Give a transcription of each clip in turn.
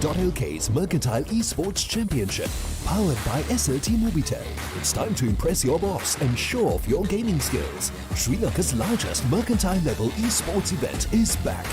Gamer.LK's Mercantile Esports Championship, powered by SLT-MOBITEL. It's time to impress your boss and show off your gaming skills. Sri Lanka's largest Mercantile-level esports event is back.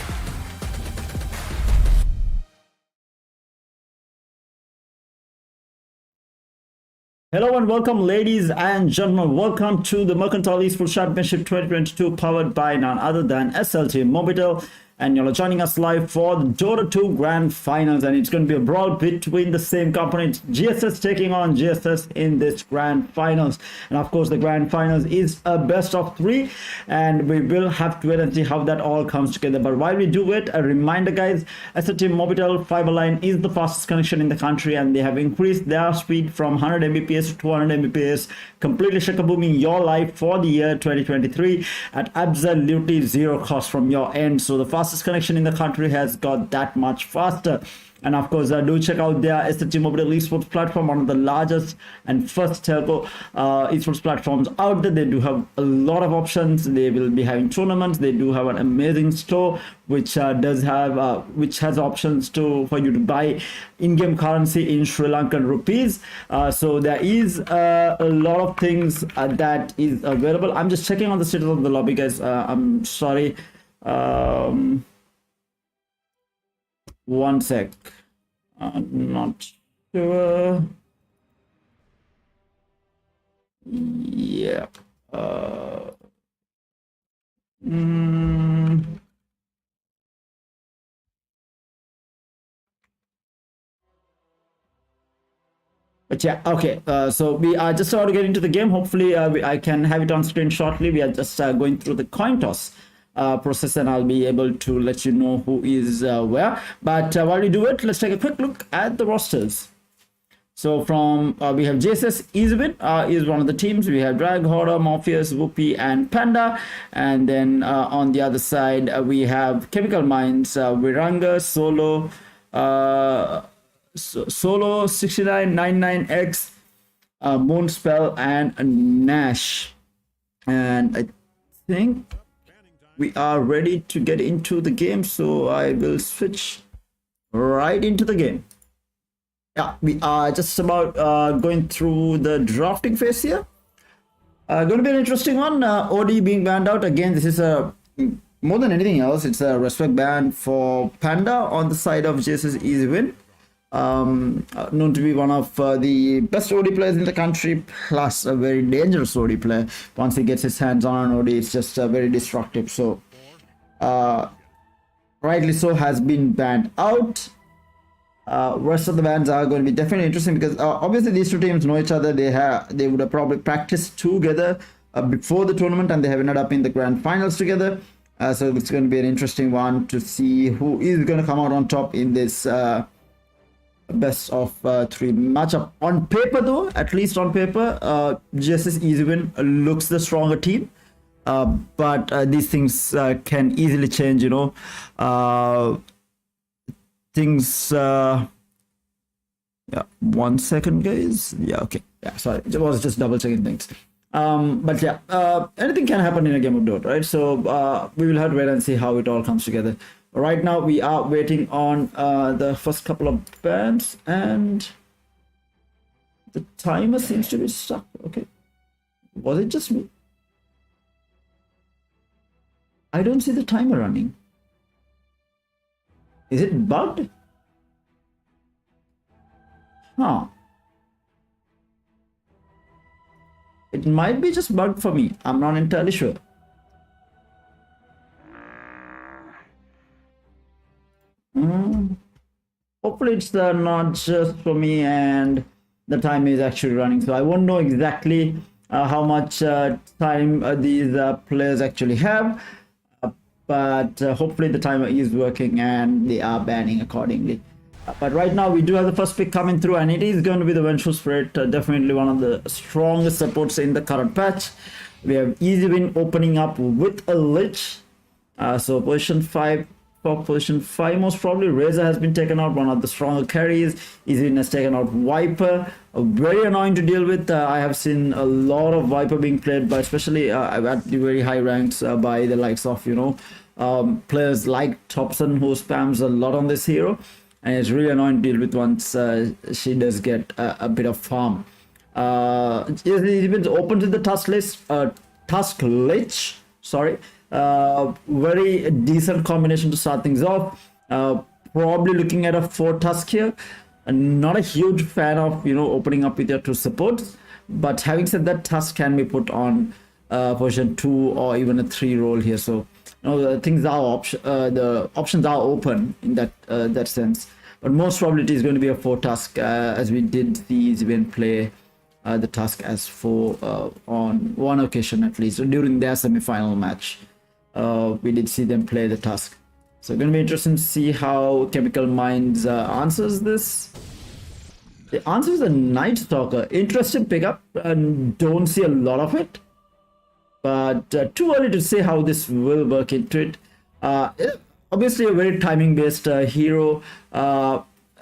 Hello and welcome, ladies and gentlemen. Welcome to the Mercantile Esports Championship 2022, powered by none other than SLT-MOBITEL. And you're joining us live for the Dota 2 Grand Finals, and it's going to be a brawl between the same company. It's GSS taking on GSS in this Grand Finals. And of course, the Grand Finals is a best of 3, and we will have to wait and see how that all comes together. But while we do it, a reminder, guys, SLT-MOBITEL fiber line is the fastest connection in the country, and they have increased their speed from 100 Mbps to 200 Mbps, completely booming your life for the year 2023 at absolutely zero cost from your end. So the fastest connection in the country has got that much faster. And of course, do check out their SLT-MOBITEL esports platform, one of the largest and first telco esports platforms out there. They do have a lot of options. They will be having tournaments. They do have an amazing store which has options for you to buy in-game currency in Sri Lankan rupees. So there is a lot of things that is available. I'm just checking on the status of the lobby, guys. I'm sorry. One sec. I'm not sure. Yeah. But yeah, okay. So we are just about to get into the game. Hopefully, I can have it on screen shortly. We are just going through the coin toss process, and I'll be able to let you know who is where. But while we do it, let's take a quick look at the rosters. So from we have GSS is one of the teams. We have Drag, HODOR, Morpheus, Woophy, and Panda. And then on the other side, we have Chemical Minds, Viranga, Soloo, Soloo 6999X, Moonspell, and Nash. And I think we are ready to get into the game, so I will switch right into the game. Yeah, we are just about going through the drafting phase here. Going to be an interesting one. OD being banned out again. This is a more than anything else, it's a respect ban for Panda on the side of GSS Easy Win. Known to be one of the best OD players in the country, plus a very dangerous OD player. Once he gets his hands on an OD, it's just very destructive. So rightly so, has been banned out. Rest of the bans are going to be definitely interesting, because obviously these two teams know each other. They would have probably practiced together before the tournament, and they have ended up in the grand finals together. So it's going to be an interesting one to see who is going to come out on top in this best of 3 matchup. On paper though, at least on paper, GSS Easy Win looks the stronger team, but these things can easily change, you know. Things yeah, 1 second, guys. Yeah, okay, yeah, sorry, I was just double checking things. But yeah, anything can happen in a game of Dota, right? So we will have to wait and see how it all comes together. Right now we are waiting on the first couple of bans, and the timer seems to be stuck. Okay, was it just me? I don't see the timer running. Is it bugged? Huh. It might be just bugged for me. I'm not entirely sure. Hopefully it's not just for me and the time is actually running, so I won't know exactly how much time these players actually have, but hopefully the timer is working and they are banning accordingly. But right now we do have the first pick coming through, and it is going to be the Vengeful Spirit, definitely one of the strongest supports in the current patch. We have Easy Win opening up with Aluthge. So position 5. For position 5, most probably Razor has been taken out, one of the stronger carries. Easy Win has taken out Viper, very annoying to deal with. I have seen a lot of Viper being played by, especially at the very high ranks, by the likes of, you know, players like Thompson, who spams a lot on this hero. and it's really annoying to deal with once she does get a bit of farm. It's even open to the Tusk Lich, sorry. Very decent combination to start things off. Probably looking at a 4 Tusk here. Not a huge fan of, you know, opening up with your 2 supports, but having said that, Tusk can be put on position 2 or even a 3 role here. So, you know, things are the options are open in that sense. But most probably it is going to be a 4 Tusk, as we did see Zibian play the Tusk as 4 on one occasion at least. So during their semi-final match, we did see them play the Tusk. So going to be interesting to see how Chemical Minds answers this. The answer is a Night Stalker. Interesting pickup, and don't see a lot of it. But too early to say how this will work into it. Obviously a very timing based hero.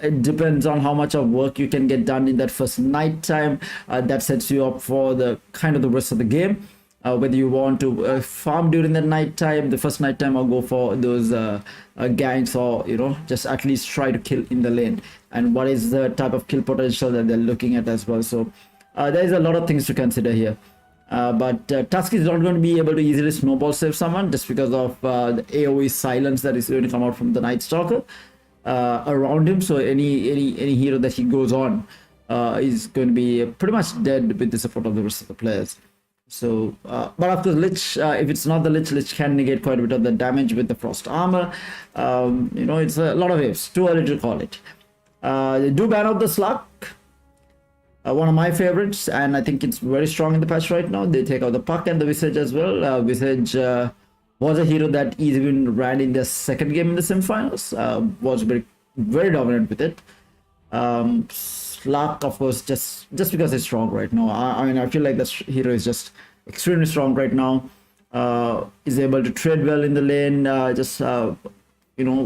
It depends on how much of work you can get done in that first night time. That sets you up for the kind of the rest of the game. Whether you want to farm during the night time, the first night time, or go for those ganks, or, you know, just at least try to kill in the lane, and what is the type of kill potential that they're looking at as well. So there's a lot of things to consider here. But Tusk is not going to be able to easily snowball save someone just because of the AoE silence that is going to come out from the Night Stalker around him. So any hero that he goes on is going to be pretty much dead with the support of the rest of the players. So, but of course, Lich, if it's not the Lich can negate quite a bit of the damage with the Frost Armor. You know, it's a lot of ifs. Too early to call it. They do ban out the Slug. One of my favorites, and I think it's very strong in the patch right now. They take out the Puck and the Visage as well. Visage was a hero that even ran in their second game in the semifinals. Was very dominant with it. Slug, of course, just because it's strong right now. I mean, I feel like this hero is just extremely strong right now. Is able to trade well in the lane. You know,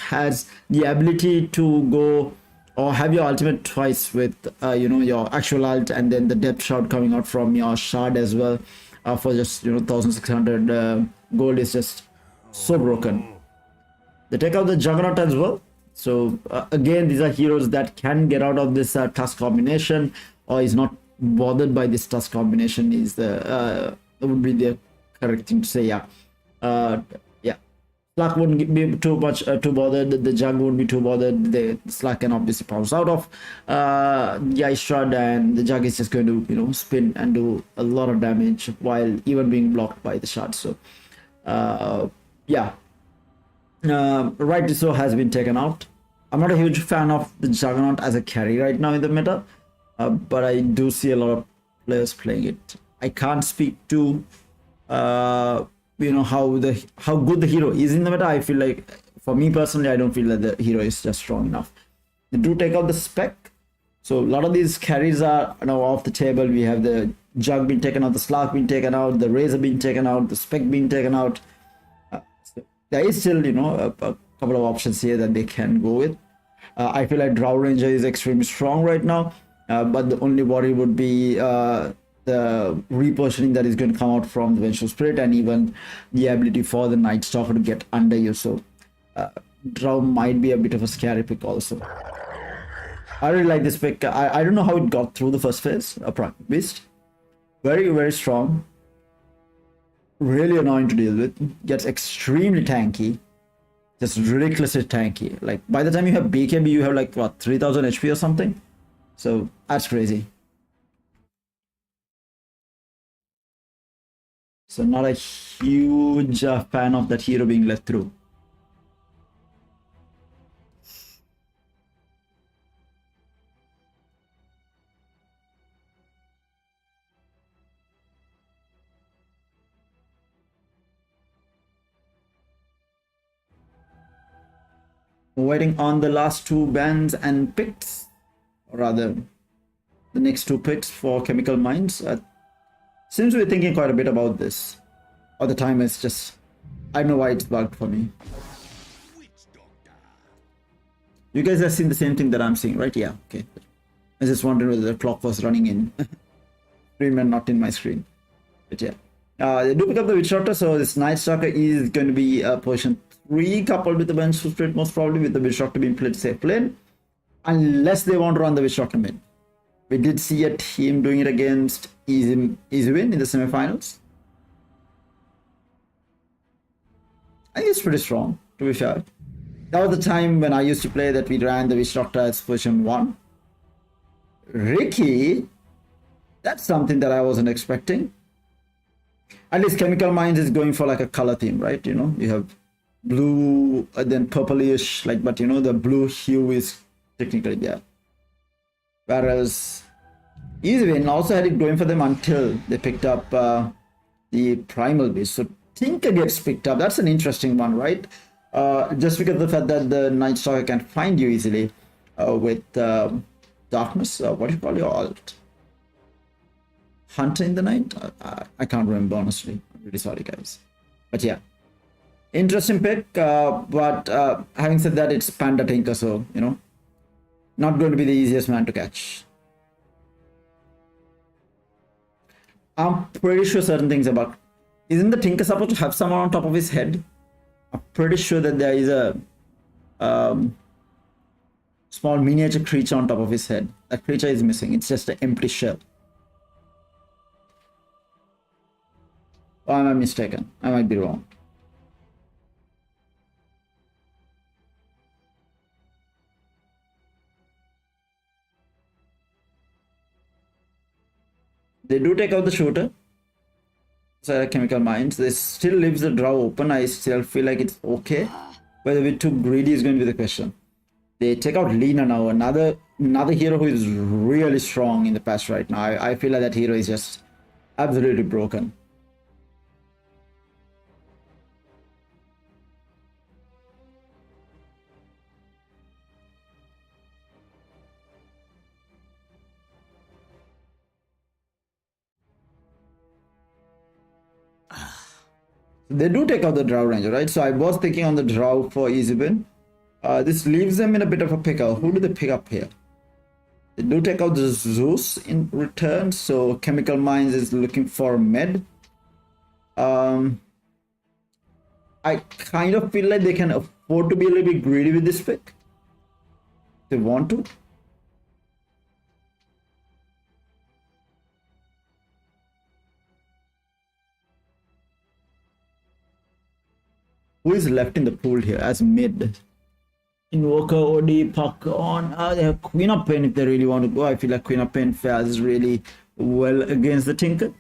has the ability to go or have your ultimate twice with you know, your actual ult and then the depth shot coming out from your shard as well. For just, you know, 1600 gold is just so broken. They take out the Juggernaut as well. So again, these are heroes that can get out of this Tusk combination, or is not bothered by this Tusk combination, is the would be the correct thing to say. Yeah, yeah. Slug wouldn't be too bothered. The Jug wouldn't be too bothered. The Slug can obviously bounce out of the Ice Shard, and the Jug is just going to, you know, spin and do a lot of damage while even being blocked by the shard. So yeah. Rightly so has been taken out. I'm not a huge fan of the Juggernaut as a carry right now in the meta, but I do see a lot of players playing it. I can't speak to you know, how good the hero is in the meta. I feel like, for me personally, I don't feel that the hero is just strong enough. They do take out the Spec, so a lot of these carries are now off the table. We have the Jug being taken out, the Slug being taken out, the Razor being taken out, the Spec being taken out. There is still, you know, a couple of options here that they can go with. I feel like Drow Ranger is extremely strong right now, but the only worry would be the repositioning that is going to come out from the Vengeful Spirit, and even the ability for the Night Stalker to get under you. So Drow might be a bit of a scary pick also. I really like this pick. I don't know how it got through the first phase. A Pragmatic Beast. Very, very strong. Really annoying to deal with. Gets extremely tanky. Just ridiculously tanky. Like, by the time you have BKB, you have like, what, 3000 HP or something? So that's crazy. So not a huge fan of that hero being let through. Waiting on the last 2 bans and picks, or rather the next 2 picks for Chemical Minds. Seems we're thinking quite a bit about this, or the time is just, I don't know why it's bugged for me. You guys have seen the same thing that I'm seeing, right? Yeah, okay. I just wondering whether the clock was running in screen and not in my screen, but yeah. They do pick up the Witch Doctor, so this Night Stalker is going to be position 3 coupled with the bench split, most probably with the Witch Doctor being played safe lane, unless they want to run the Witch Doctor mid. We did see a team doing it against Easy Win in the semifinals. I think it's pretty strong, to be fair. That was the time when I used to play that we ran the Witch Doctor as position 1. Ricky, that's something that I wasn't expecting. At least Chemical Minds is going for like a color theme, right? You know, you have blue, then purplish, like, but you know, the blue hue is technically there. Whereas Easy Win also had it going for them until they picked up the Primal Beast. So Tinker gets picked up. That's an interesting one, right? Just because of the fact that the Night Stalker can find you easily with Darkness. What do you call your alt? Hunter in the Night? I can't remember, honestly. I'm really sorry, guys. But yeah. Interesting pick. But having said that, it's Panda Tinker, so, you know, not going to be the easiest man to catch. I'm pretty sure certain things about... Isn't the Tinker supposed to have someone on top of his head? I'm pretty sure that there is a small miniature creature on top of his head. That creature is missing. It's just an empty shell. Or am I mistaken? I might be wrong. They do take out the shooter. So Chemical Minds. This still leaves the draw open. I still feel like it's okay. Whether we're too greedy is going to be the question. They take out Lena now. Another hero who is really strong in the patch right now. I feel like that hero is just absolutely broken. They do take out the Drow Ranger, right? So I was thinking on the Drow for Easybin. This leaves them in a bit of a pickle. Who do they pick up here? They do take out the Zeus in return. So Chemical Minds is looking for med. I kind of feel like they can afford to be a little bit greedy with this pick. They want to. Who is left in the pool here as mid? Invoker, OD, Puck on. They have Queen of Pain if they really want to go. I feel like Queen of Pain fares really well against the Tinker.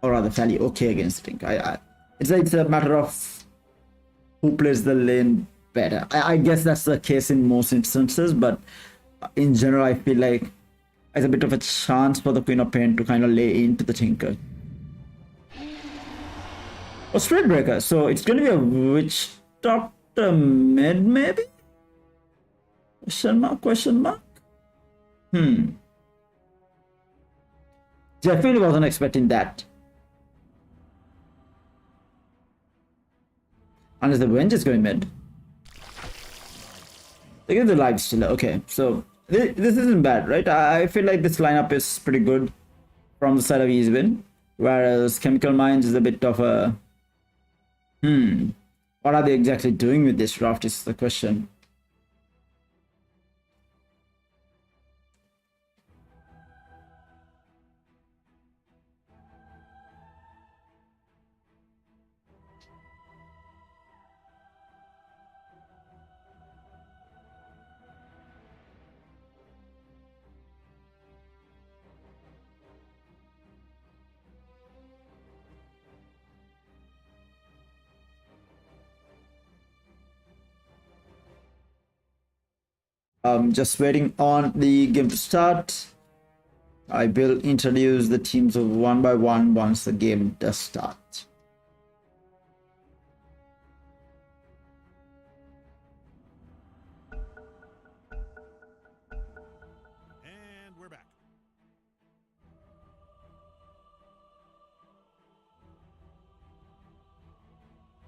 Or rather, fairly okay against the Tinker. It's a matter of who plays the lane better. I guess that's the case in most instances, but in general, I feel like it's a bit of a chance for the Queen of Pain to kind of lay into the Tinker. Oh, Straight Breaker. So it's going to be a Witch Doctor mid, maybe? Question mark? Question mark? Definitely wasn't expecting that. Unless the Venge is going mid. Look at the live still. Okay, so this isn't bad, right? I feel like this lineup is pretty good from the side of Easywin. Whereas Chemical Minds is a bit of a... What are they exactly doing with this draft is the question. Just waiting on the game to start. I will introduce the teams one by one once the game does start. And we're back.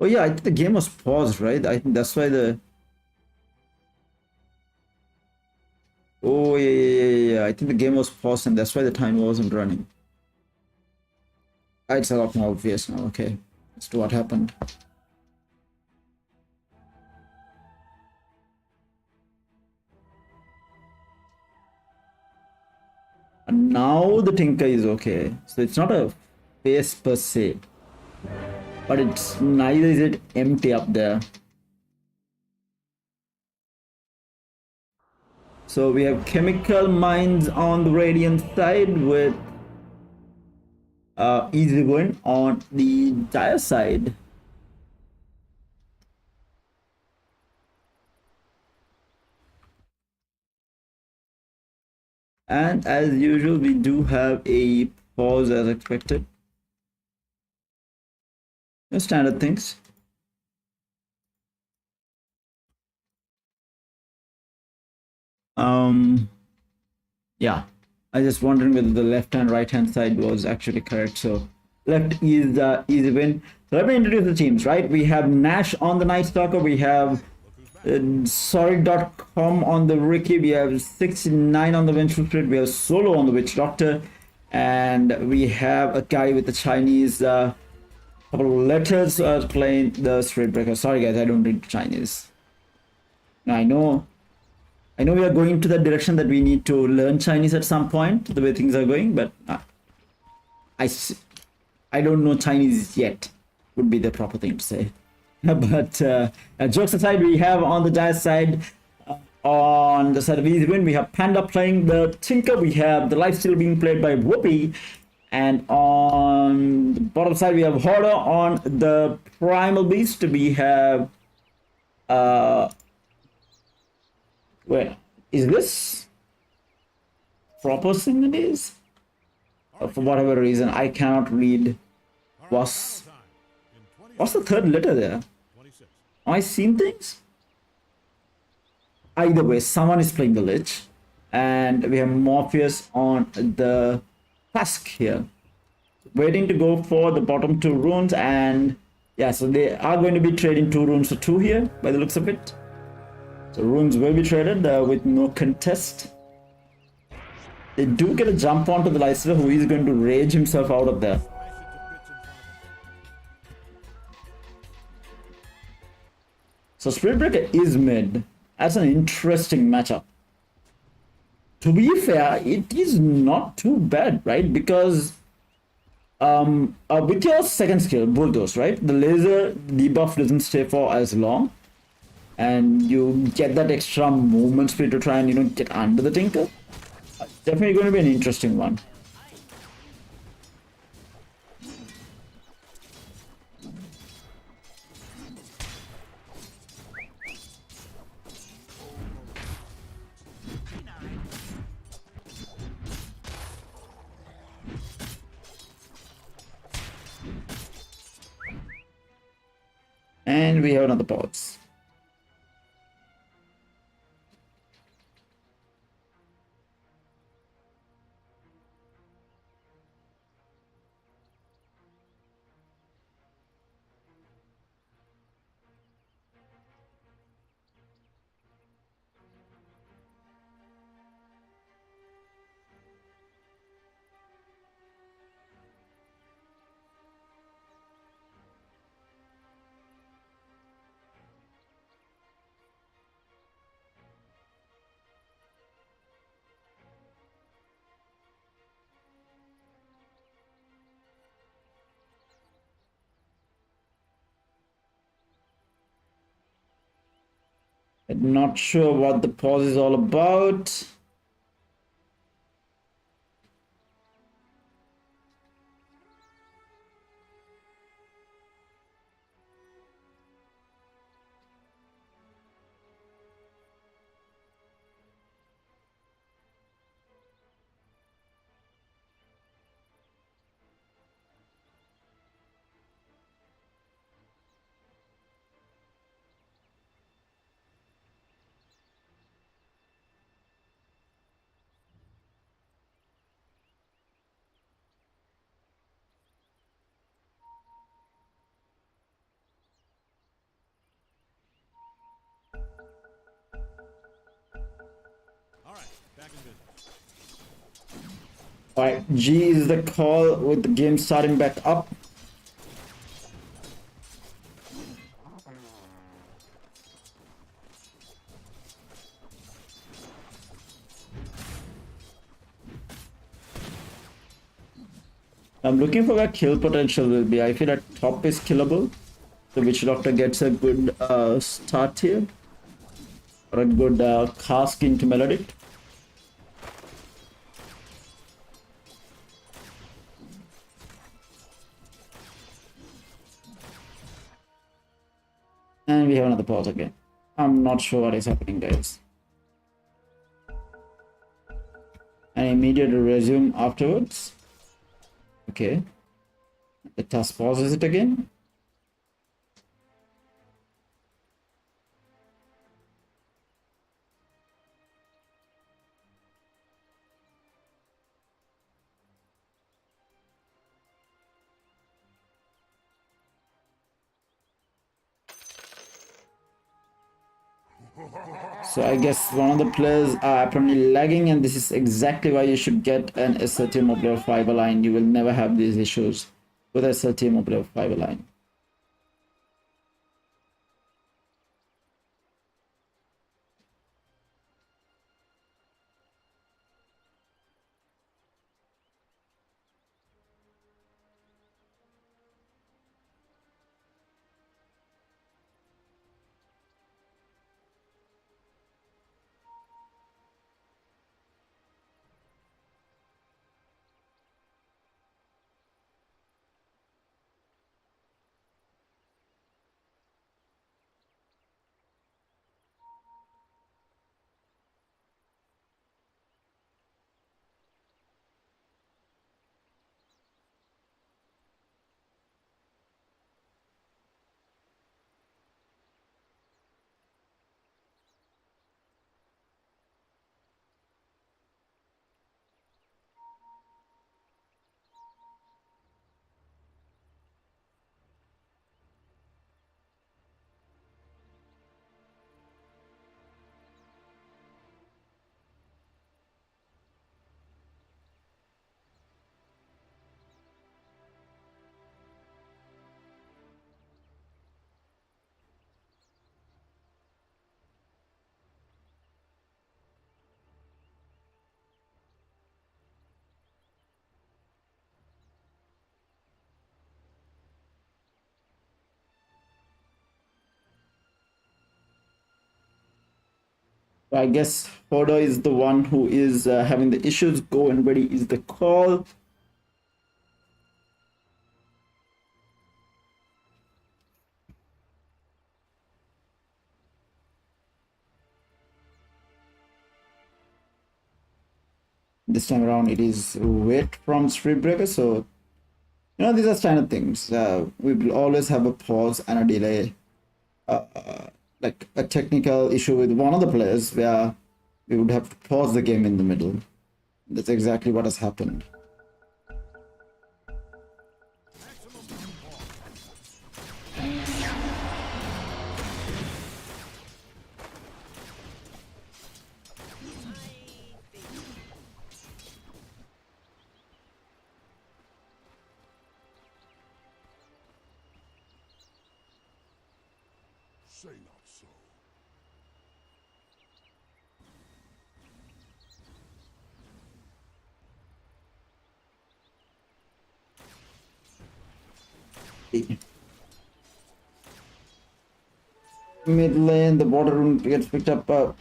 Oh yeah, I think the game was paused, right? I think that's why the... Oh yeah. I think the game was paused and that's why the timer wasn't running. It's a lot more obvious now. Okay, as to what happened. And now the Tinker is okay. So it's not a face per se, but it's neither is it empty up there. So we have chemical mines on the Radiant side with easy win on the Dire side. And as usual, we do have a pause as expected. No standard things. Yeah, I was just wondering whether the left and right hand side was actually correct. So left is the easy win. So let me introduce the teams, right? We have Nash on the Night Stalker, we have Sorry.com on the Ricky, we have 69 on the Vengeful Spirit, we have Soloo on the Witch Doctor, and we have a guy with the Chinese couple of letters playing the Spirit Breaker. Sorry guys, I don't read Chinese. Now, I know we are going to that direction that we need to learn Chinese at some point, the way things are going, but I don't know Chinese yet, would be the proper thing to say. But jokes aside, we have on the Dire side, on the side of Easy Win, we have Panda playing the Tinker, we have the Lifesteal being played by Woophy, and on the bottom side, we have HODOR on the Primal Beast, we have... wait, is this proper Sinhalese? For whatever reason, I cannot read. What's the third letter there? Am I seeing things? Either way, someone is playing the Lich, and we have Morpheus on the Tusk here, waiting to go for the bottom two runes. And yeah, so they are going to be trading 2 runes for 2 here by the looks of it. So runes will be traded with no contest. They do get a jump onto the Lysa, who is going to rage himself out of there. So Spirit Breaker is mid. That's an interesting matchup. To be fair, it is not too bad, right? Because with your second skill, Bulldoze, right? The laser debuff doesn't stay for as long, and you get that extra movement speed to try and, you know, get under the Tinker. Definitely going to be an interesting one. And we have another pause. I'm not sure what the pause is all about. All right, back in business. Alright, G is the call with the game starting back up. I'm looking for where kill potential will be. I feel that top is killable. So Witch Doctor gets a good start here. Or a good cast into Melodic. And we have another pause again. I'm not sure what is happening, guys. And immediate resume afterwards. Okay. Let us pauses it again. So I guess one of the players are apparently lagging, and this is exactly why you should get an SLT-MOBITEL fiber line. You will never have these issues with SLT-MOBITEL fiber line. I guess HODOR is the one who is having the issues. Go and ready is the call. This time around it is wait from Streetbreaker. So, you know, these are standard things. We will always have a pause and a delay. Like a technical issue with one of the players where we would have to pause the game in the middle. That's exactly what has happened. Say not so. Mid lane, the border room gets picked up.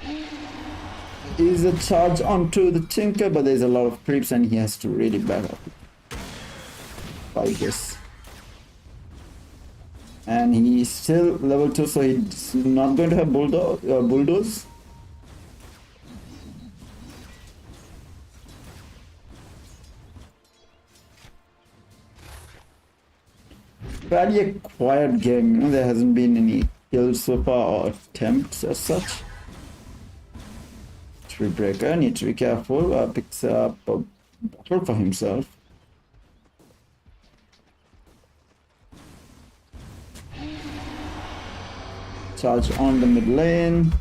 Is a charge onto the Tinker, but there's a lot of creeps and he has to really back up. Fight this. And he's still level 2, so he's not going to have bulldoze. Fairly a quiet game, you know, there hasn't been any kills so far or attempts as such. Streetbreaker needs to be careful, picks up a bottle for himself. Charge on the mid lane.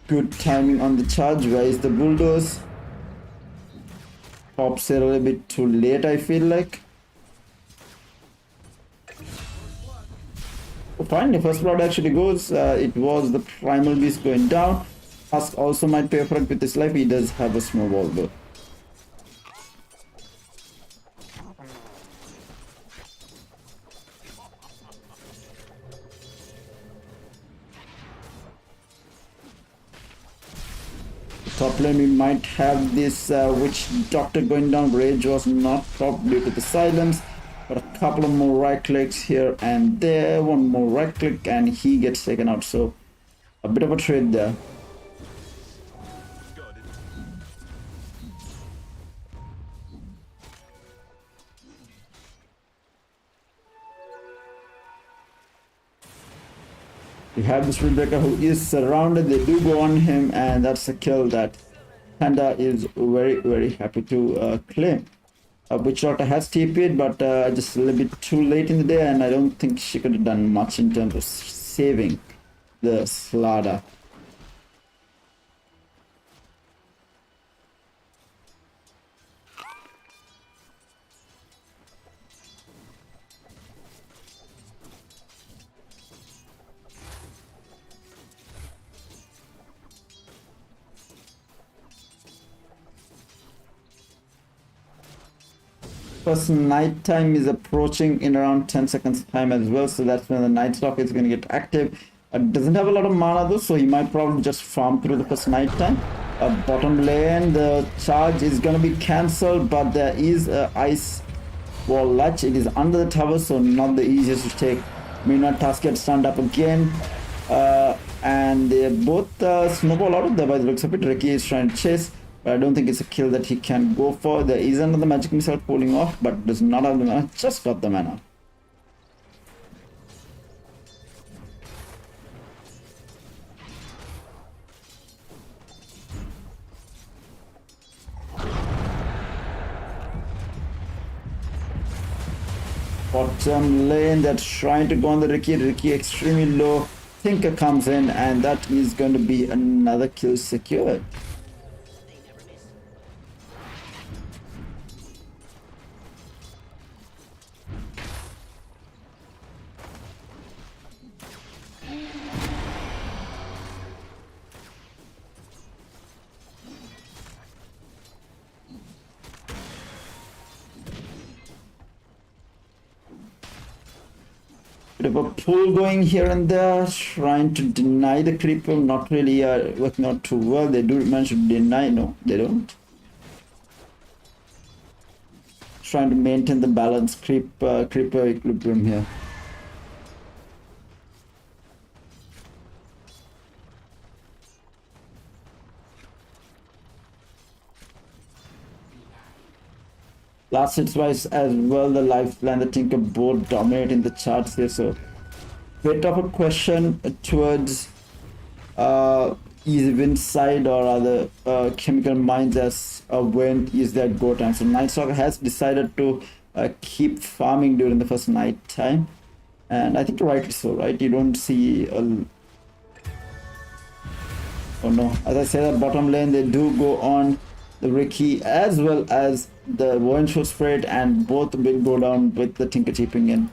Good timing on the charge. Where is the bulldoze? Pops it a little bit too late, I feel like. Oh, finally, first blood actually goes. It was the primal beast going down. Husk also might pay for it with his life. He does have a snowball though. Top lane we might have this witch doctor going down. Rage was not top due to the silence, but a couple of more right clicks here and there. One more right click and he gets taken out, so a bit of a trade there. We have this Rebecca who is surrounded. They do go on him, and that's a kill that Panda is very happy to claim. Witch Doctor has TP'd, but just a little bit too late in the day, and I don't think she could have done much in terms of saving the Slaughter. First night time is approaching in around 10 seconds time as well, so that's when the night stalk is going to get active. Doesn't have a lot of mana though, so he might probably just farm through the first night time. Bottom lane, the charge is going to be cancelled, but there is a ice wall latch. It is under the tower, so not the easiest to take. Meanwhile, Tusk gets stand up again, and they both snowball out of there by the looks of it. Ricky is trying to chase, but I don't think it's a kill that he can go for. There is another magic missile pulling off, but does not have the mana. Just got the mana. Bottom lane, they're trying to go on the Ricky. Ricky extremely low. Thinker comes in, and that is going to be another kill secured. Bit of a pull going here and there, trying to deny the creeper, not really working out too well. They do manage to deny, no, they don't. Trying to maintain the balance, creeper equilibrium here. Last hits wise as well, the lifeline, the Tinker both dominate in the charts here, so bit of a question towards Easy Win side or other Chemical Mines as when is their go time. So Nightstalker has decided to keep farming during the first night time, and I think rightly so, right? You don't see a... Oh no, as I said, at bottom lane they do go on the Ricky as well as the Warren Show spread, and both will go down with the Tinker chipping in.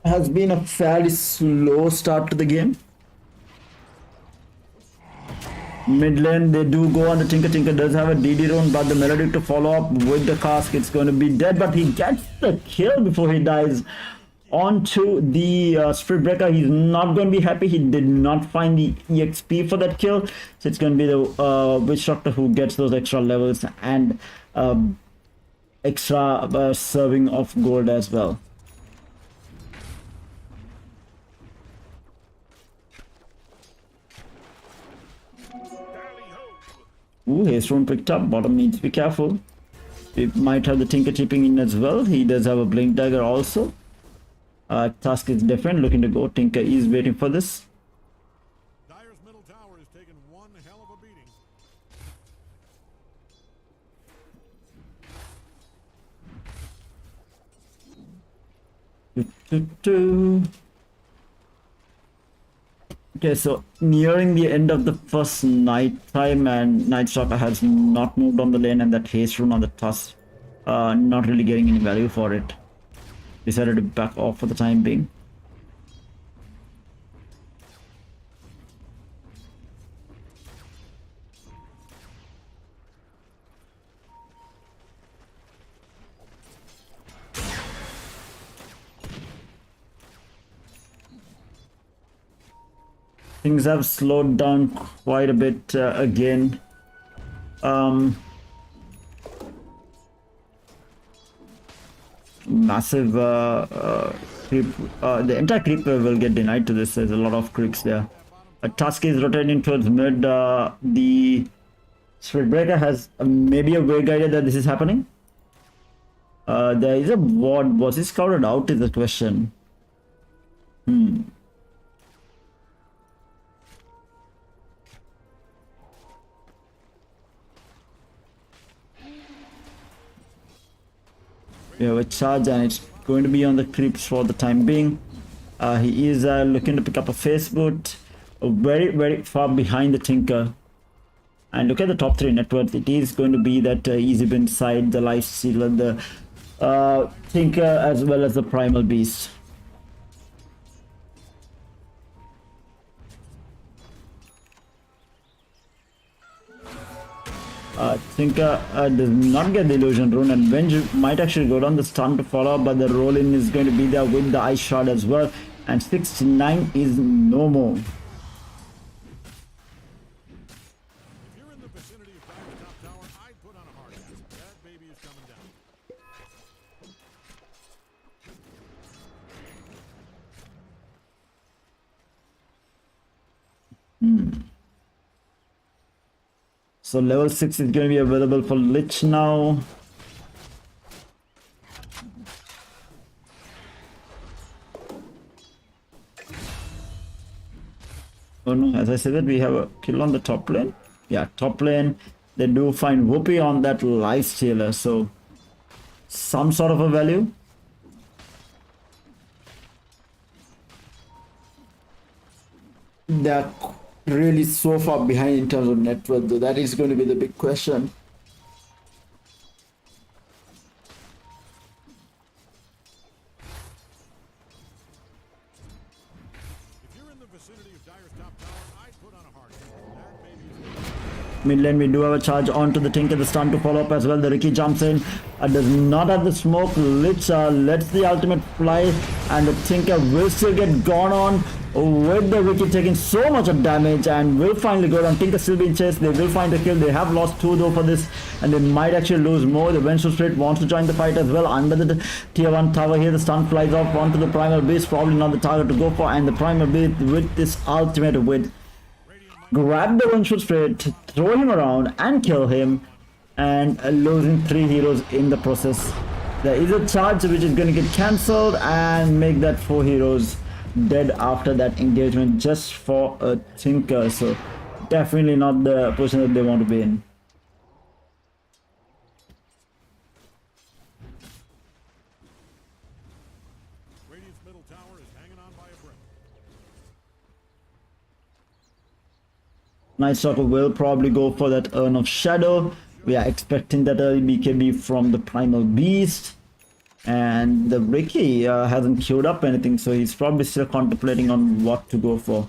Has been a fairly slow start to the game. Mid lane, they do go on the Tinker. Tinker does have a DD rune, but the Melody to follow up with the cask, it's going to be dead, but he gets the kill before he dies onto the Spirit Breaker. He's not going to be happy. He did not find the EXP for that kill, so it's going to be the Witch Doctor who gets those extra levels and extra serving of gold as well. Ooh, his rune picked up. Bottom needs to be careful. We might have the Tinker chipping in as well. He does have a Blink Dagger also. Task is different, looking to go. Tinker is waiting for this. Dyer's middle tower is taking one hell of a beating. Okay, so nearing the end of the first night time, and Night Stalker has not moved on the lane, and that haste rune on the tusk, not really getting any value for it. Decided to back off for the time being. Things have slowed down quite a bit again. Massive creep. The entire creep will get denied to this. There's a lot of creeps there. A Tusk is rotating towards mid. The Spirit Breaker has maybe a way guided that this is happening. There is a ward. Was he scouted out is the question. We have a charge and it's going to be on the creeps for the time being. He is looking to pick up a face boot, very far behind the Tinker. And look at the top 3 net worth. It is going to be that easy bin side, the life stealer, the Tinker, as well as the primal beast. Tinker does not get the illusion rune, and Venge might actually go down the stun to follow up, but the roll-in is going to be there with the ice shard as well, and 69 is no more. If you're in the vicinity of Dyer's top tower, I'd put on a hard hat. That baby is coming down. So level 6 is going to be available for Lich now. Oh no, as I said that we have a kill on the top lane. Yeah, top lane. They do find Woophy on that life stealer, so some sort of a value. They're really so far behind in terms of net worth, though. That is going to be the big question. If you're in the vicinity of Dyer's top tower, I'd put on a hard hat. That baby is Mid lane, we do have a charge onto the Tinker, the stun to follow up as well. The Ricky jumps in, does not have the smoke. Lich lets the ultimate fly, and the Tinker will still get gone on with the Ricky taking so much of damage, and will finally go down. Tinker still being chased. They will find the kill. They have lost 2 though for this, and they might actually lose more. The Vengeful Spirit wants to join the fight as well under the tier 1 tower here. The stun flies off onto the Primal Beast, probably not the target to go for, and the Primal Beast with this ultimate with grab the Vengeful Spirit, throw him around and kill him, and losing 3 heroes in the process. There is a charge which is going to get cancelled and make that 4 heroes dead after that engagement just for a Tinker. So definitely not the position that they want to be in. Radiant's middle tower is hanging on by a brick. Night Stalker will probably go for that Urn of Shadow. We are expecting that early BKB from the Primal Beast. And the Ricky hasn't queued up anything, so he's probably still contemplating on what to go for.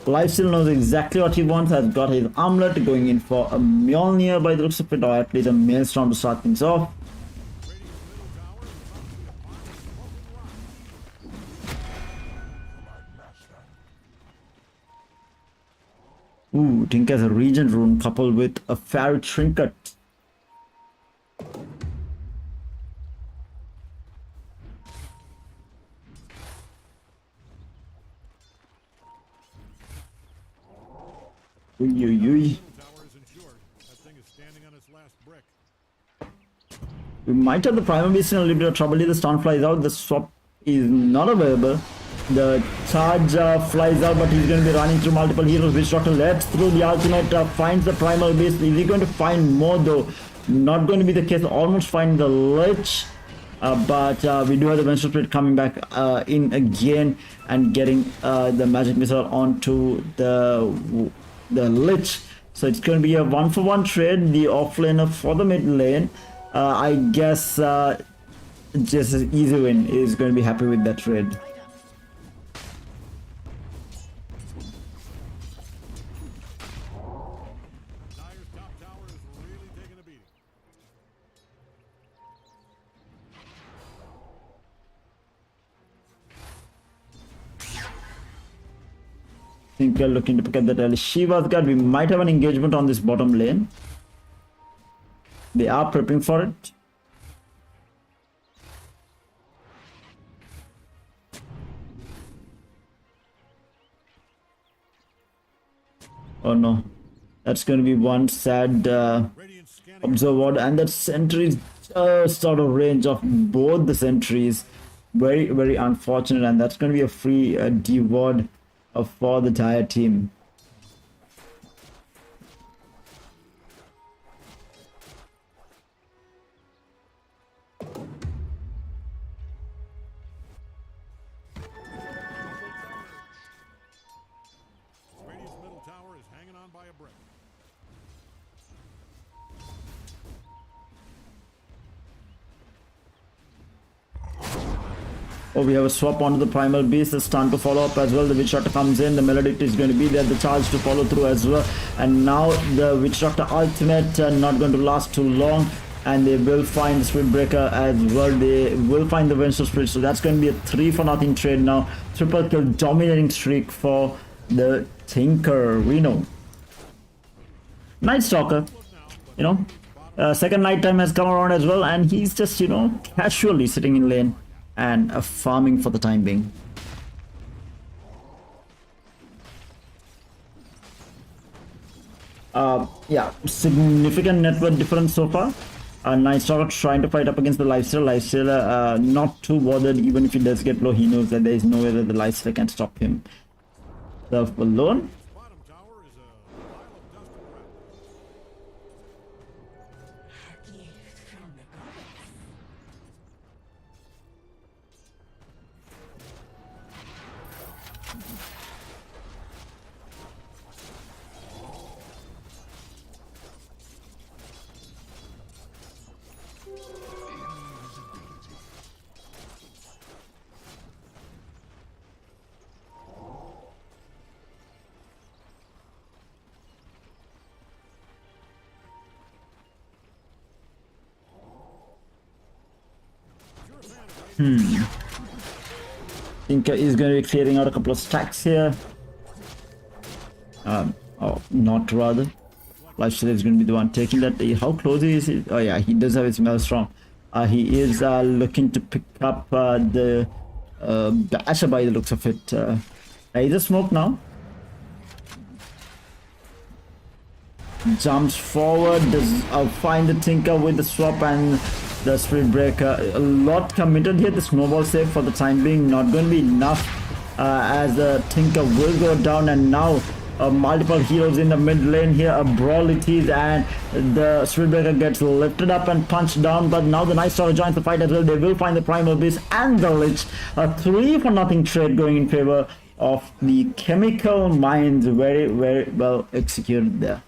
Lifesteal knows exactly what he wants, has got his armlet, going in for a Mjolnir by the looks of it, or at least a Maelstrom to start things off. Ooh, Tinker has a Regent rune coupled with a Fairy Trinket. We might have the Primal Beast in a little bit of trouble. The stun flies out. The swap is not available. The charge flies out, but he's going to be running through multiple heroes. Witch Doctor lets through the ultimate, finds the primal beast. Is he going to find more though? Not going to be the case. Almost find the lich, but we do have the Venture Spirit coming back in again and getting the magic missile onto the lich. So it's going to be a 1-for-1 trade. The offlaner for the mid lane. I guess just an easy win is going to be happy with that trade. I think we're looking to pick up that early Shiva's guard. We might have an engagement on this bottom lane. They are prepping for it. Oh no, that's going to be one sad observer, and that sentry is just out of range of both the sentries. Very, very unfortunate, and that's going to be a free D-ward for the entire team. Oh, we have a swap onto the primal beast. It's time to follow up as well. The Witch Doctor comes in. The Melodic is going to be there. The charge to follow through as well. And now the Witch Doctor ultimate not going to last too long. And they will find the Spirit Breaker as well. They will find the Venture Spirit. So that's going to be a 3-for-0 trade now. Triple kill dominating streak for the Tinker. We know. Night Stalker. You know. Second night time has come around as well. And he's just, you know, casually sitting in lane and farming for the time being. Yeah, significant net worth difference so far. Night Stalker trying to fight up against the Lifestealer. Lifestealer not too bothered. Even if he does get low, he knows that there is no way that the Lifestealer can stop him. Self alone. Think he's going to be clearing out a couple of stacks here. Oh, not rather. Lifestealer is going to be the one taking that. How close is he? Oh yeah, he does have his Maelstrom. He is looking to pick up the Basher by the looks of it. He's a smoke now. Jumps forward, does find the Tinker with the swap and the Spirit Breaker. A lot committed here. The snowball save for the time being not going to be enough as the Tinker will go down, and now multiple heroes in the mid lane here. A brawl it is, and the Spirit Breaker gets lifted up and punched down, but now the Night Stalker joins the fight as well. They will find the Primal Beast and the Lich. A 3-for-0 trade going in favor of the Chemical Mines. Very, very well executed there.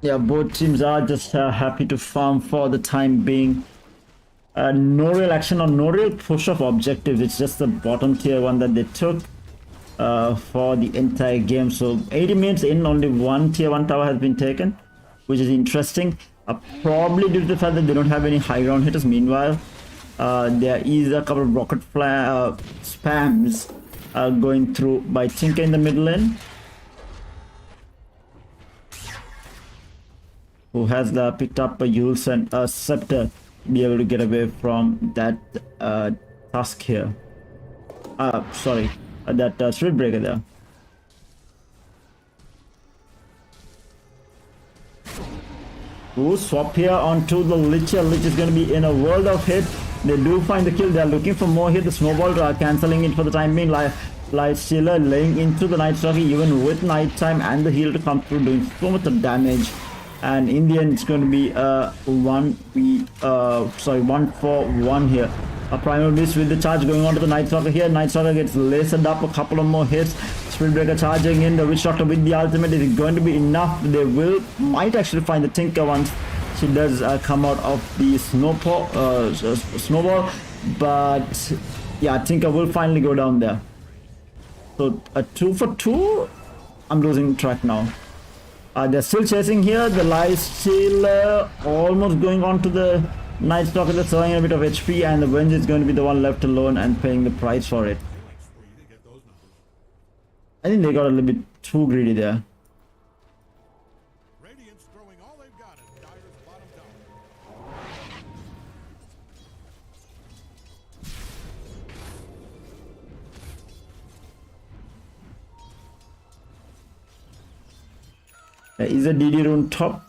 Yeah, both teams are just happy to farm for the time being. No real action or no real push of objectives. It's just the bottom tier one that they took for the entire game. So 80 minutes in, only one tier 1 tower has been taken, which is interesting. Probably due to the fact that they don't have any high ground hitters. Meanwhile, there is a couple of rocket spams going through by Tinker in the middle lane, who has picked up a Yules and a Scepter to be able to get away from that task here. Sorry, that Spirit Breaker there. Ooh, swap here onto the Lich. Lich is going to be in a world of hit. They do find the kill. They are looking for more here. The snowball cancelling it for the time being. Lifestealer laying into the Night Stalker even with nighttime and the heal to come through, doing so much of damage. And in the end, it's going to be a 1-for-1 here. A Primal Beast with the charge going on to the Night Stalker here. Night Stalker gets lasered up, a couple of more hits. Spirit Breaker charging in. The Witch Doctor with the ultimate is going to be enough. They might actually find the Tinker once she does come out of the snowball. But yeah, Tinker will finally go down there. So a 2-for-2. I'm losing track now. They're still chasing here. The Lifestealer almost going on to the Night Stalker. That's throwing a bit of HP, and the Venge is going to be the one left alone and paying the price for it. I think they got a little bit too greedy there. There is a DD rune top.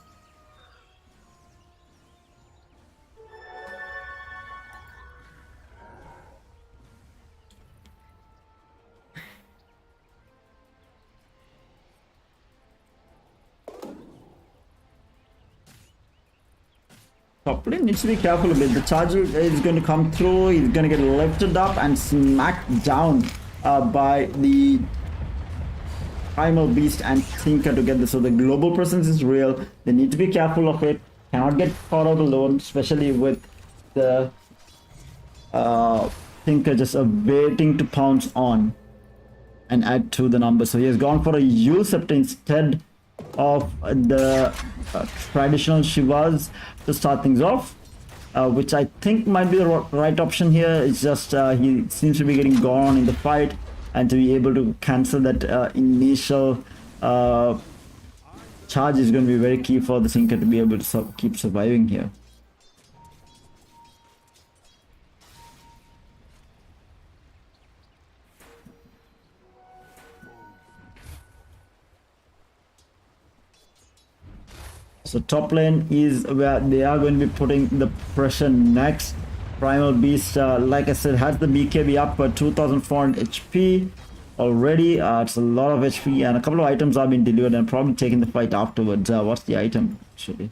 Top lane needs to be careful a bit. The charger is going to come through. He's going to get lifted up and smacked down by the Primal Beast and Tinker together. So the global presence is real. They need to be careful of it. Cannot get caught out alone, especially with the Tinker just waiting to pounce on and add to the number. So he has gone for a Yule Scepter instead of the traditional Shivas to start things off, which I think might be the right option here. It's just he seems to be getting gone in the fight, and to be able to cancel that initial charge is going to be very key for the Tinker to be able to keep surviving here. So top lane is where they are going to be putting the pressure next. Primal Beast, like I said, has the BKB up for 2400 HP already. It's a lot of HP, and a couple of items are being delivered and probably taking the fight afterwards. What's the item actually?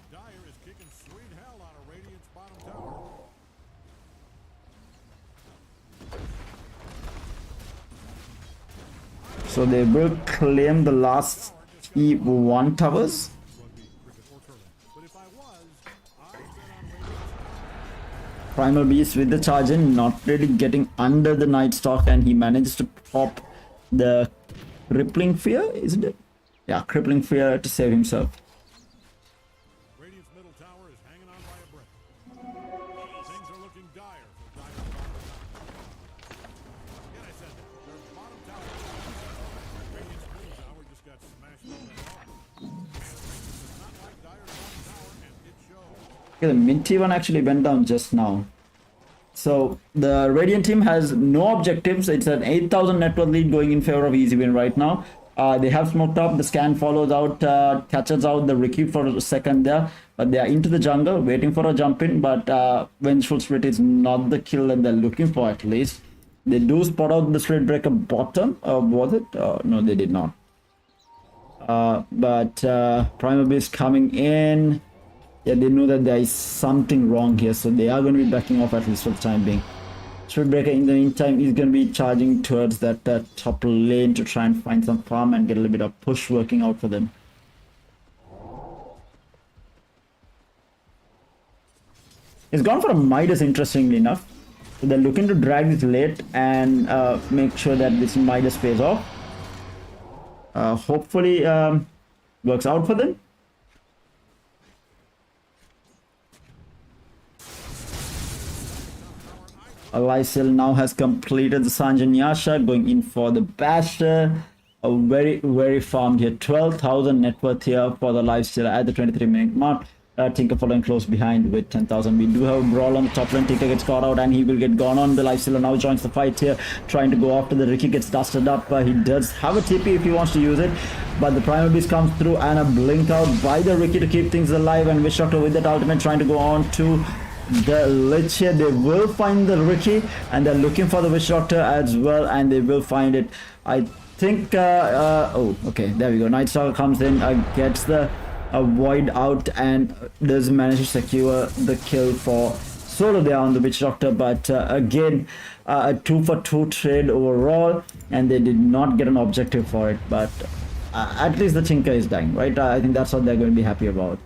So they will claim the last E1 towers. Primal Beast with the charge in, not really getting under the Night Stalk, and he manages to pop the Crippling Fear, isn't it? Yeah, Crippling Fear to save himself. Radiant's middle tower is hanging on by a breath. Things are looking dire for Dire. Again, I said that. Their bottom tower. Radiant's middle tower just got smashed on the wall. It's not like Dire's bottom tower, and it shows. Okay, the minty one actually went down just now. So the Radiant team has no objectives. It's an 8,000 net worth lead going in favor of easy win right now. They have smoked up. The scan follows out, catches out the Ricky for a second there, but they are into the jungle waiting for a jump in. But Vengeful Spirit is not the kill that they're looking for, at least. They do spot out the Spirit Breaker bottom. Was it? No, they did not. But Primal Beast coming in. Yeah, they know that there is something wrong here, so they are going to be backing off at least for the time being. Spirit Breaker in the meantime is going to be charging towards that top lane to try and find some farm and get a little bit of push working out for them. He's gone for a Midas, interestingly enough. So they're looking to drag this late and make sure that this Midas pays off. Hopefully works out for them. Lysel now has completed the Sanjanyasha, going in for the Basher. A very farmed here. 12,000 net worth here for the Lifestealer at the 23-minute mark. Tinker following close behind with 10,000. We do have a brawl on the top lane. Tinker gets caught out and he will get gone on. The Lifestealer now joins the fight here, trying to go after the Ricky. Gets dusted up. He does have a TP if he wants to use it, but the Primal Beast comes through and a blink out by the Ricky to keep things alive. And Witch Doctor with that ultimate trying to go on to the Lich here. They will find the Ricky and they're looking for the Witch Doctor as well, and they will find it. I think oh, okay, there we go. Night Stalker comes in, gets the Void out and does manage to secure the kill for Soloo there on the Witch Doctor. But again, a 2-for-2 trade overall, and they did not get an objective for it. But at least the Tinker is dying, right? I think that's what they're going to be happy about.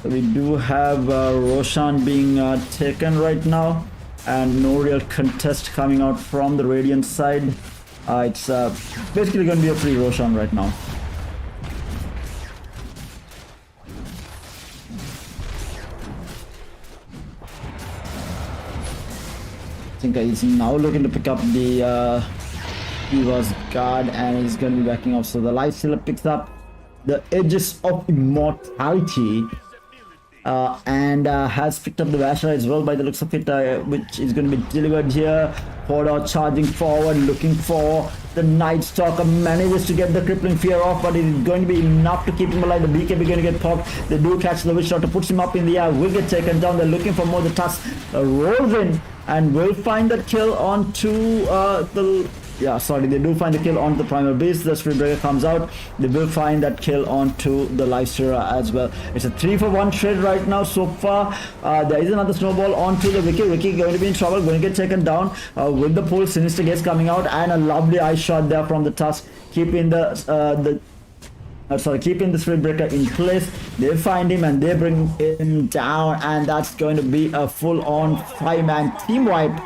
We do have Roshan being taken right now, and no real contest coming out from the Radiant side. It's basically going to be a free Roshan right now. I think he's now looking to pick up the Eva's guard, and he's going to be backing off. So the Lifestealer picks up the Edges of Immortality. And has picked up the Basher as well by the looks of it, which is going to be delivered here. HODOR charging forward, looking for the Night Stalker, manages to get the Crippling Fear off, but it is going to be enough to keep him alive. The BKB going to get popped. They do catch the Witch Doctor, puts him up in the air, will get taken down. They're looking for more. The Tusk rolls in and will find that kill onto they do find the kill on the Primal Beast. The Spirit Breaker comes out. They will find that kill onto the Lifestealer as well. It's a 3-for-1 trade right now so far. There is another snowball onto the Ricky. Ricky going to be in trouble, going to get taken down with the pull. Sinister Gaze coming out, and a lovely eye shot there from the Tusk, keeping keeping the Spirit Breaker in place. They find him and they bring him down, and that's going to be a full-on 5-man team wipe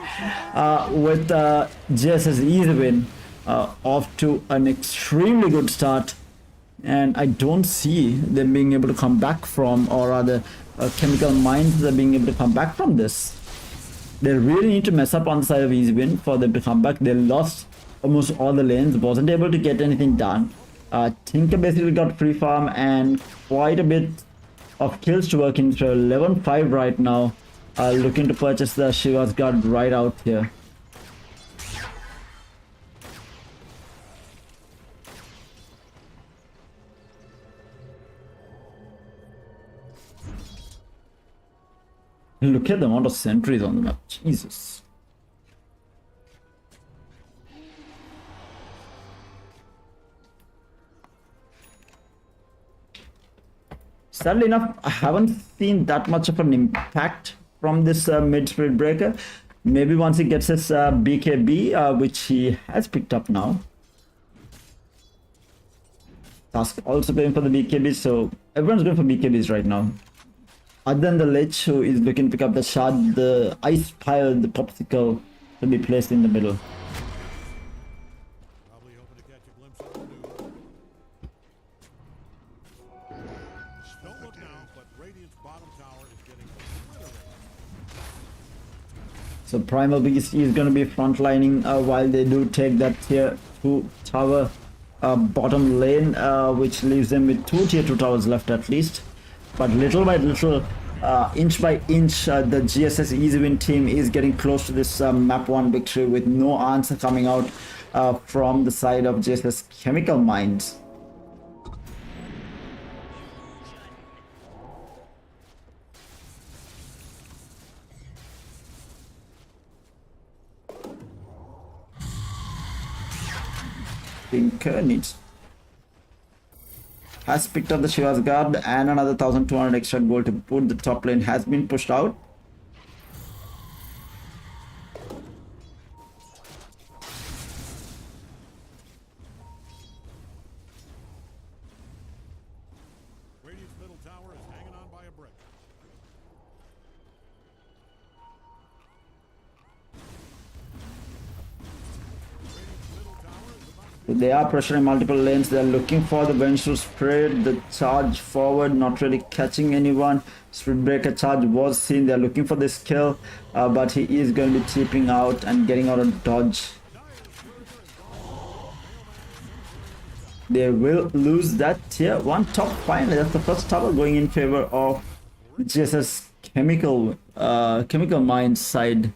with GSS easy win, off to an extremely good start. And I don't see them being able to come back from, or rather Chemical Minds are being able to come back from this. They really need to mess up on the side of easy win for them to come back. They lost almost all the lanes, wasn't able to get anything done. Tinker basically got free farm and quite a bit of kills to work in. So 11-5 right now, looking to purchase the Shiva's Guard right out here. Look at the amount of sentries on the map, Jesus. Sadly enough, I haven't seen that much of an impact from this mid Spirit Breaker. Maybe once he gets his BKB, which he has picked up now. Tusk also going for the BKB, so everyone's going for BKBs right now. Other than the Lich, who is looking to pick up the shard, the Ice Pile, the Popsicle will be placed in the middle. Probably hoping to catch a glimpse of the new. Don't look now, but Radiant's bottom tower is getting obliterated. So Primal Beast is going to be frontlining while they do take that tier 2 tower bottom lane, which leaves them with 2 tier 2 towers left at least. But little by little, inch by inch, the GSS easy win team is getting close to this map 1 victory, with no answer coming out from the side of GSS Chemical Minds. Tinker needs has picked up the Shiva's guard, and another 1200 extra gold to put the top lane has been pushed out. Radiant's middle tower is hanging on by a brick. Radiant's middle tower is about to They are pressuring multiple lanes. They're looking for the vengeful spread. The charge forward, not really catching anyone. Spirit breaker charge was seen. They're looking for this kill, but he is going to be cheaping out and getting out of dodge. They will lose that tier 1 top finally. That's the first tower going in favor of GSS chemical mines side.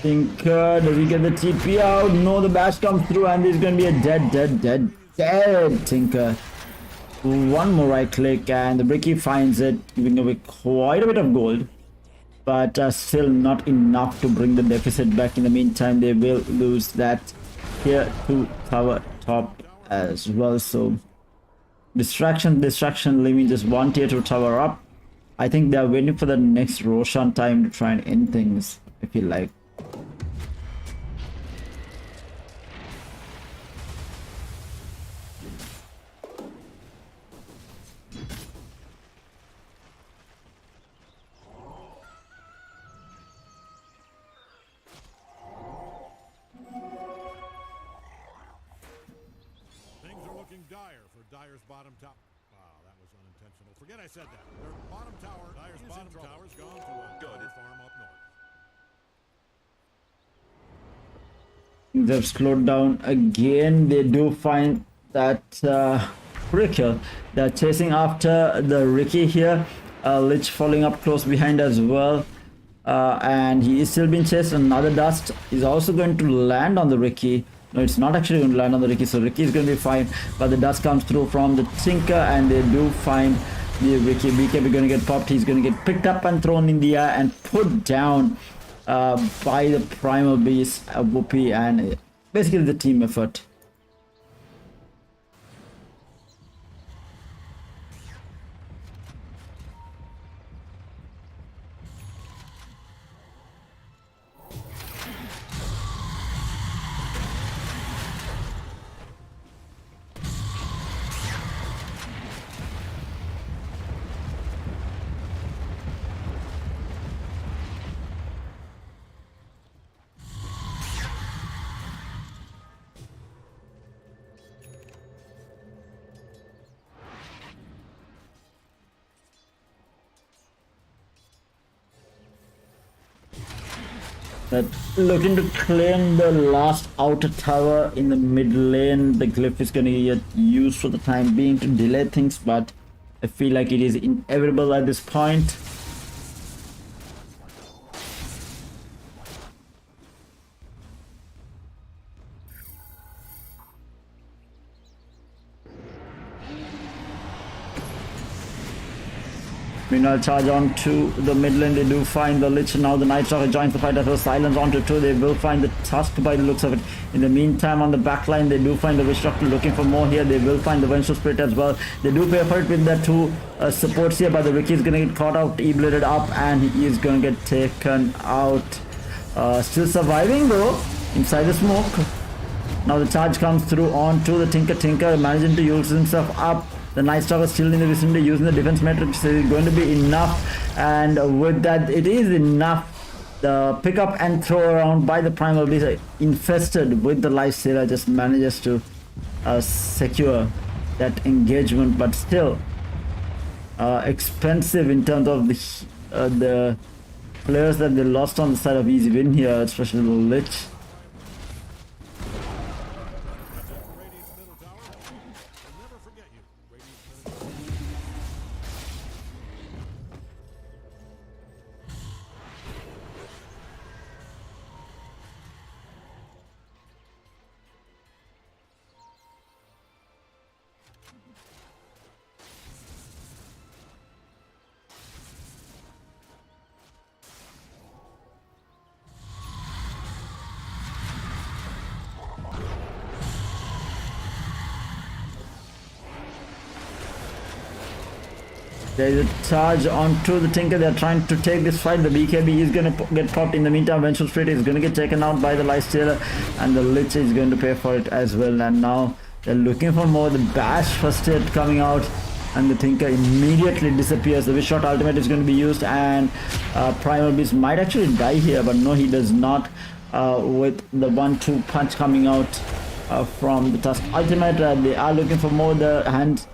Tinker, does he get the TP out? No, the bash comes through and there's going to be a dead Tinker. One more right click and the Bricky finds it, giving away quite a bit of gold. But still not enough to bring the deficit back. In the meantime, they will lose that here to tower top as well. So distraction, leaving just one tier to tower up. I think they're waiting for the next Roshan time to try and end things, I feel like. Things are looking dire for Dire's bottom tower. Wow, that was unintentional. Forget I said that. Their bottom tower, Dire's bottom tower's gone to a good farm up north. They've slowed down again. They do find that kill. They're chasing after the Ricky here. Lich following up close behind as well. And he is still being chased. Another dust is also going to land on the Ricky. No, it's not actually going to land on the Ricky, so Ricky is going to be fine. But the dust comes through from the Tinker, and they do find the Ricky. BKB going to get popped. He's going to get picked up and thrown in the air and put down by the Primal Beast, Woophy, and basically the team effort. But looking to claim the last outer tower in the mid lane. The glyph is going to get used for the time being to delay things, but I feel like it is inevitable at this point. Meanwhile, charge on to the mid lane. They do find the Lich. Now the Night Stalker joins the fight as well. Silence onto 2. They will find the Tusk by the looks of it. In the meantime, on the back line, they do find the Witch Doctor looking for more here. They will find the Vengeful Spirit as well. They do pay for it with the 2 supports here, but the Ricky is going to get caught out, E-bladed up, and he is going to get taken out. Still surviving though, inside the smoke. Now the charge comes through onto the Tinker, managing to use himself up. The Night Stalker still in the vicinity, using the defense matrix is going to be enough, and with that it is enough. The pick up and throw around by the Primal Beast, infested with the Lifestealer, just manages to secure that engagement, but still expensive in terms of the players that they lost on the side of easy win here, especially the Lich. Radiant's middle tower. We'll never forget you. Radiant's middle tower. There's a charge onto the Tinker. They're trying to take this fight. The BKB is going to get popped. In the meantime, Vengeful Spirit is going to get taken out by the Lifestealer, and the Lich is going to pay for it as well. And now they're looking for more. The Bash first hit coming out, and the Tinker immediately disappears. The Wish Shot ultimate is going to be used, and Primal Beast might actually die here, but no, he does not. With the 1-2 punch coming out from the Tusk ultimate, they are looking for more. The hand.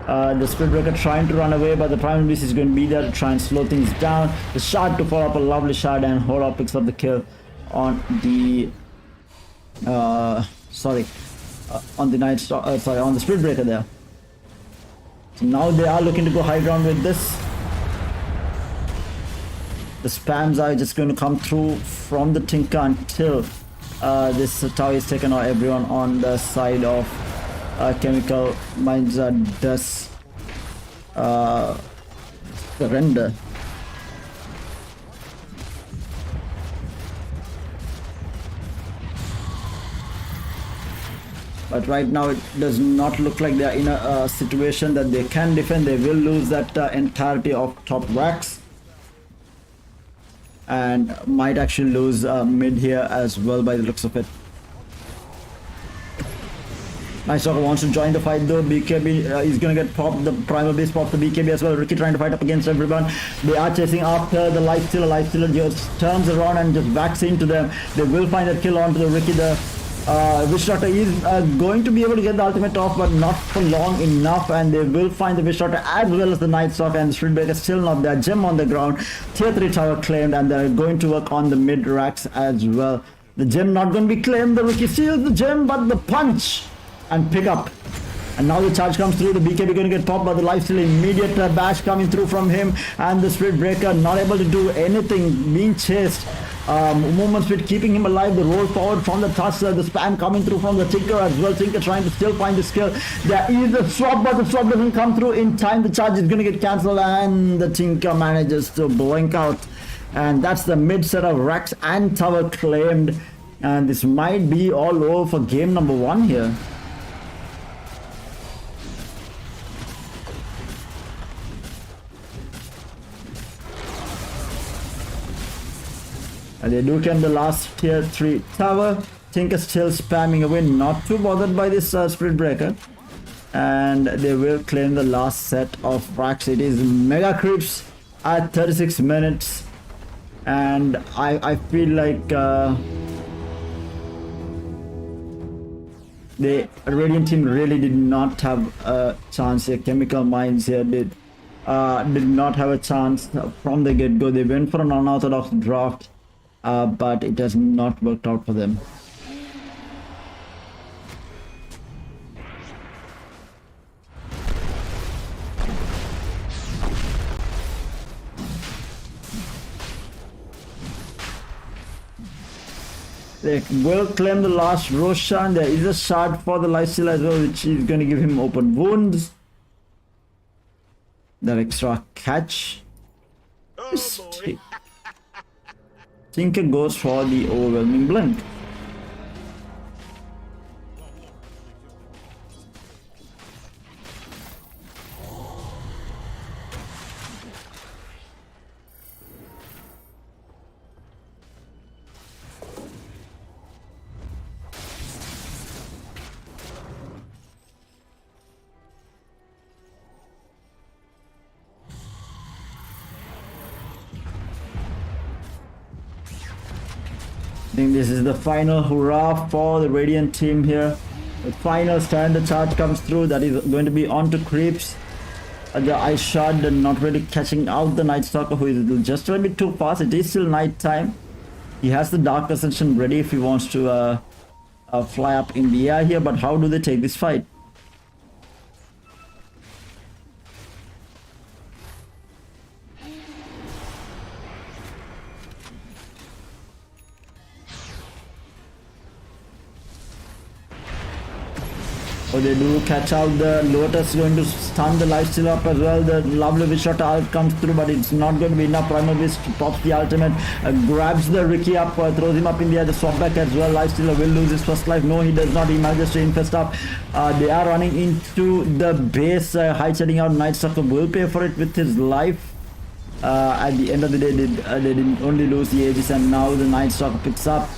The Spirit Breaker trying to run away, but the Primal Beast is going to be there to try and slow things down. The shard to follow up, a lovely shard, and HODOR picks up the kill on the on the Spirit Breaker there. So now they are looking to go high ground with this. The spams are just going to come through from the Tinker until this tower is taken out. Everyone on the side of Chemical Mines does surrender. But right now it does not look like they are in a situation that they can defend. They will lose that entirety of top racks, and might actually lose mid here as well by the looks of it. Nightstalker wants to join the fight though. BKB is going to get popped. The Primal Beast popped the BKB as well. Ricky trying to fight up against everyone. They are chasing after the Lifestealer. Lifestealer just turns around and just backs into them. They will find a kill onto the Ricky. The Wish Shotter is going to be able to get the ultimate off, but not for long enough, and they will find the Wish Shotter as well as the Nightstalker, and the Spirit Breaker still not there. Gem on the ground. Tier 3 tower claimed, and they're going to work on the mid racks as well. The gem not going to be claimed. The Ricky steals the gem, but the punch and pick up. And now the charge comes through. The BKB going to get popped by the Lifestealer. Immediate bash coming through from him, and the Spirit Breaker not able to do anything, being chased. Movement speed keeping him alive. The roll forward from the Tusker. The spam coming through from the Tinker as well. Tinker trying to still find the skill. There is a swap, but the swap doesn't come through in time. The charge is going to get cancelled, and the Tinker manages to blink out. And that's the mid set of racks and tower claimed. And this might be all over for game number 1 here. And they do claim the last tier 3 tower. Tinker still spamming away, not too bothered by this Spirit Breaker. And they will claim the last set of racks. It is mega creeps at 36 minutes. And I feel like the Radiant team really did not have a chance here. Chemical Mines here did not have a chance from the get-go. They went for an unorthodox draft. But it has not worked out for them. They will claim the last Roshan. There is a shard for the Lifestealer as well, which is going to give him open wounds. That extra catch. Tinker goes for the overwhelming blink. I think this is the final hurrah for the Radiant team here. The final stand, the charge comes through. That is going to be onto creeps. The Ice Shard not really catching out the Nightstalker, who is just a little bit too fast. It is still night time. He has the Dark Ascension ready if he wants to fly up in the air here. But how do they take this fight? Oh, they do catch out the Lotus, going to stun the lifesteal up as well. The lovely wish shot ult comes through, but it's not going to be enough. Primal Beast pops the ultimate, grabs the Ricky up, throws him up in the air. The swap back as well. Lifestealer will lose his first life. No, he does not. He manages to infest up. They are running into the base. High setting out. Night Stalker will pay for it with his life. At the end of the day, they didn't only lose the Aegis, and now the Night Stalker picks up.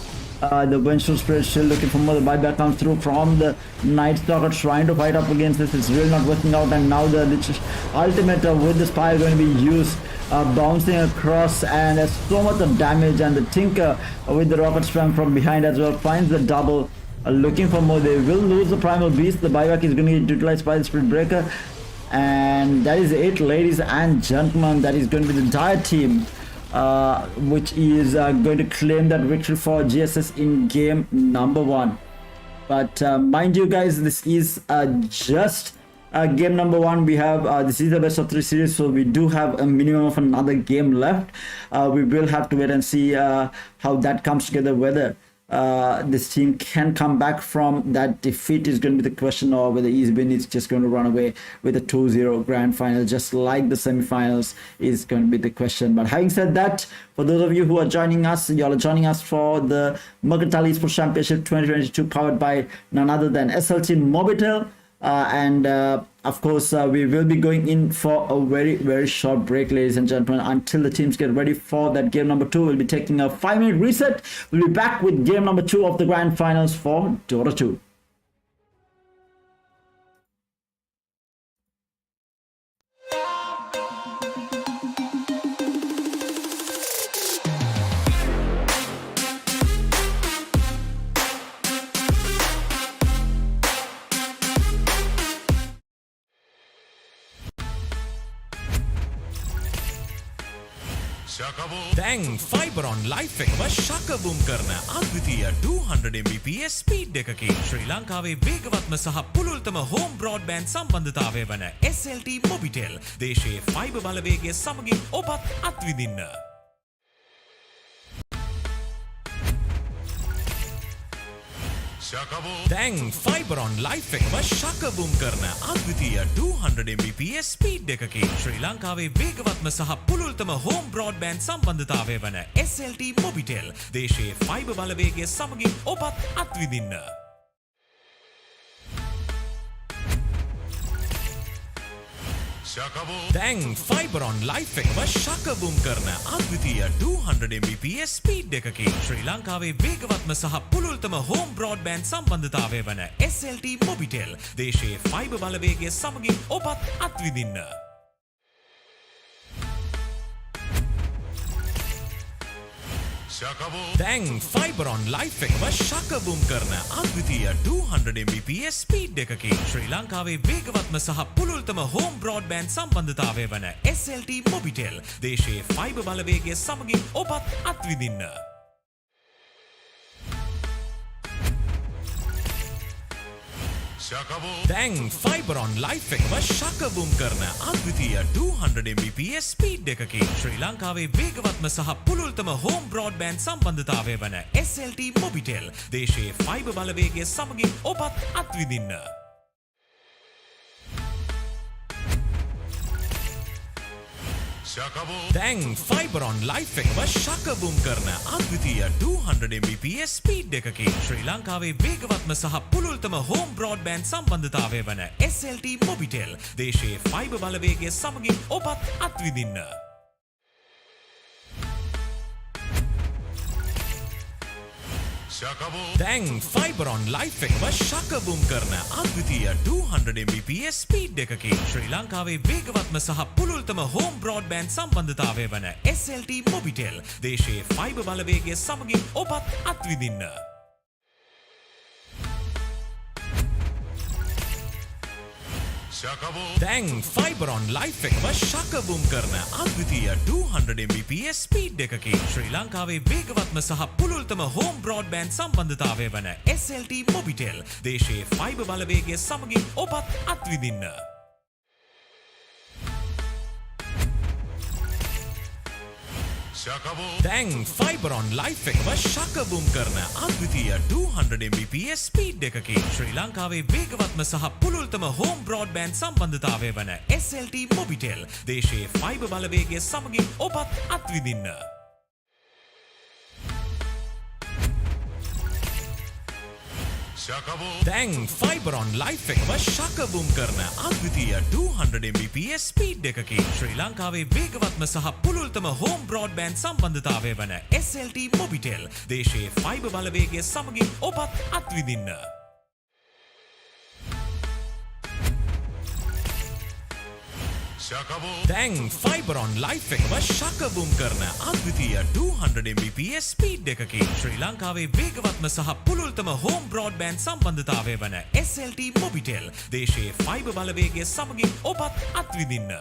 The Windshield Spirit still looking for more. The buyback comes through from the Night Stalker, trying to fight up against this. It's really not working out, and now the ultimate with the Spire going to be used, bouncing across, and there's so much of damage. And the Tinker with the Rocket Spam from behind as well finds the double, looking for more. They will lose the Primal Beast. The buyback is going to get utilized by the Spirit Breaker, and that is it, ladies and gentlemen. That is going to be the entire team, which is going to claim that victory for GSS in game number 1. But mind you guys, this is just game number 1. We have this is the best of 3 series, so we do have a minimum of another game left. We will have to wait and see how that comes together, whether this team can come back from that defeat is going to be the question, or whether EasyBin is just going to run away with a 2-0 grand final just like the semi-finals is going to be the question. But having said that, for those of you who are joining us, y'all are joining us for the Mercantile Esports Championship 2022, powered by none other than SLT-MOBITEL. And of course, we will be going in for a very short break, ladies and gentlemen, until the teams get ready for that game number 2. We'll be taking a 5-minute reset. We'll be back with game number 2 of the grand finals for Dota 2. දැන් ෆයිබරොන් life එකම ශකබුම් කරන අද්විතීය 200 Mbps speed එකකින් ශ්‍රී ලංකාවේ වේගවත්ම සහ පුළුල්තම home broadband සම්බන්ධතාවය වන SLT-MOBITEL දේශයේ fibre බලවේගය සමගින් ඔබත් අත්විඳින්න. දැන් ෆයිබරොන් ලයිෆ් එකම ශකබුම් කරන අද්විතීය 200 Mbps ස්පීඩ් එකකින් ශ්‍රී ලංකාවේ වේගවත්ම සහ පුළුල්තම හෝම් බ්‍රෝඩ්බෑන්ඩ් සම්බන්ධතාවය වන SLT-MOBITEL දේශයේ ෆයිබර් බලවේගය සමගින් ඔබත් අත්විඳින්න. දැන් ෆයිබරොන් ලයිෆ් එකම ශකබුම් කරන අද්විතීය 200 Mbps ස්පීඩ් එකකින් ශ්‍රී ලංකාවේ වේගවත්ම සහ පුළුල්තම හෝම් බ්‍රෝඩ්බෑන්ඩ් සම්බන්ධතාවය වන SLT-MOBITEL දේශයේ ෆයිබර් බලවේගය සමගින් ඔබත් අත්විඳින්න. දැන් ෆයිබරොන් ලයිෆ් එකම ශකබුම් කරන අද්විතීය 200 Mbps ස්පීඩ් එකකින් ශ්‍රී ලංකාවේ වේගවත්ම සහ පුළුල්තම හෝම් බ්‍රෝඩ්බෑන්ඩ් සම්බන්ධතාවය වන SLT-MOBITEL දේශයේ ෆයිබර් බලවේගය සමගින් ඔබත් අත්විඳින්න. දැන් ෆයිබරොන් ලයිෆ් එකම ශකබුම් කරන අද්විතීය 200 Mbps ස්පීඩ් එකකින් ශ්‍රී ලංකාවේ වේගවත්ම සහ පුළුල්තම හෝම් බ්‍රෝඩ්බෑන්ඩ් සම්බන්ධතාවය වන SLT-MOBITEL දේශයේ ෆයිබර් බලවේගය සමගින් ඔබත් අත්විඳින්න. දැන් ෆයිබරොන් ලයිෆ් එකම ශකබුම් කරන අද්විතීය 200 Mbps ස්පීඩ් එකකින් ශ්‍රී ලංකාවේ වේගවත්ම සහ පුළුල්තම හෝම් බ්‍රෝඩ්බෑන්ඩ් සම්බන්ධතාවය වන SLT-MOBITEL දේශයේ ෆයිබර් බලවේගය සමගින් ඔබත් අත්විඳින්න. දැන් ෆයිබරොන් ලයිෆ් එකම ශකබුම් කරන අද්විතීය 200 Mbps ස්පීඩ් එකකින් ශ්‍රී ලංකාවේ වේගවත්ම සහ පුළුල්තම හෝම් බ්‍රෝඩ්බෑන්ඩ් සම්බන්ධතාවය වන SLT-MOBITEL දේශයේ ෆයිබර් බලවේගය සමගින් ඔබත් අත්විඳින්න. දැන් ෆයිබරොන් ලයිෆ් එකම ශකබුම් කරන අද්විතීය 200 Mbps ස්පීඩ් එකකින් ශ්‍රී ලංකාවේ වේගවත්ම සහ පුළුල්තම හෝම් බ්‍රෝඩ්බෑන්ඩ් සම්බන්ධතාවය වන SLT-MOBITEL දේශයේ ෆයිබර් බලවේගය සමගින් ඔබත් අත්විඳින්න. දැන් ෆයිබර් ඔන් ලයිෆ් එකම ශකබුම් කරන අද්විතීය 200 Mbps ස්පීඩ් එකකින් ශ්‍රී ලංකාවේ වේගවත්ම සහ පුළුල්තම හෝම් බ්‍රෝඩ්බෑන්ඩ් සම්බන්ධතාවය වන SLT-MOBITEL දේශීය ෆයිබර් බලවේගය සමගින් ඔබත් අත්විඳින්න. දැන් ෆයිබර් ඔන් ලයිෆ් එකම ශකබුම් කරන අද්විතීය 200 Mbps ස්පීඩ් එකකින් ශ්‍රී ලංකාවේ වේගවත්ම සහ පුළුල්තම හෝම් බ්‍රෝඩ්බෑන්ඩ් සම්බන්ධතාවය වන SLT-MOBITEL දේශීය ෆයිබර් බලවේගය සමගින් ඔබත් අත්විඳින්න. දැන් ෆයිබර් ඔන් ලයිෆ් එකම ශකබුම් කරන අද්විතීය 200 Mbps ස්පීඩ් එකකින් ශ්‍රී ලංකාවේ වේගවත්ම සහ පුළුල්තම හෝම් බ්‍රෝඩ්බෑන්ඩ් සම්බන්ධතාවය වන SLT-MOBITEL දේශීය ෆයිබර් බලවේගය සමගින් ඔබත් අත්විඳින්න.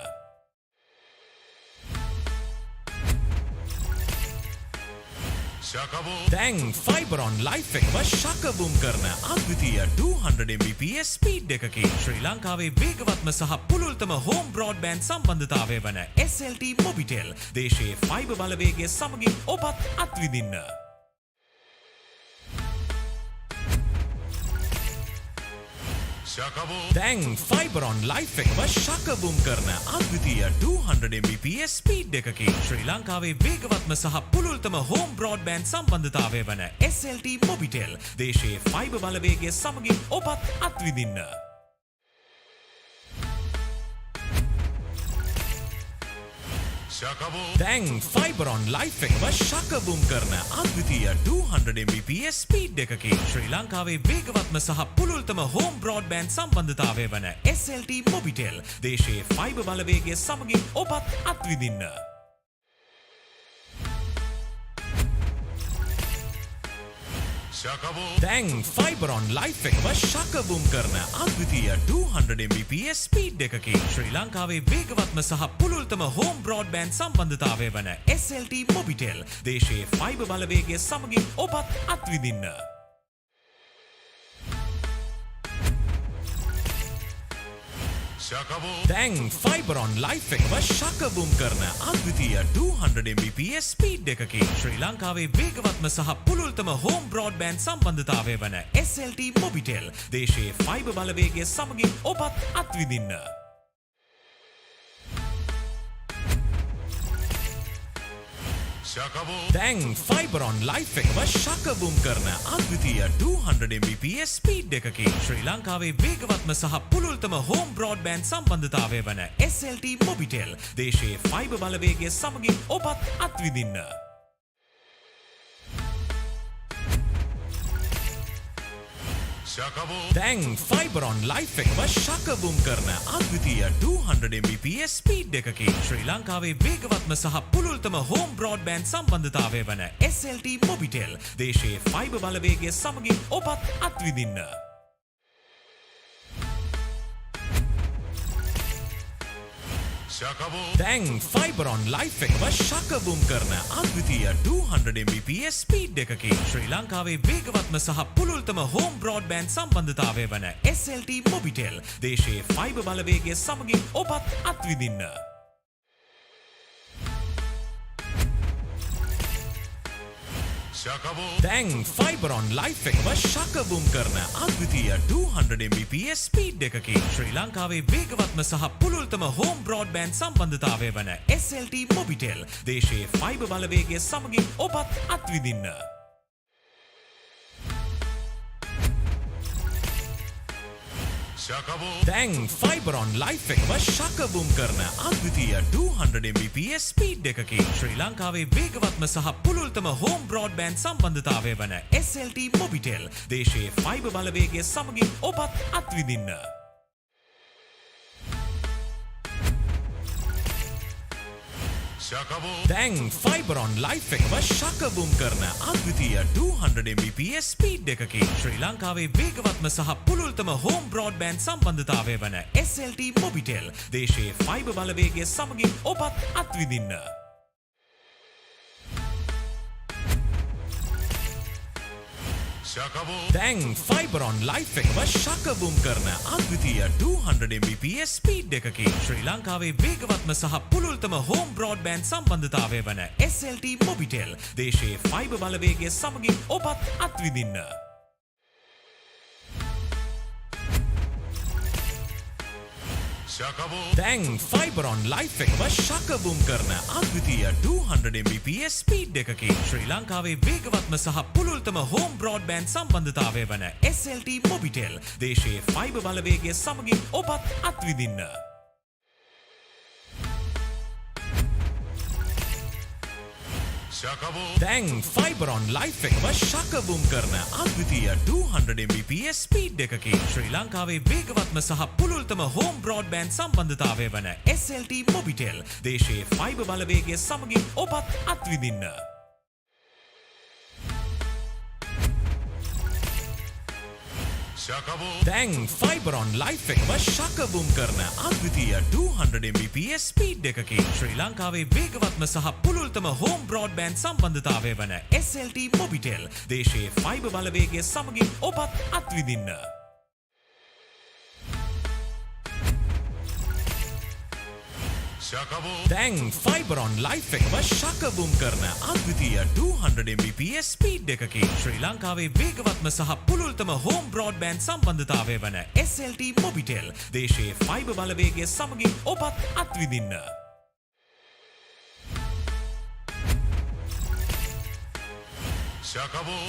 දැන් ෆයිබර් ඔන් ලයිෆ් එකම ශකබුම් කරන අද්විතීය 200 Mbps ස්පීඩ් එකකින් ශ්‍රී ලංකාවේ වේගවත්ම සහ පුළුල්තම හෝම් බ්‍රෝඩ්බෑන්ඩ් සම්බන්ධතාවය වන SLT-MOBITEL දේශීය ෆයිබර් බලවේගය සමගින් ඔබත් අත්විඳින්න. දැන් ෆයිබර් ඔන් ලයිෆ් එකම ශකබුම් කරන අද්විතීය 200 Mbps ස්පීඩ් එකකින් ශ්‍රී ලංකාවේ වේගවත්ම සහ පුළුල්තම හෝම් බ්‍රෝඩ්බෑන්ඩ් සම්බන්ධතාවය වන SLT-MOBITEL දේශීය ෆයිබර් බලවේගය සමගින් ඔබත් අත්විඳින්න. දැන් ෆයිබර් ඔන් ලයිෆ් එකම ශකබුම් කරන අද්විතීය 200 Mbps ස්පීඩ් එකකින් ශ්‍රී ලංකාවේ වේගවත්ම සහ පුළුල්තම හෝම් බ්‍රෝඩ්බෑන්ඩ් සම්බන්ධතාවය වන SLT-MOBITEL දේශීය ෆයිබර් බලවේගය සමගින් ඔබත් අත්විඳින්න. දැන් ෆයිබර් ඔන් ලයිෆ් එකම ශකබුම් කරන අද්විතීය 200 Mbps ස්පීඩ් එකකින් ශ්‍රී ලංකාවේ වේගවත්ම සහ පුළුල්තම හෝම් බ්‍රෝඩ්බෑන්ඩ් සම්බන්ධතාවය වන SLT-MOBITEL දේශීය ෆයිබර් බලවේගය සමගින් ඔබත් අත්විඳින්න. දැන් ෆයිබර් ඔන් ලයිෆ් එකම ශකබුම් කරන අද්විතීය 200 Mbps ස්පීඩ් එකකින් ශ්‍රී ලංකාවේ වේගවත්ම සහ පුළුල්තම හෝම් බ්‍රෝඩ්බෑන්ඩ් සම්බන්ධතාවය වන SLT-MOBITEL දේශීය ෆයිබර් බලවේගය සමගින් ඔබත් අත්විඳින්න. දැන් ෆයිබර් ඔන් ලයිෆ් එකම ශකබුම් කරන අද්විතීය 200 Mbps ස්පීඩ් එකකින් ශ්‍රී ලංකාවේ වේගවත්ම සහ පුළුල්තම හෝම් බ්‍රෝඩ්බෑන්ඩ් සම්බන්ධතාවය වන SLT-MOBITEL දේශීය ෆයිබර් බලවේගය සමගින් ඔබත් අත්විඳින්න. දැන් ෆයිබර් ඔන් ලයිෆ් එකම ශකබුම් කරන අද්විතීය 200 Mbps ස්පීඩ් එකකින් ශ්‍රී ලංකාවේ වේගවත්ම සහ පුළුල්තම හෝම් බ්‍රෝඩ්බෑන්ඩ් සම්බන්ධතාවය වන SLT-MOBITEL දේශීය ෆයිබර් බලවේගය සමගින් ඔබත් අත්විඳින්න. දැන් ෆයිබර් ඔන් ලයිෆ් එකම ශකබුම් කරන අද්විතීය 200 Mbps ස්පීඩ් එකකින් ශ්‍රී ලංකාවේ වේගවත්ම සහ පුළුල්තම හෝම් බ්‍රෝඩ්බෑන්ඩ් සම්බන්ධතාවය වන SLT-MOBITEL දේශීය ෆයිබර් බලවේගය සමගින් ඔබත් අත්විඳින්න. දැන් ෆයිබර් ඔන් ලයිෆ් එකම ශකබුම් කරන අද්විතීය 200 Mbps ස්පීඩ් එකකින් ශ්‍රී ලංකාවේ වේගවත්ම සහ පුළුල්තම හෝම් බ්‍රෝඩ්බෑන්ඩ් සම්බන්ධතාවය වන SLT-MOBITEL දේශීය ෆයිබර් බලවේගය සමගින් ඔබත් අත්විඳින්න. දැන් ෆයිබර් ඔන් ලයිෆ් එකම ශකබුම් කරන අද්විතීය 200 Mbps ස්පීඩ් එකකින් ශ්‍රී ලංකාවේ වේගවත්ම සහ පුළුල්තම හෝම් බ්‍රෝඩ්බෑන්ඩ් සම්බන්ධතාවය වන SLT-MOBITEL දේශීය ෆයිබර් බලවේගය සමගින් ඔබත් අත්විඳින්න. දැන් ෆයිබර් ඔන් ලයිෆ් එකම ශකබුම් කරන අද්විතීය 200 Mbps ස්පීඩ් එකකින් ශ්‍රී ලංකාවේ වේගවත්ම සහ පුළුල්තම හෝම් බ්‍රෝඩ්බෑන්ඩ් සම්බන්ධතාවය වන SLT-MOBITEL දේශීය ෆයිබර් බලවේගය සමගින් ඔබත් අත්විඳින්න. දැන් ෆයිබර් ඔන් ලයිෆ් එකම ශකබුම් කරන අද්විතීය 200 Mbps ස්පීඩ් එකකින් ශ්‍රී ලංකාවේ වේගවත්ම සහ පුළුල්තම හෝම් බ්‍රෝඩ්බෑන්ඩ් සම්බන්ධතාවය වන SLT-MOBITEL දේශයේ ෆයිබර් බලවේගය සමගින් ඔබත් අත්විඳින්න. දැන් ෆයිබර් ඔන් ලයිෆ් එකම ශකබුම් කරන අද්විතීය 200 Mbps ස්පීඩ් එකකින් ශ්‍රී ලංකාවේ වේගවත්ම සහ පුළුල්තම හෝම් බ්‍රෝඩ්බෑන්ඩ් සම්බන්ධතාවය වන SLT-MOBITEL දේශයේ ෆයිබර් බලවේගය සමගින් ඔබත් අත්විඳින්න. දැන් ෆයිබර් ඔන් ලයිෆ් එකම ශකබුම් කරන අද්විතීය 200 Mbps ස්පීඩ් එකකින් ශ්‍රී ලංකාවේ වේගවත්ම සහ පුළුල්තම හෝම් බ්‍රෝඩ්බෑන්ඩ් සම්බන්ධතාවය වන SLT-MOBITEL දේශයේ ෆයිබර් බලවේගය සමගින් ඔබත් අත්විඳින්න. දැන් ෆයිබර් ඔන් ලයිෆ් එකම ශකබුම් කරන අද්විතීය 200 Mbps ස්පීඩ් එකකින් ශ්‍රී ලංකාවේ වේගවත්ම සහ පුළුල්තම හෝම් බ්‍රෝඩ්බෑන්ඩ් සම්බන්ධතාවය වන SLT-MOBITEL දේශයේ ෆයිබර් බලවේගය සමගින් ඔබත් අත්විඳින්න. දැන් ෆයිබර් ඔන් ලයිෆ් එකම ශකබුම් කරන අද්විතීය 200 Mbps ස්පීඩ් එකකින් ශ්‍රී ලංකාවේ වේගවත්ම සහ පුළුල්තම හෝම් බ්‍රෝඩ්බෑන්ඩ් සම්බන්ධතාවය වන SLT-MOBITEL දේශයේ ෆයිබර් බලවේගය සමගින් ඔබත් අත්විඳින්න.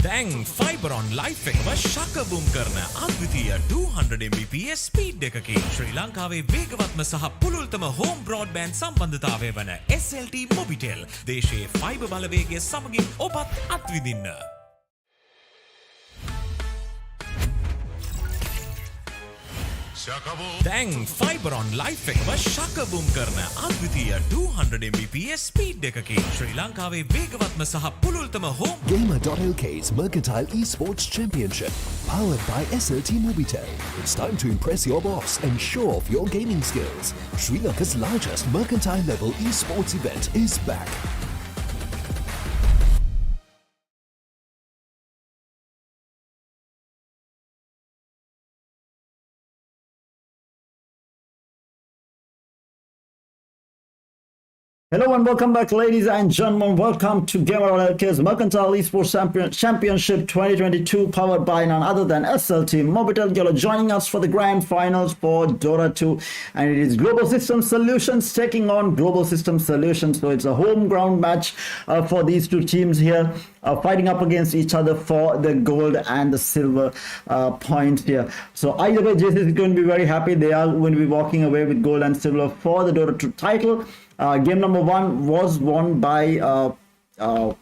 දැන් ෆයිබර් ඔන් ලයිෆ් එකම ශකබුම් කරන අද්විතීය 200 Mbps ස්පීඩ් එකකින් ශ්‍රී ලංකාවේ වේගවත්ම සහ පුළුල්තම හෝම් බ්‍රෝඩ්බෑන්ඩ් සම්බන්ධතාවය වන SLT-MOBITEL දේශයේ ෆයිබර් බලවේගය සමගින් ඔබත් අත්විඳින්න. දැන් ෆයිබර් ඔන් ලයිෆ් එකම ශකබුම් කරන අද්විතීය 200 Mbps ස්පීඩ් එකකින් ශ්‍රී ලංකාවේ වේගවත්ම සහ පුළුල්තම home Gamer.LK's Mercantile Esports Championship, powered by SLT-MOBITEL. It's time to impress your boss and show off your gaming skills. Sri Lanka's largest mercantile level esports event is back. Hello and welcome back, ladies and gentlemen. Welcome to Gamer.LK's Mercantile Esports Championship 2022, powered by none other than SLT-MOBITEL. You're joining us for the grand finals for Dota 2, and it is Global System Solutions taking on Global System Solutions. So it's a home ground match for these two teams here, fighting up against each other for the gold and the silver points here. So either way, GSS is going to be very happy. They are going to be walking away with gold and silver for the Dota 2 title. Game number 1 was won by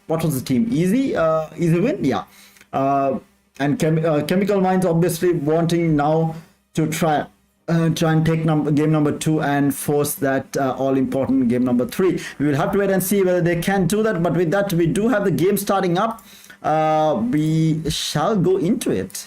what was the team? Easy win, yeah. And Chemical Minds obviously wanting now to try and take game number 2 and force that all important game number 3. We will have to wait and see whether they can do that. But with that, we do have the game starting up. We shall go into it.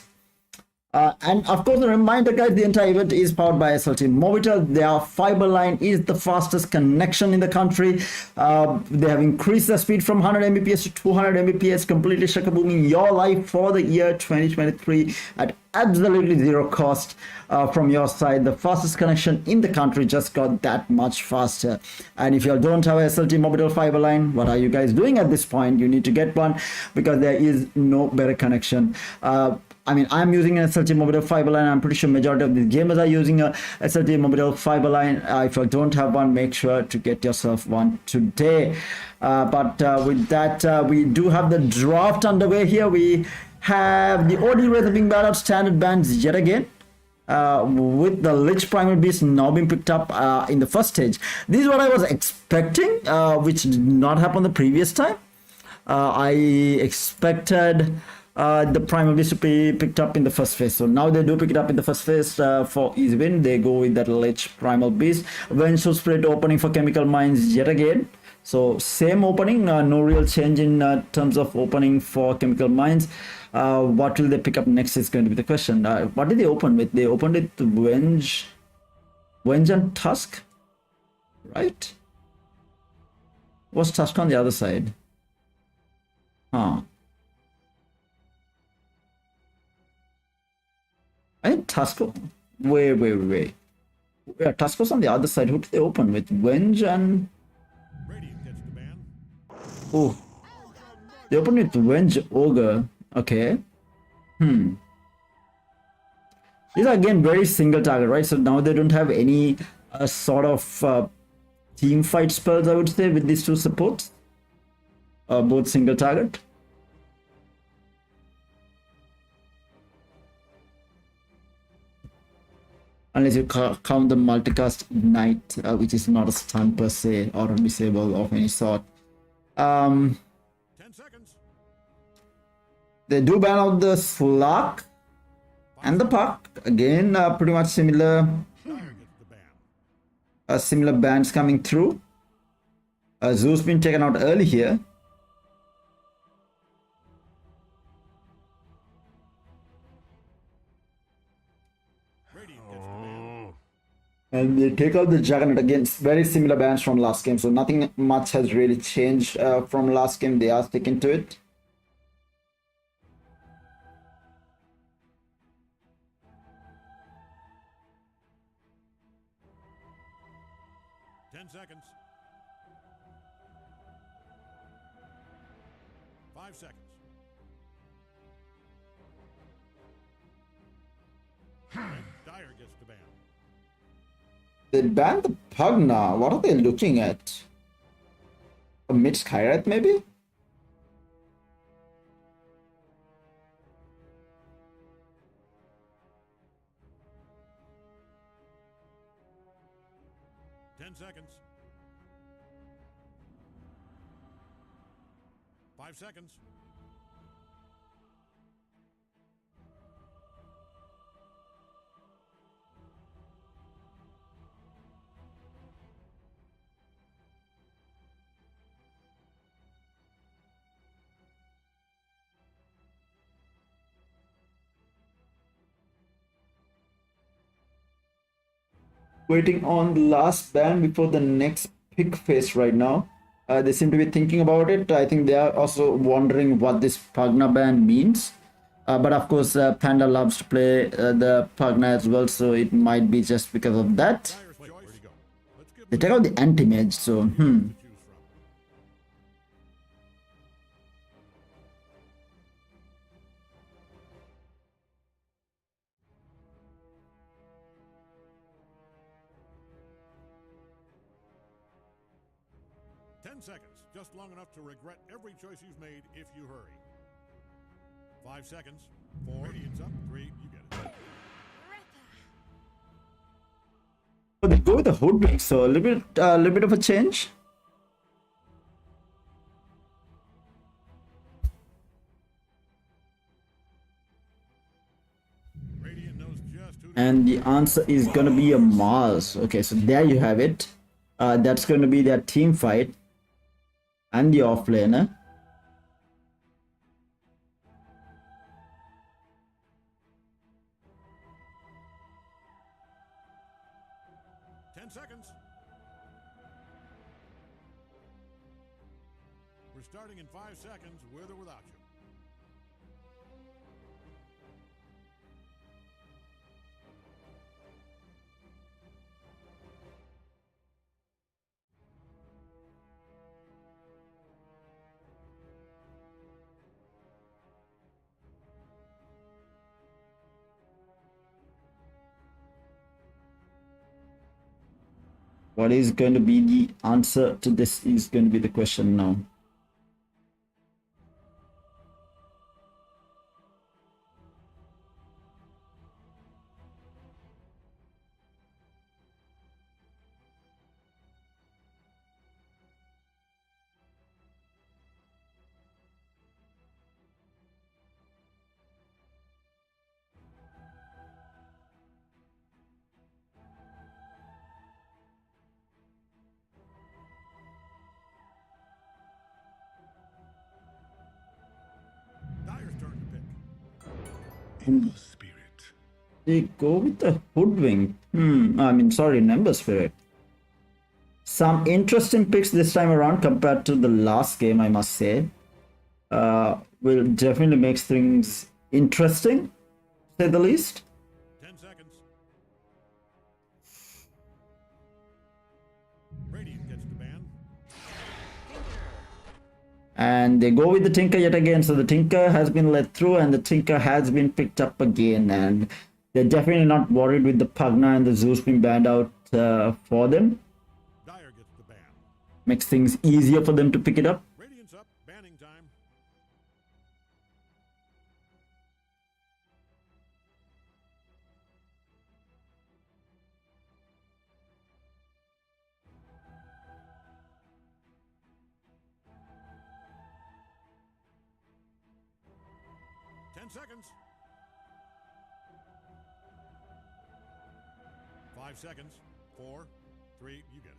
And of course, a reminder, guys, the entire event is powered by SLT-MOBITEL. Their fiber line is the fastest connection in the country. They have increased the speed from 100 Mbps to 200 Mbps, completely shakabooming your life for the year 2023 at absolutely zero cost from your side. The fastest connection in the country just got that much faster. And if you don't have a SLT-MOBITEL fiber line, what are you guys doing at this point? You need to get one, because there is no better connection. I mean, I'm using an SLT-MOBITEL fiber line. I'm pretty sure majority of these gamers are using a SLT-MOBITEL fiber line. If you don't have one, make sure to get yourself one today. But with that, we do have the draft underway here. We have the OD Razor being bad out standard bands yet again. With the Lich Primal Beast now being picked up in the first stage. This is what I was expecting, which did not happen the previous time. I expected the Primal Beast to be picked up in the first phase. So now they do pick it up in the first phase for easy win. They go with that Lich Primal Beast. Vengeful Spirit opening for Chemical Minds yet again. So same opening, no real change in terms of opening for Chemical Minds. What will they pick up next is going to be the question. What did they open with? They opened it to Venge and Tusk, right? Was Tusk on the other side? Huh. I think Tusko. Wait. Yeah, Tusko's on the other side. Who did they open with? Wenge and. Radiant gets the ban. Oh. They opened with Wenge Ogre. Okay. These are again very single target, right? So now they don't have any sort of team fight spells, I would say, with these two supports. Both single target. Unless you count the multicast Ignite, which is not a stun per se or a disable of any sort. 10 seconds. They do ban out the Slug and the Puck. Again, pretty much similar. Dire gets the ban. Similar bans coming through. Zoo's been taken out early here. Radiant gets the ban. And they take out the Juggernaut again. Very similar bans from last game. So nothing much has really changed from last game. They are sticking to it. Seconds. 5 seconds. Dire gets the ban. They banned the Pugna. What are they looking at? A mid Skyrath maybe? Seconds. 5 seconds. Waiting on the last ban before the next pick phase right now. They seem to be thinking about it. I think they are also wondering what this Pugna ban means. But of course, Panda loves to play the Pugna as well, so it might be just because of that. They take out the anti-mage, so Seconds, just long enough to regret every choice you've made if you hurry. 5 seconds. 4. Radiant's up. 3. You get it. but they go with the Hoodwink, so a little bit of a change. Radiant knows just who to And the answer is gonna be a Mars. Okay, so there you have it. That's going to be their team fight. And the offlaner. Seconds. We're starting in 5 seconds, with or without you. What is going to be the answer to this is going to be the question now. They go with the Hoodwink. Number Spirit. Some interesting picks this time around compared to the last game, I must say. Will definitely make things interesting, to say the least. And they go with the Tinker yet again. So the Tinker has been let through and the Tinker has been picked up again. And they're definitely not worried with the Pugna and the Zeus being banned out for them. Dire gets the ban. Makes things easier for them to pick it up. Radiant's up. Banning time. Seconds. 5 seconds. 4, 3, you get it.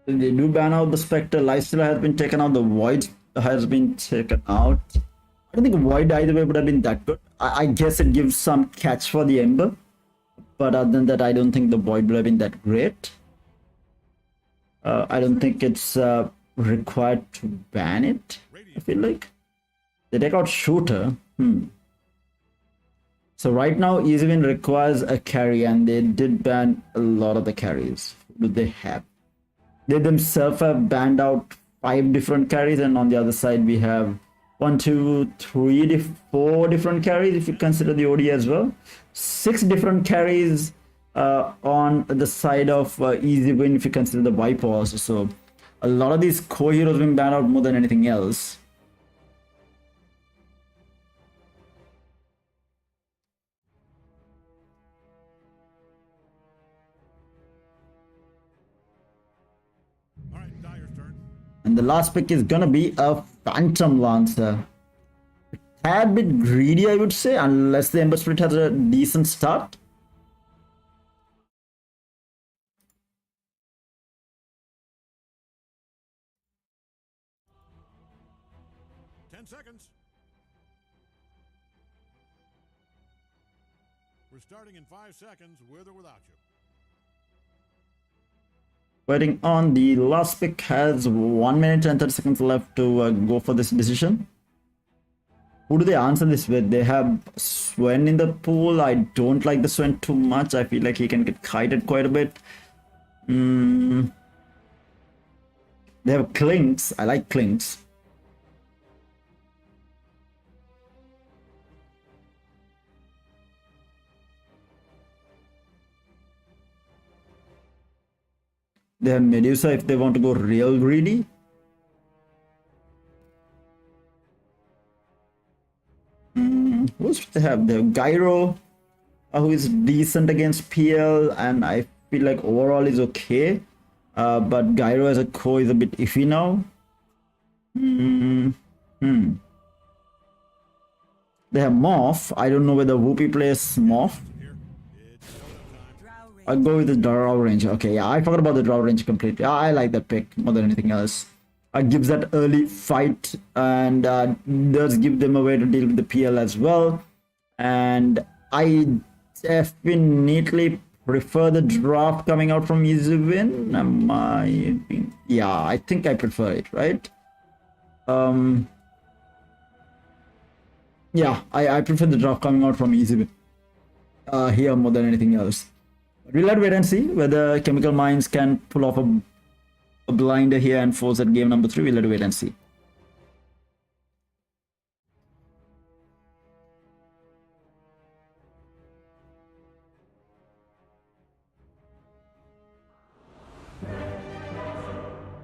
They do ban out the Spectre. Lifesteal has been taken out. The Void has been taken out. I don't think Void either way would have been that good. I guess it gives some catch for the Ember. But other than that, I don't think the Void would have been that great. I don't think it's required to ban it, I feel like. They take out Shooter. So right now, Easy Win requires a carry and they did ban a lot of the carries. Who do they have? They themselves have banned out 5 different carries, and on the other side we have 1, 2, 3, 4 different carries if you consider the OD as well. 6 different carries on the side of Easy Win if you consider the Viper also. So a lot of these core heroes being banned out more than anything else. And the last pick is gonna be a Phantom Lancer. A tad bit greedy, I would say, unless the Ember Spirit has a decent start. Seconds. We're starting in 5 seconds, with or without you. Waiting on. The last pick has 1 minute and 30 seconds left to go for this decision. Who do they answer this with? They have Sven in the pool. I don't like the Sven too much. I feel like he can get kited quite a bit. They have Clinks. I like Clinks. They have Medusa if they want to go real greedy. Who else do they have? They have Gyro, who is decent against PL, and I feel like overall is okay. But Gyro as a core is a bit iffy now. They have Morph. I don't know whether Woophy plays Morph. I'll go with the Drow Ranger. Okay, yeah, I forgot about the Drow Ranger completely. I like that pick more than anything else. It gives that early fight and does give them a way to deal with the PL as well. And I definitely prefer the draft coming out from Easy Win. Yeah, I think I prefer it, right? Yeah, I prefer the draft coming out from Easy Win here more than anything else. We'll have to wait and see whether Chemical Minds can pull off a blinder here and force at game number 3. We'll have to wait and see.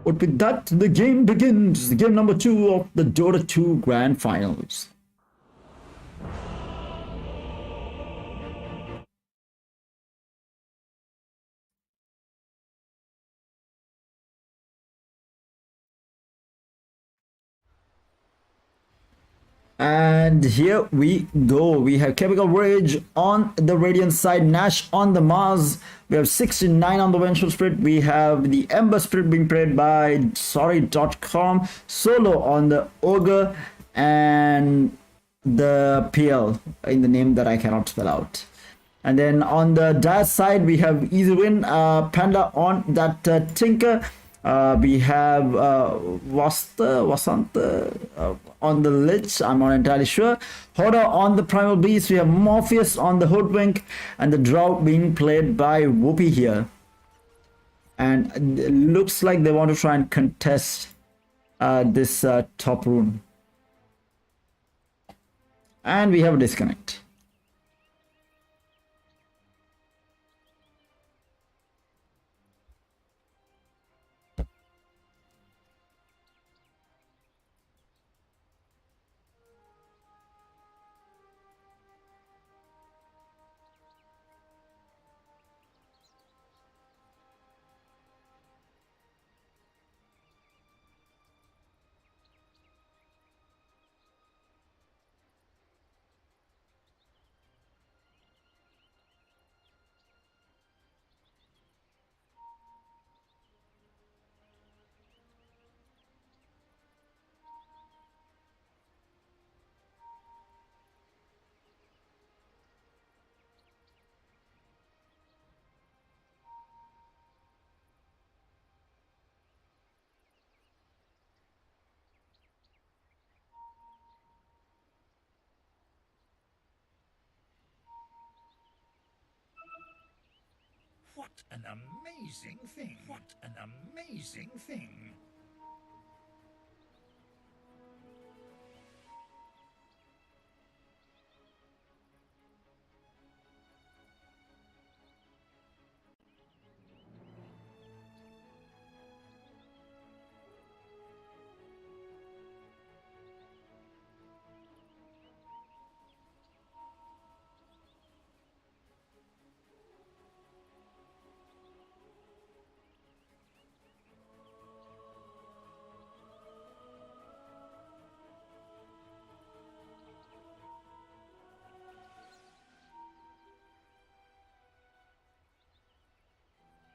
But with that, the game begins. Game number 2 of the Dota 2 Grand Finals. And here we go. We have Chemical Rage on the Radiant side, Nash on the Mars. We have 69 on the Vengeful Spirit. We have the Ember Spirit being played by sorry.com. Soloo on the Ogre and the PL in the name that I cannot spell out. And then on the Dire side, we have easy win, Panda on that Tinker. We have Vasanta on the Lich, I'm not entirely sure. HODOR on the Primal Beast. We have Morpheus on the Hoodwink, and the Drought being played by Woophy here. And it looks like they want to try and contest this top rune. And we have a disconnect. What an amazing thing! What an amazing thing!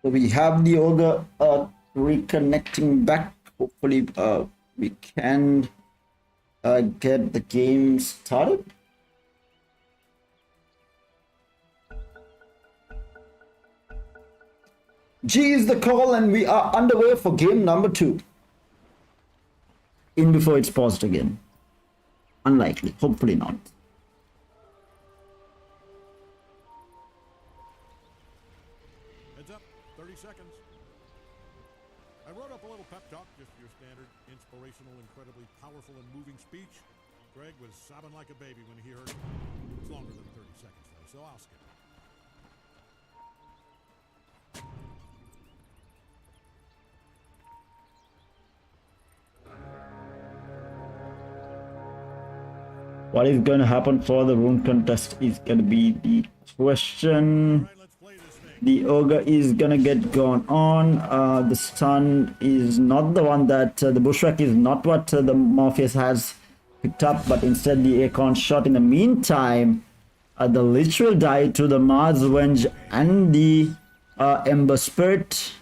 So we have the Ogre reconnecting back. Hopefully we can get the game started. G is the call, and we are underway for game number 2. In before it's paused again. Unlikely. Hopefully not. Heads up, 30 seconds. I wrote up a little pep talk, just your standard inspirational, incredibly powerful and moving speech. Greg was sobbing like a baby when he heard it. It's longer than 30 seconds though, so I'll skip it. What is going to happen for the rune contest is going to be the question. All right, let's play this thing. The Ogre is going to get gone on. The stun is not the one that the Bushwhack is not what the Morpheus has picked up, but instead the Acorn shot. In the meantime, the Lich will die to the Mars Venge and the Ember Spirit.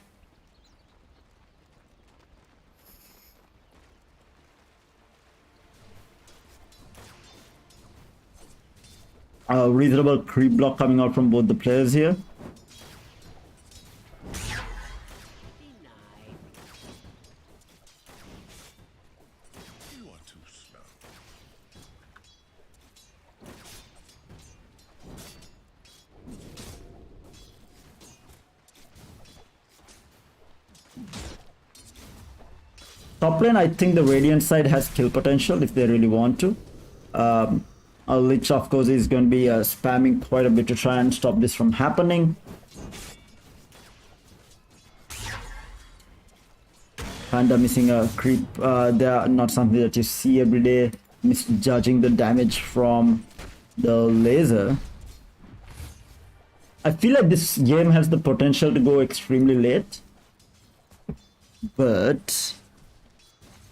A reasonable creep block coming out from both the players here. You are too slow. Top lane, I think the Radiant side has kill potential if they really want to. Lich, of course, is going to be spamming quite a bit to try and stop this from happening. Panda missing a creep. They are not something that you see every day. Misjudging the damage from the laser. I feel like this game has the potential to go extremely late. But,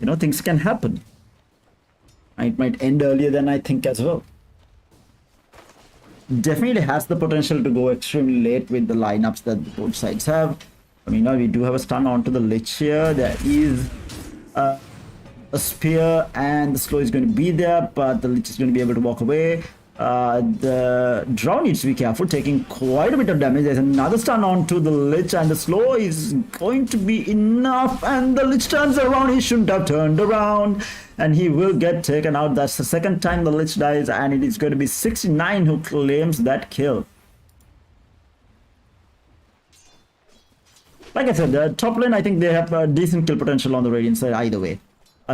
you know, things can happen. It might end earlier than I think as well. Definitely has the potential to go extremely late with the lineups that both sides have. I mean, now we do have a stun onto the Lich here. There is a spear, and the slow is going to be there, but the Lich is going to be able to walk away. The Drow needs to be careful, taking quite a bit of damage. There's another stun onto the Lich, and the slow is going to be enough, and the Lich turns around. He shouldn't have turned around, and he will get taken out. That's the second time the Lich dies, and it is going to be 69 who claims that kill. Like I said, the top lane, I think they have a decent kill potential on the Radiant side either way.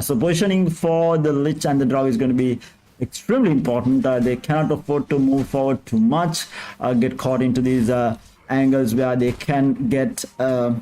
So positioning for the Lich and the Drow is going to be extremely important. They cannot afford to move forward too much, get caught into these angles where they can get a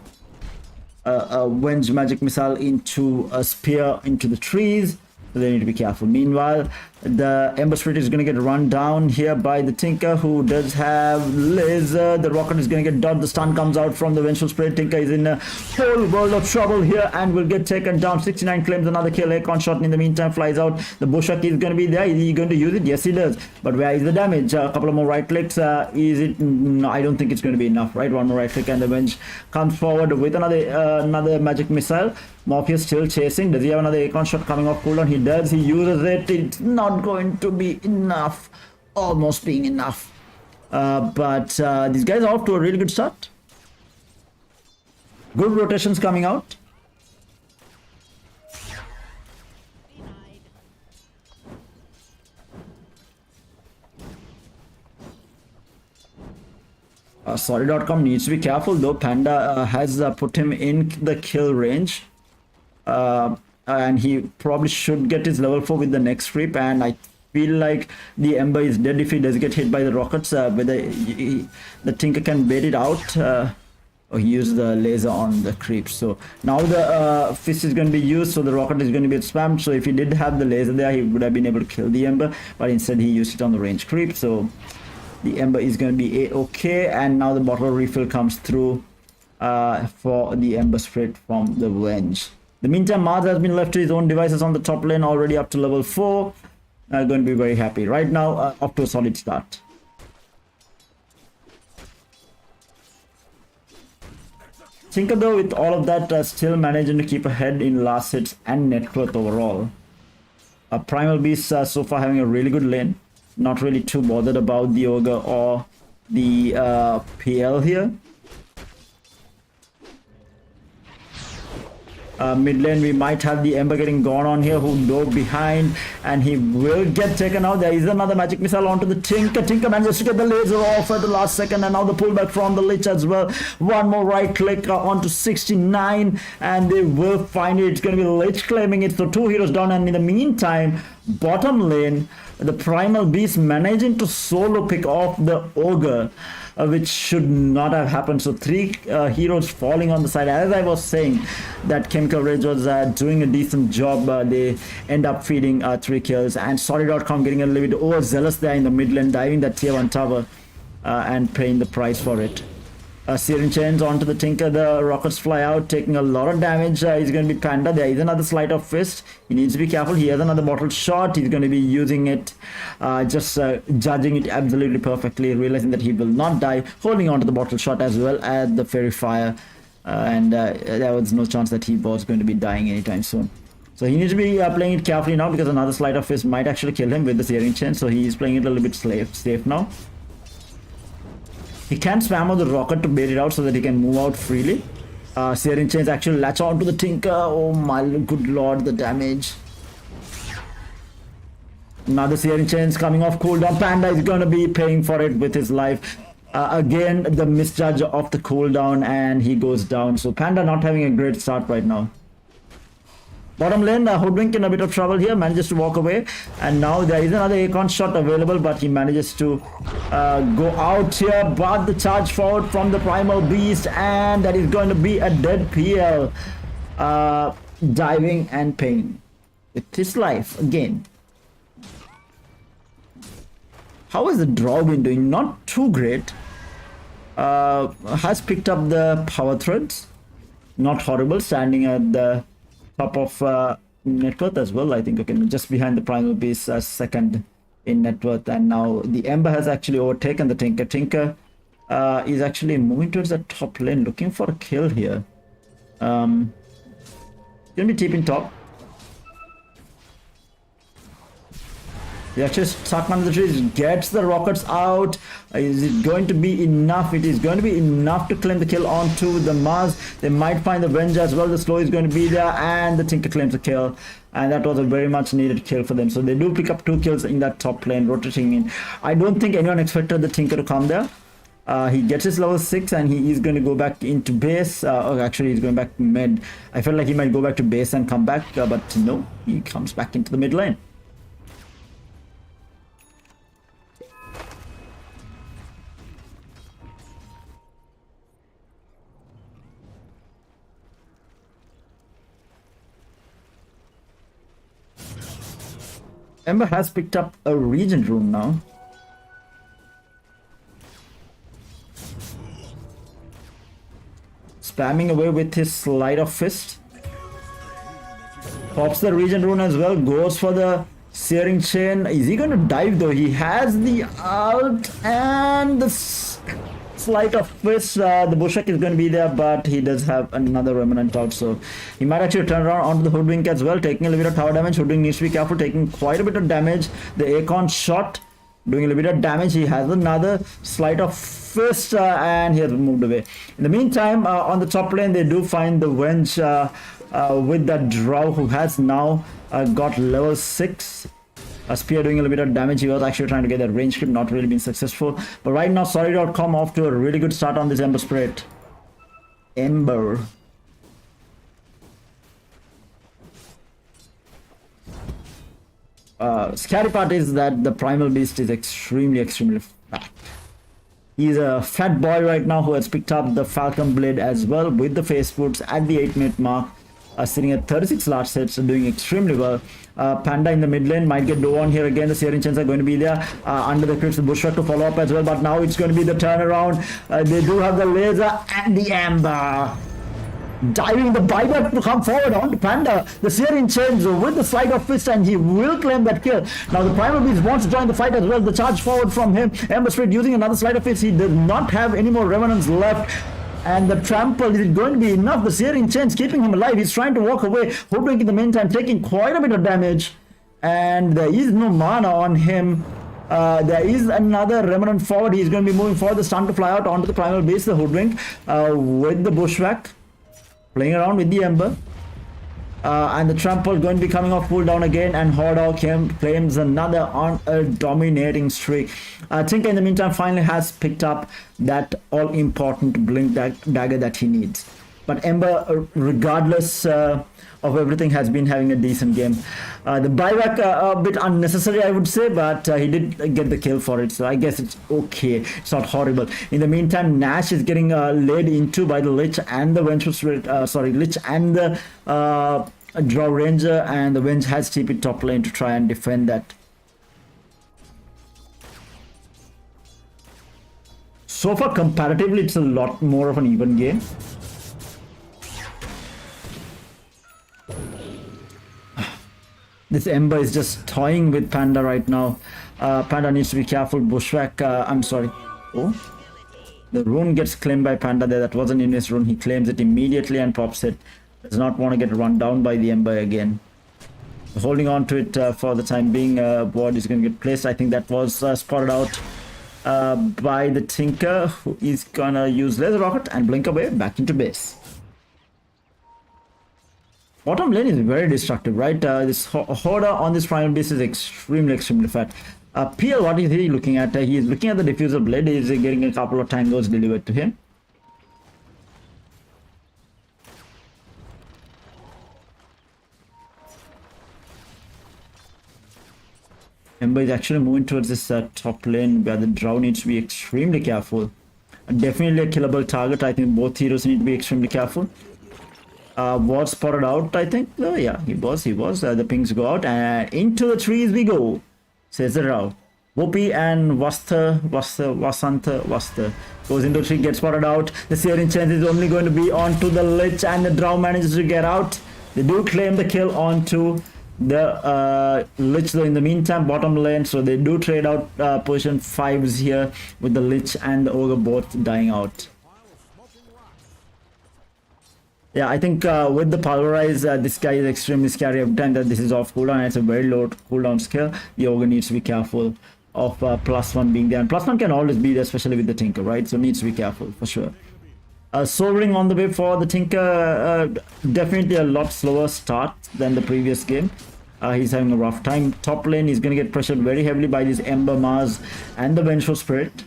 Venge magic missile into a spear into the trees. So they need to be careful. Meanwhile, the Ember Spirit is going to get run down here by the Tinker, who does have laser. The rocket is going to get dodged. The stun comes out from the Vengeful Spirit. Tinker is in a whole world of trouble here and will get taken down. 69 claims another kill. Aircon shot in the meantime flies out. The Bushwhack is going to be there. Is he going to use it? Yes, he does. But where is the damage? A couple of more right clicks. Is it? No, I don't think it's going to be enough, right? One more right click and the Venge comes forward with another magic missile. Morpheus still chasing. Does he have another Aircon shot coming off cooldown? He does. He uses it. It's not going to be enough. Almost being enough. But these guys are off to a really good start. Good rotations coming out. Sorry.com needs to be careful though. Panda has put him in the kill range. And he probably should get his level 4 with the next creep, and I feel like the Ember is dead if he does get hit by the rockets. Whether the Tinker can bait it out, or he used the laser on the creep. So now the fist is going to be used, so the rocket is going to be spammed. So if he did have the laser there, he would have been able to kill the Ember, but instead he used it on the range creep. So the Ember is going to be okay, and now the bottle refill comes through for the Ember Spirit from the Venge. In the meantime, Mars has been left to his own devices on the top lane, already up to level 4. Going to be very happy. Right now, off to a solid start. Tinker though, with all of that, still managing to keep ahead in last hits and net worth overall. Primal Beast so far having a really good lane. Not really too bothered about the Ogre or the PL here. Mid lane, we might have the Ember getting gone on here, who dove behind, and he will get taken out. There is another magic missile onto the Tinker. Tinker manages to get the laser off at the last second, and now the pullback from the Lich as well. One more right click onto 69, and they will find it. It's going to be Lich claiming it. So 2 heroes down, and in the meantime, bottom lane, the Primal Beast managing to solo pick off the Ogre, which should not have happened. So 3 heroes falling on the side. As I was saying, that Chemical Rage was doing a decent job. They end up feeding 3 kills, and Sorry.com getting a little bit overzealous there in the mid lane, diving that tier 1 tower and paying the price for it. Searing Chains onto the Tinker. The rockets fly out, taking a lot of damage. He's going to be Panda. There is another Sleight of Fist. He needs to be careful. He has another bottle shot. He's going to be using it, just judging it absolutely perfectly, realizing that he will not die, holding on to the bottle shot as well as the Fairy Fire. And there was no chance that he was going to be dying anytime soon. So he needs to be playing it carefully now, because another Sleight of Fist might actually kill him with the Searing Chain. So he is playing it a little bit safe now. He can spam on the rocket to bait it out so that he can move out freely. Searing Chains actually latch onto the Tinker. Oh my good lord, the damage. Another Searing Chains coming off cooldown. Panda is going to be paying for it with his life. Again, the misjudge of the cooldown, and he goes down. So Panda not having a great start right now. Bottom lane, Hoodwink in a bit of trouble here, manages to walk away, and now there is another Aircon shot available, but he manages to go out here. But the charge forward from the Primal Beast, and that is going to be a dead PL, diving and paying with his life again. How has the Drow been doing? Not too great. Has picked up the power threads, not horrible, standing at the top of net worth as well, I think. Okay, just behind the Primal Beast, second in net worth, and now the Ember has actually overtaken the Tinker. Tinker is actually moving towards the top lane, looking for a kill here. Gonna be deep in top. He actually stuck under the trees, gets the rockets out. Is it going to be enough? It is going to be enough to claim the kill onto the Mars. They might find the Venge as well. The Slow is going to be there, and the Tinker claims the kill. And that was a very much needed kill for them. So they do pick up 2 kills in that top lane, rotating in. I don't think anyone expected the Tinker to come there. He gets his level 6 and he is going to go back into base. Actually, he's going back mid. I felt like he might go back to base and come back, but no, he comes back into the mid lane. Ember has picked up a Regent rune now. Spamming away with his Sleight of Fist. Pops the Regent rune as well. Goes for the Searing Chain. Is he going to dive though? He has the ult and the Sleight of Fist. The Bushwhack is going to be there, but he does have another Remnant out, so he might actually turn around onto the Hoodwink as well, taking a little bit of tower damage. Hoodwink needs to be careful, taking quite a bit of damage. The Acorn shot doing a little bit of damage. He has another Sleight of Fist, and he has moved away. In the meantime, on the top lane, they do find the Venge with that Drow, who has now got level 6. A Spear doing a little bit of damage. He was actually trying to get that range creep, not really been successful. But right now, Sorry.com off to a really good start on this Ember Spirit. Ember. Scary part is that the Primal Beast is extremely fat. He's a fat boy right now who has picked up the Falcon Blade as well with the face boots at the 8-minute mark. Sitting at 36 large sets, doing extremely well. Panda in the mid lane might get low on here again. The Searing Chains are going to be there. Under the crypts, the Bushwhack to follow up as well, but now it's going to be the turnaround. They do have the laser and the Ember. Diving the buyback to come forward onto Panda. The Searing Chains with the Sleight of Fist, and he will claim that kill. Now the Primal Beast wants to join the fight as well. The charge forward from him. Ember Spirit using another Sleight of Fist. He does not have any more Revenants left. And the trample, is it going to be enough? The Searing Chains keeping him alive. He's trying to walk away. Hoodwink in the meantime taking quite a bit of damage. And there is no mana on him. There is another Remnant forward. He's going to be moving forward. The stun to fly out onto the Primal Beast. The Hoodwink with the Bushwhack. Playing around with the Ember. And the trample going to be coming off cooldown again, and HODOR claims another on a dominating streak. Tinker in the meantime finally has picked up that all-important blink dagger that he needs. But Ember, regardless of everything, has been having a decent game. The buyback a bit unnecessary, I would say, but he did get the kill for it, so I guess it's okay. It's not horrible. In the meantime, Nash is getting laid into by the Lich and the Lich and the Draw Ranger, and the Venge has TP top lane to try and defend that. So far, comparatively, it's a lot more of an even game. This Ember is just toying with Panda right now. Panda needs to be careful. Bushwhack, I'm sorry. Oh, the rune gets claimed by Panda there. That wasn't in his rune. He claims it immediately and pops it. Does not want to get run down by the Ember again. Holding on to it for the time being. Ward is going to get placed. I think that was spotted out by the Tinker, who is going to use Laser Rocket and blink away back into base. Bottom lane is very destructive, right? This HODOR on this Primal Beast is extremely fat. PL, what is he looking at? He is looking at the Diffuser Blade. He is getting a couple of tangos delivered to him. Ember is actually moving towards this top lane where the Drow needs to be extremely careful. Definitely a killable target. I think both heroes need to be extremely careful. Was spotted out, I think. Oh yeah, he was. The pings go out and into the trees we go, says the Drow. Woophy and Vasanta goes into the tree, gets spotted out. The Searing Chains is only going to be onto the Lich, and the Drow manages to get out. They do claim the kill onto the Lich though in the meantime, bottom lane, so they do trade out position 5s here with the Lich and the Ogre both dying out. Yeah, I think with the pulverize, this guy is extremely scary. Every time that this is off cooldown, it's a very low cooldown skill. The ogre needs to be careful of +1 being there, and +1 can always be there, especially with the tinker, right? So needs to be careful for sure. Sobering on the way for the tinker, definitely a lot slower start than the previous game. He's having a rough time. Top lane is going to get pressured very heavily by this Ember, Mars, and the Vengeful Spirit.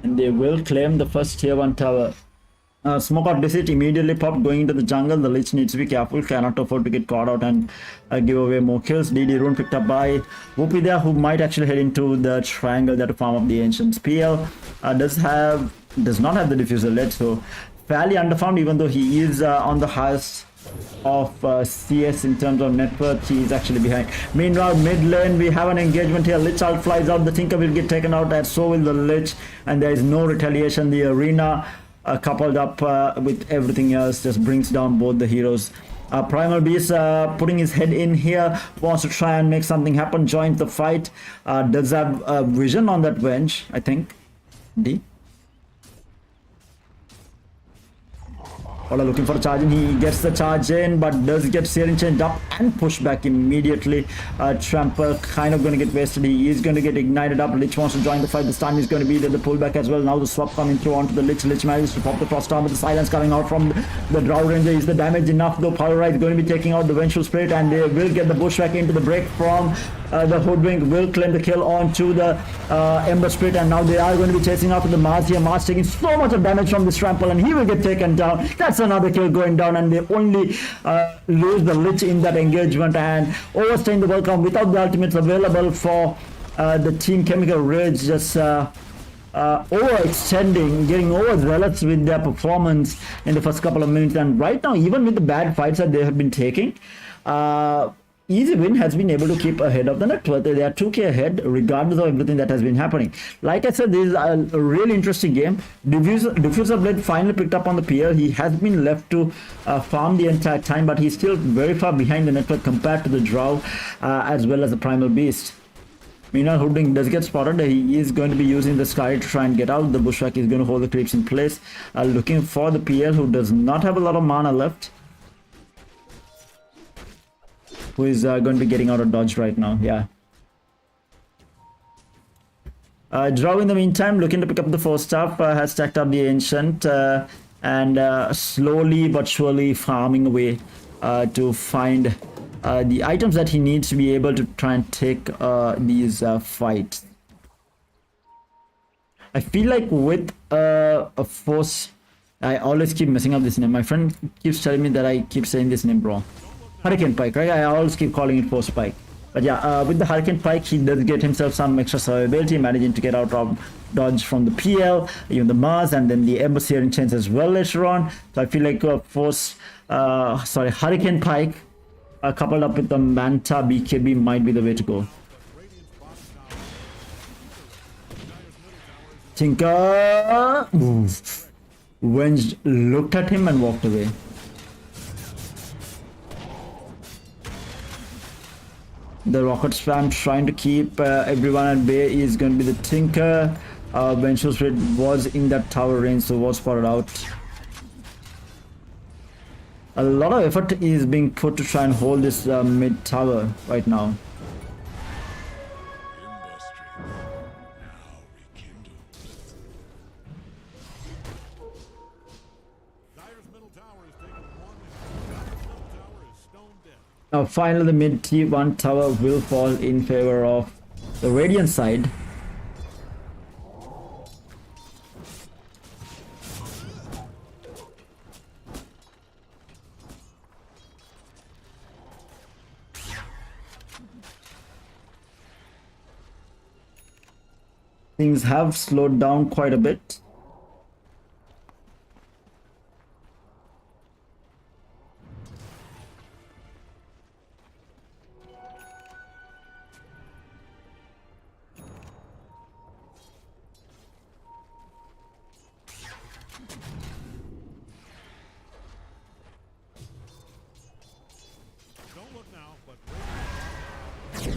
And they will claim the first tier 1 tower. Smoke out Deceit immediately popped going into the jungle. The Lich needs to be careful, cannot afford to get caught out and give away more kills. DD rune picked up by Woophy there, who might actually head into the triangle there to farm up the Ancients. PL does not have the diffuser led, so fairly underfarmed, even though he is on the highest of CS in terms of net worth. He is actually behind. Meanwhile, mid lane we have an engagement here. Lich out flies out, the Tinker will get taken out, and so will the Lich, and there is no retaliation. The arena coupled up with everything else just brings down both the heroes. Primal Beast putting his head in here, wants to try and make something happen, joins the fight. Does have vision on that Venge, I think. D. Ola looking for a charge in. He gets the charge in, but does get Searing changed up and pushed back immediately. Tramper kind of going to get wasted. He is going to get ignited up. Lich wants to join the fight. This time he's going to be there, the pullback as well. Now the swap coming through onto the Lich. Lich manages to pop the frost arm with the silence coming out from the Drow Ranger. Is the damage enough though? Power is going to be taking out the Vengeful Spirit, and they will get the bushwhack into the break from the Hoodwink. Will claim the kill onto the Ember Spirit, and now they are going to be chasing after the Mars here. Mars taking so much of damage from this trample, and he will get taken down. That's another kill going down, and they only lose the Lich in that engagement, and overstaying the welcome without the ultimates available for the Team Chemical Rage. Just overextending, getting overzealous with their performance in the first couple of minutes. And right now, even with the bad fights that they have been taking, Easy Win has been able to keep ahead of the net worth. They are 2k ahead regardless of everything that has been happening. Like I said, this is a really interesting game. Diffuser Blade finally picked up on the PL. He has been left to farm the entire time, but he's still very far behind the net worth compared to the Drow as well as the Primal Beast. Meanwhile, Hoodwink does get spotted. He is going to be using the Sky to try and get out. The Bushwhack is going to hold the creeps in place. Looking for the PL, who does not have a lot of mana left, who is going to be getting out of dodge right now. Yeah. Drow in the meantime looking to pick up the 4-staff, has stacked up the Ancient and slowly but surely farming away to find the items that he needs to be able to try and take these fights. I feel like with a force, I always keep messing up this name. My friend keeps telling me that I keep saying this name wrong. Hurricane Pike, right? I always keep calling it Force Pike. But yeah, with the Hurricane Pike, he does get himself some extra survivability, managing to get out of dodge from the PL, even the Mars, and then the Ember Searing Chains as well later on. So I feel like Hurricane Pike coupled up with the Manta BKB might be the way to go. Tinker Venge looked at him and walked away. The rocket spam trying to keep everyone at bay is going to be the Tinker. Vengeful Spirit was in that tower range, so was spotted out. A lot of effort is being put to try and hold this mid tower right now. Now finally the mid T1 tower will fall in favor of the Radiant side. Things have slowed down quite a bit.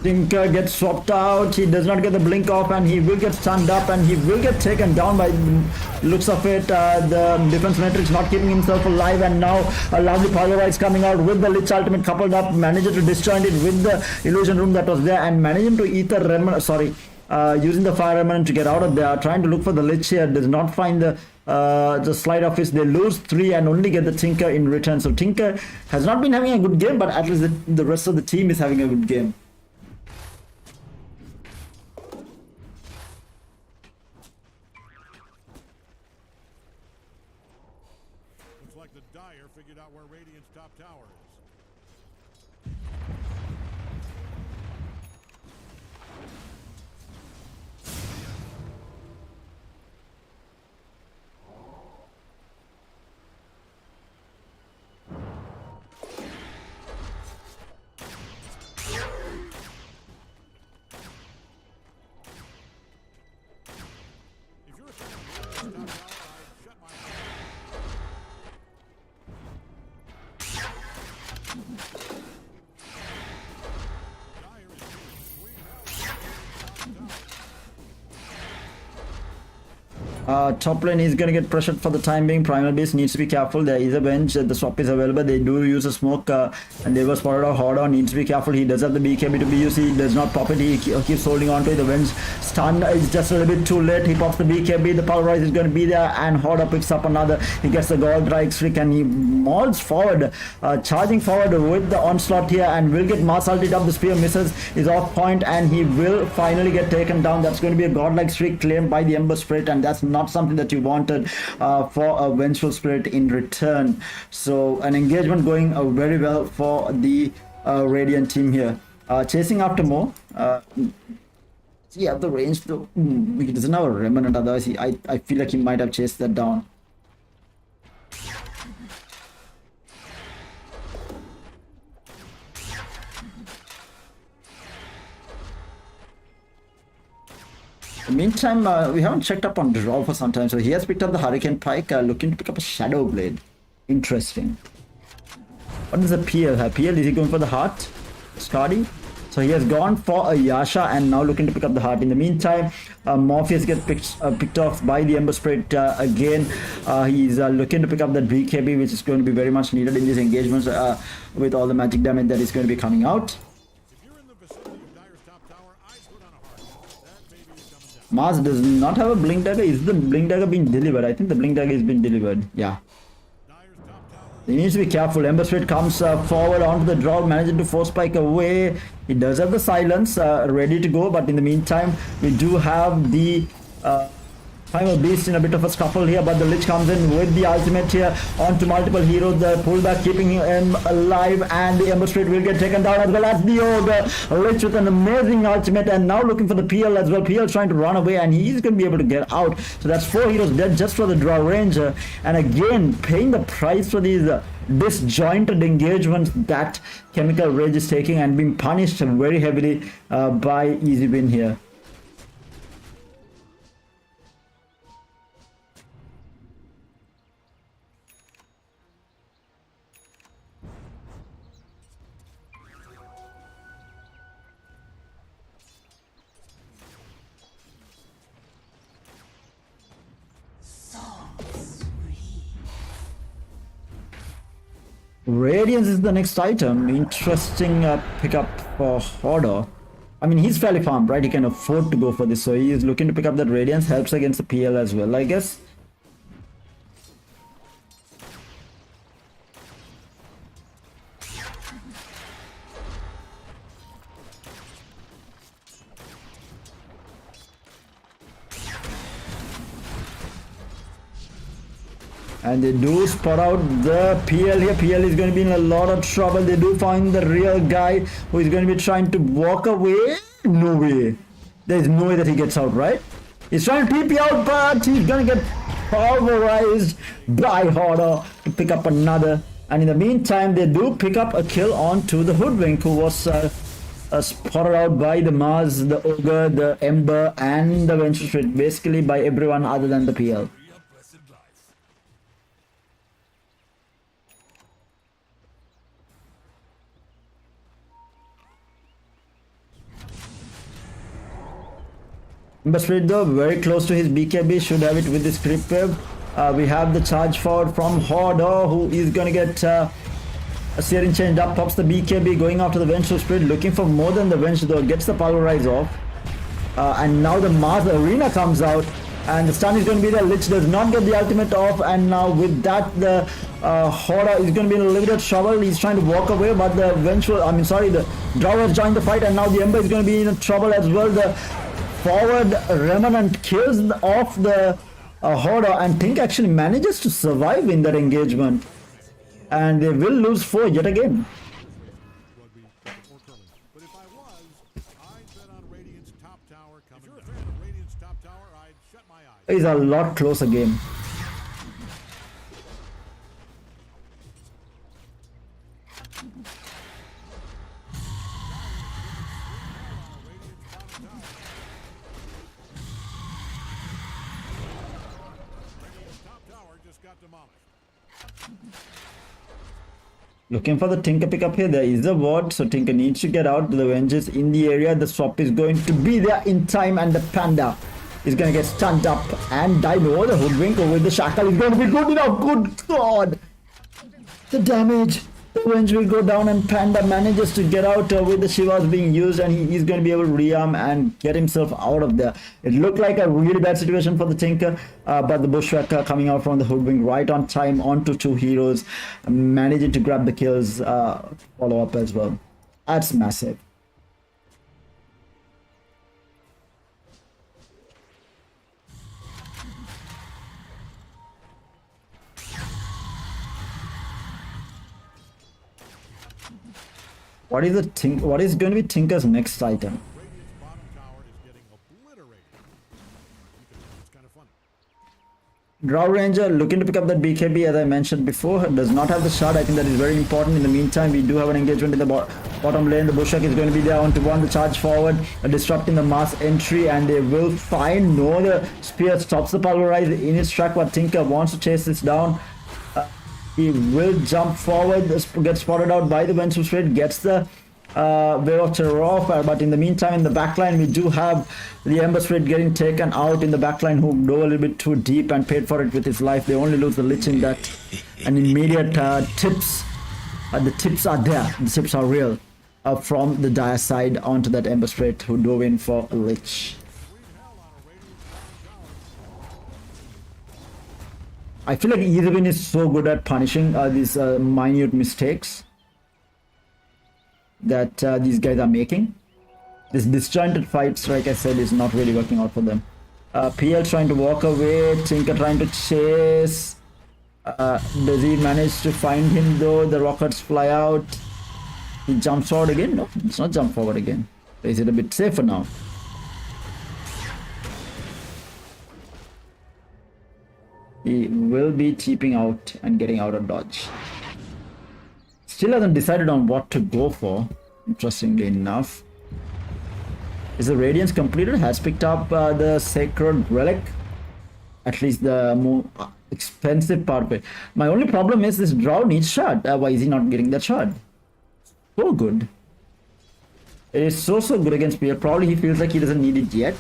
Tinker gets swapped out. He does not get the blink off, and he will get stunned up, and he will get taken down by looks of it. The defense matrix not keeping himself alive, and now a lovely power rise coming out with the Lich ultimate coupled up, managing to disjoint it with the illusion room that was there, and managing to ether remnant. Sorry, using the fire remnant to get out of there. Trying to look for the Lich here, does not find the slide office. They lose 3 and only get the Tinker in return. So Tinker has not been having a good game, but at least the rest of the team is having a good game. Looks like the Dire figured out where Radiant's top tower is. If you're a fan of Radiant's top tower, I'd shut my mouth. Dire is getting squeezed out. Top lane is going to get pressured for the time being. Primal Beast needs to be careful. There is a bench. The swap is available. They do use a smoke, and they were spotted out. HODOR needs to be careful. He does have the BKB to be used. He does not pop it. He keeps holding on to it. The bench stun is just a little bit too late. He pops the BKB. The power rise is going to be there, and HODOR picks up another. He gets the gold drag streak, and he mauls forward, charging forward with the onslaught here, and will get mass ulted up. The spear misses, is off point, and he will finally get taken down. That's going to be a godlike streak claimed by the Ember Spirit, and that's not something that you wanted for a Vengeful Spirit in return. So an engagement going very well for the Radiant team here. Chasing after more. Yeah, the range though. He doesn't have a remnant, otherwise I feel like he might have chased that down. In the meantime, we haven't checked up on Draw for some time, so he has picked up the Hurricane Pike, looking to pick up a Shadow Blade. Interesting. What does the PL have? PL, is he going for the heart? Skadi? So he has gone for a Yasha and now looking to pick up the heart. In the meantime, Morpheus gets picked off by the Ember Spirit again. He's looking to pick up that BKB, which is going to be very much needed in these engagements with all the magic damage that is going to be coming out. If you're in the vicinity of Dire's top tower, I'd put on a heart. That baby is coming down. Mars does not have a Blink Dagger. Is the Blink Dagger being delivered? I think the Blink Dagger has been delivered. Yeah. Dire's top tower. He needs to be careful. Ember Spirit comes forward onto the draw, managing to force spike away. He does have the silence ready to go, but in the meantime, we do have the Primal Beast in a bit of a scuffle here, but the Lich comes in with the ultimate here onto multiple heroes. The pullback keeping him alive, and the Ember Spirit will get taken down as well as the Ogre. Lich with an amazing ultimate, and now looking for the PL as well. PL trying to run away, and he's going to be able to get out. So that's 4 heroes dead just for the draw ranger, and again paying the price for these disjointed engagements that Chemical Rage is taking, and being punished very heavily by Easy Win here. Radiance is the next item. Interesting pickup for HODOR. I mean, he's fairly farmed, right? He can afford to go for this, so he is looking to pick up that Radiance. Helps against the PL as well, I guess. And they do spot out the PL here. PL is going to be in a lot of trouble. They do find the real guy who is going to be trying to walk away. No way. There's no way that he gets out, right? He's trying to TP out, but he's going to get pulverized by HODOR to pick up another. And in the meantime, they do pick up a kill onto the Hoodwink, who was spotted out by the Mars, the Ogre, the Ember, and the Venture Street. Basically by everyone other than the PL. Ember Spirit though, very close to his BKB, should have it with this creep wave. We have the charge forward from HODOR, who is going to get a steering changed up, pops the BKB, going after the Vengeful Spirit, looking for more than the Venge though, gets the Pulverize off. And now the Mars Arena comes out, and the stun is going to be there. Lich does not get the ultimate off, and now with that the HODOR is going to be in a little bit of trouble. He's trying to walk away, but the the Drow has joined the fight, and now the Ember is going to be in trouble as well. The forward Remnant kills off the HODOR, and Tink actually manages to survive in that engagement, and they will lose 4 yet again. Rugby or curling. But if I was, I'd bet on Radiant's top tower coming. If you're a fan of Radiant's top tower, I'd shut my eyes. It's a lot closer game. Looking for the Tinker pickup here. There is a ward, so Tinker needs to get out. The Venge is in the area. The swap is going to be there in time, and the Panda is going to get stunned up and die. No, the Hoodwink with the Shackle is going to be good enough. Good God! The damage. The Venge will go down, and Panda manages to get out with the Shivas being used, and he is going to be able to rearm and get himself out of there. It looked like a really bad situation for the Tinker, but the Bushwhacker coming out from the Hoodwink right on time onto 2 heroes, managing to grab the kills, follow up as well. That's massive. What is going to be Tinker's next item? Radiant's bottom tower is getting obliterated. It's kind of fun. Drow Ranger looking to pick up that BKB, as I mentioned before, does not have the shard. I think that is very important. In the meantime, we do have an engagement in the bottom lane. The Bushwhack is going to be there on to one, the charge forward, disrupting the mass entry, and they will find no, the spear stops the Pulverize in its track, but Tinker wants to chase this down. He will jump forward, gets spotted out by the Vengeful Spirit, gets the Wave of Terror off, but in the meantime, in the backline, we do have the Ember Spirit getting taken out in the backline, who dove a little bit too deep and paid for it with his life. They only lose the Lich in that. And immediate tips, the tips are there, the tips are real, from the Dire side onto that Ember Spirit, who dove in for a Lich. I feel like Ezebin is so good at punishing these minute mistakes that these guys are making. This disjointed fights, like I said, is not really working out for them. PL trying to walk away, Tinker trying to chase. Does he manage to find him though? The rockets fly out. He jumps forward again? No, it's not jump forward again. Is it a bit safer now? He will be cheaping out and getting out of dodge. Still hasn't decided on what to go for, interestingly enough. Is the Radiance completed? Has picked up the Sacred Relic. At least the more expensive part of it. My only problem is this Drow needs shard. Why is he not getting that shard? So good. It is so good against PL. Probably he feels like he doesn't need it yet.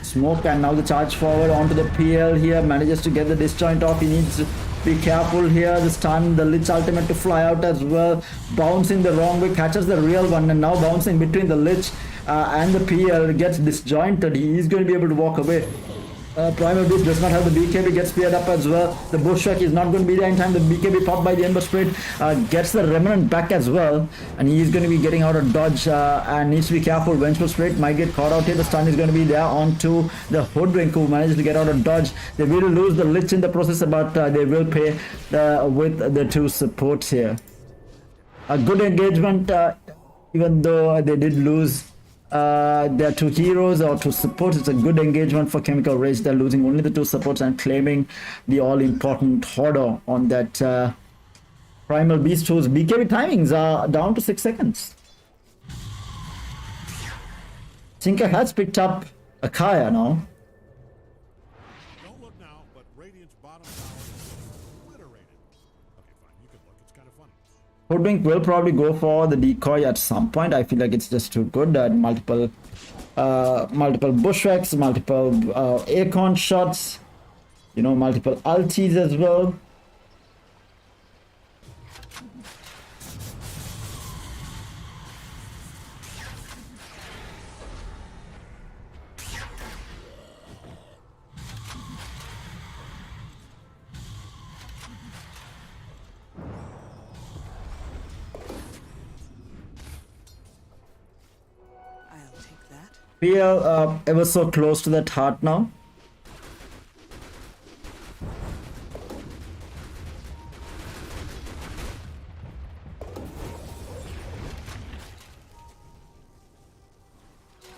Smoke, and now the charge forward onto the PL here, manages to get the disjoint off. He needs to be careful here. The stun, the Lich ultimate to fly out as well, bouncing the wrong way, catches the real one, and now bouncing between the Lich and the PL, gets disjointed. He is going to be able to walk away. Primal Beast does not have the BKB, gets speared up as well. The Bushwhack is not going to be there in time. The BKB popped by the Ember Spirit, gets the Remnant back as well, and he is going to be getting out of dodge and needs to be careful. Vengeful Spirit might get caught out here. The stun is going to be there onto the Hoodwink, who managed to get out of dodge. They will lose the Lich in the process, but they will pay with the 2 supports here. A good engagement, even though they did lose their 2 heroes or 2 supports. It's a good engagement for Chemical Rage. They're losing only the 2 supports and claiming the all-important HODOR on that Primal Beast, whose BKB timings are down to 6 seconds. Tinker has picked up a Kaya now. Don't look now, but Radiant's bottom tower is obliterated. Okay, fine, you can look. It's kind of funny. Hoodwink will probably go for the decoy at some point. I feel like it's just too good. Multiple multiple bushwhacks, multiple acorn shots, you know, multiple ultis as well. PL ever so close to that heart now.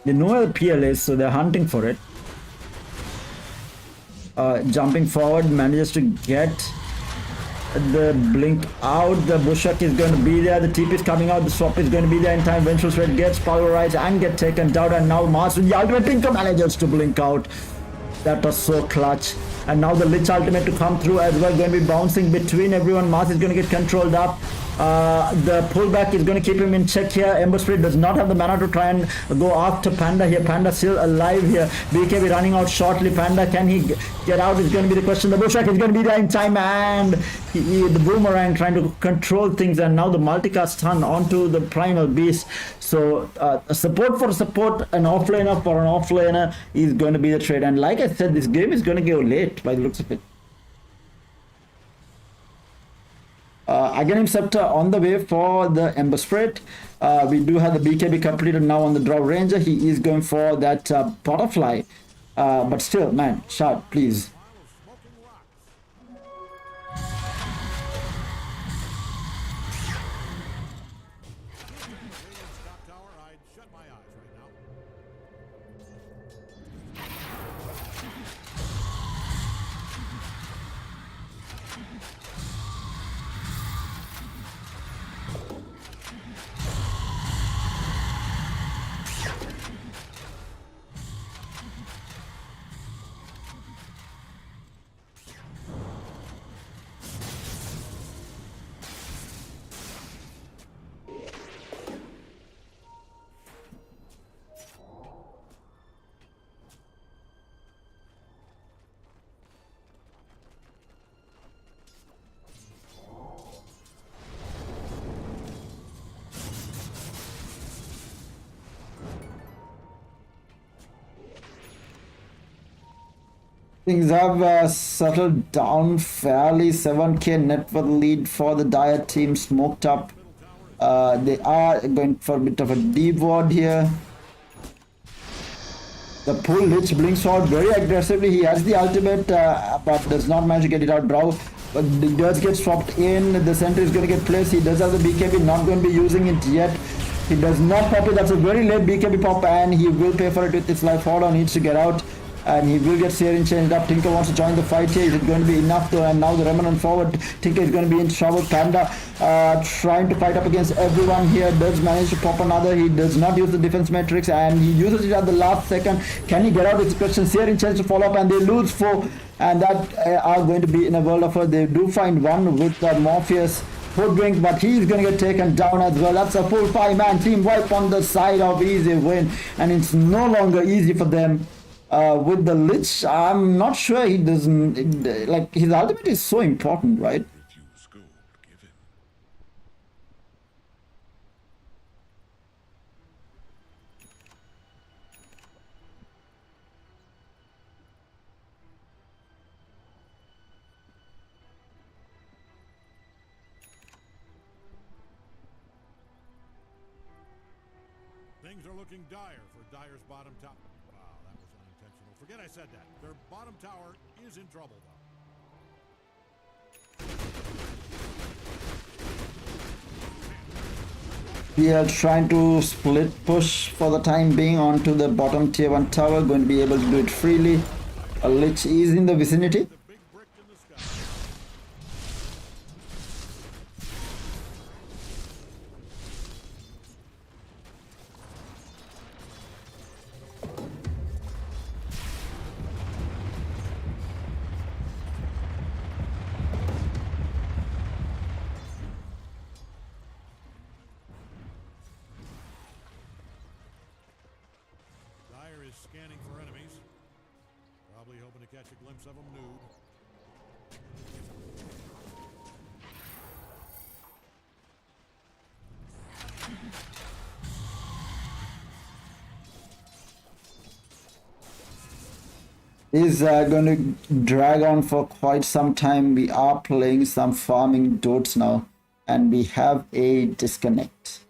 They know where the PL is, so they're hunting for it. Jumping forward, manages to get the blink out. The bushwhack is going to be there. The TP is coming out. The swap is going to be there in time. Vengeful Threat gets pulverized and get taken down. And now Mars with the ultimate Tinker manages to blink out. That was so clutch. And now the Lich ultimate to come through as well. Going to be bouncing between everyone. Mars is going to get controlled up. The pullback is going to keep him in check here. Ember Spirit does not have the mana to try and go after Panda here. Panda still alive here. BKB running out shortly. Panda, can he get out is going to be the question. The bushwhack is going to be there in time, and the boomerang trying to control things, and now the multicast stun onto the primal beast. So support for support, an offlaner for an offlaner is going to be the trade. And like I said, this game is going to go late by the looks of it. Again, Scepter on the way for the Ember Spirit. We do have the BKB completed now on the Draw Ranger. He is going for that butterfly. But still, man, shout, please. Things have settled down fairly. 7k net worth lead for the Dire team, smoked up. They are going for a bit of a deep ward here. The pull Lich blinks out very aggressively. He has the ultimate, but does not manage to get it out. Brow, but it does get swapped in. The center is going to get placed. He does have the BKB, not going to be using it yet. He does not pop it. That's a very late BKB pop, and he will pay for it with his life. HODOR needs to get out, and he will get Searing changed up. Tinker wants to join the fight here. Is it going to be enough though? And now the Remnant forward. Tinker is going to be in trouble. Panda trying to fight up against everyone here. Does manage to pop another. He does not use the defense matrix, and he uses it at the last second. Can he get out? It's a question. Searing chance to follow up, and they lose 4. And that are going to be in a world of hurt. They do find one with Morpheus hoodwink, but he's going to get taken down as well. That's a full 5-man team wipe on the side of easy win, and it's no longer easy for them. With the Lich, I'm not sure he doesn't, like, his ultimate is so important, right? Things are looking dire for Dire's bottom tower. Wow, that was unintentional. Forget I said that. Their bottom tower is in trouble, though. We are trying to split push for the time being onto the bottom tier 1 tower. Going to be able to do it freely. A Lich is in the vicinity. The big brick in the sky. scanning for enemies. Probably hoping to catch a glimpse of them nude. Is going to drag on for quite some time. We are playing some farming dots now, and we have a disconnect.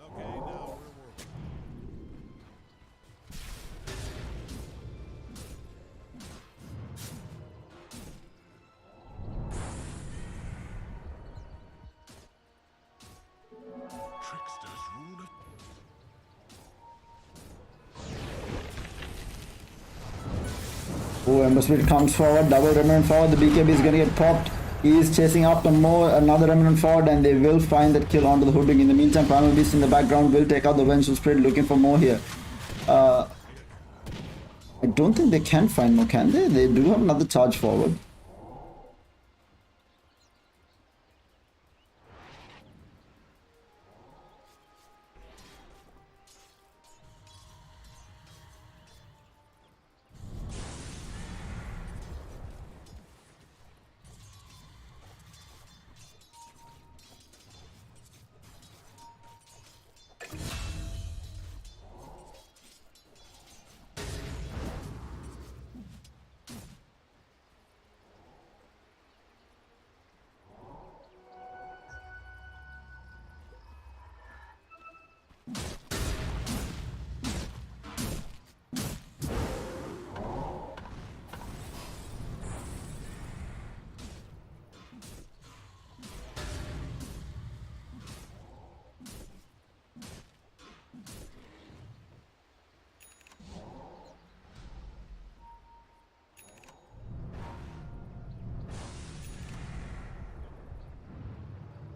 Okay, now we're working. Tricksters rule it. Oh, Ember Spirit comes forward, double remnant forward, the BKB is gonna get popped. He is chasing after more, another remnant forward, and they will find that kill onto the hooding. In the meantime, Primal Beast in the background will take out the Vengeful Spirit, looking for more here. I don't think they can find more, can they? They do have another charge forward.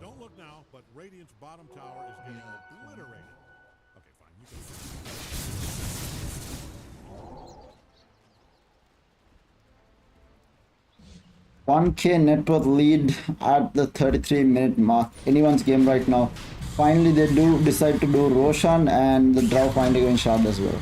Don't look now, but Radiant's bottom tower is getting obliterated. Okay, fine. You can. 1k net worth lead at the 33-minute mark. Anyone's game right now. Finally, they do decide to do Roshan, and the Drow finally going shard as well.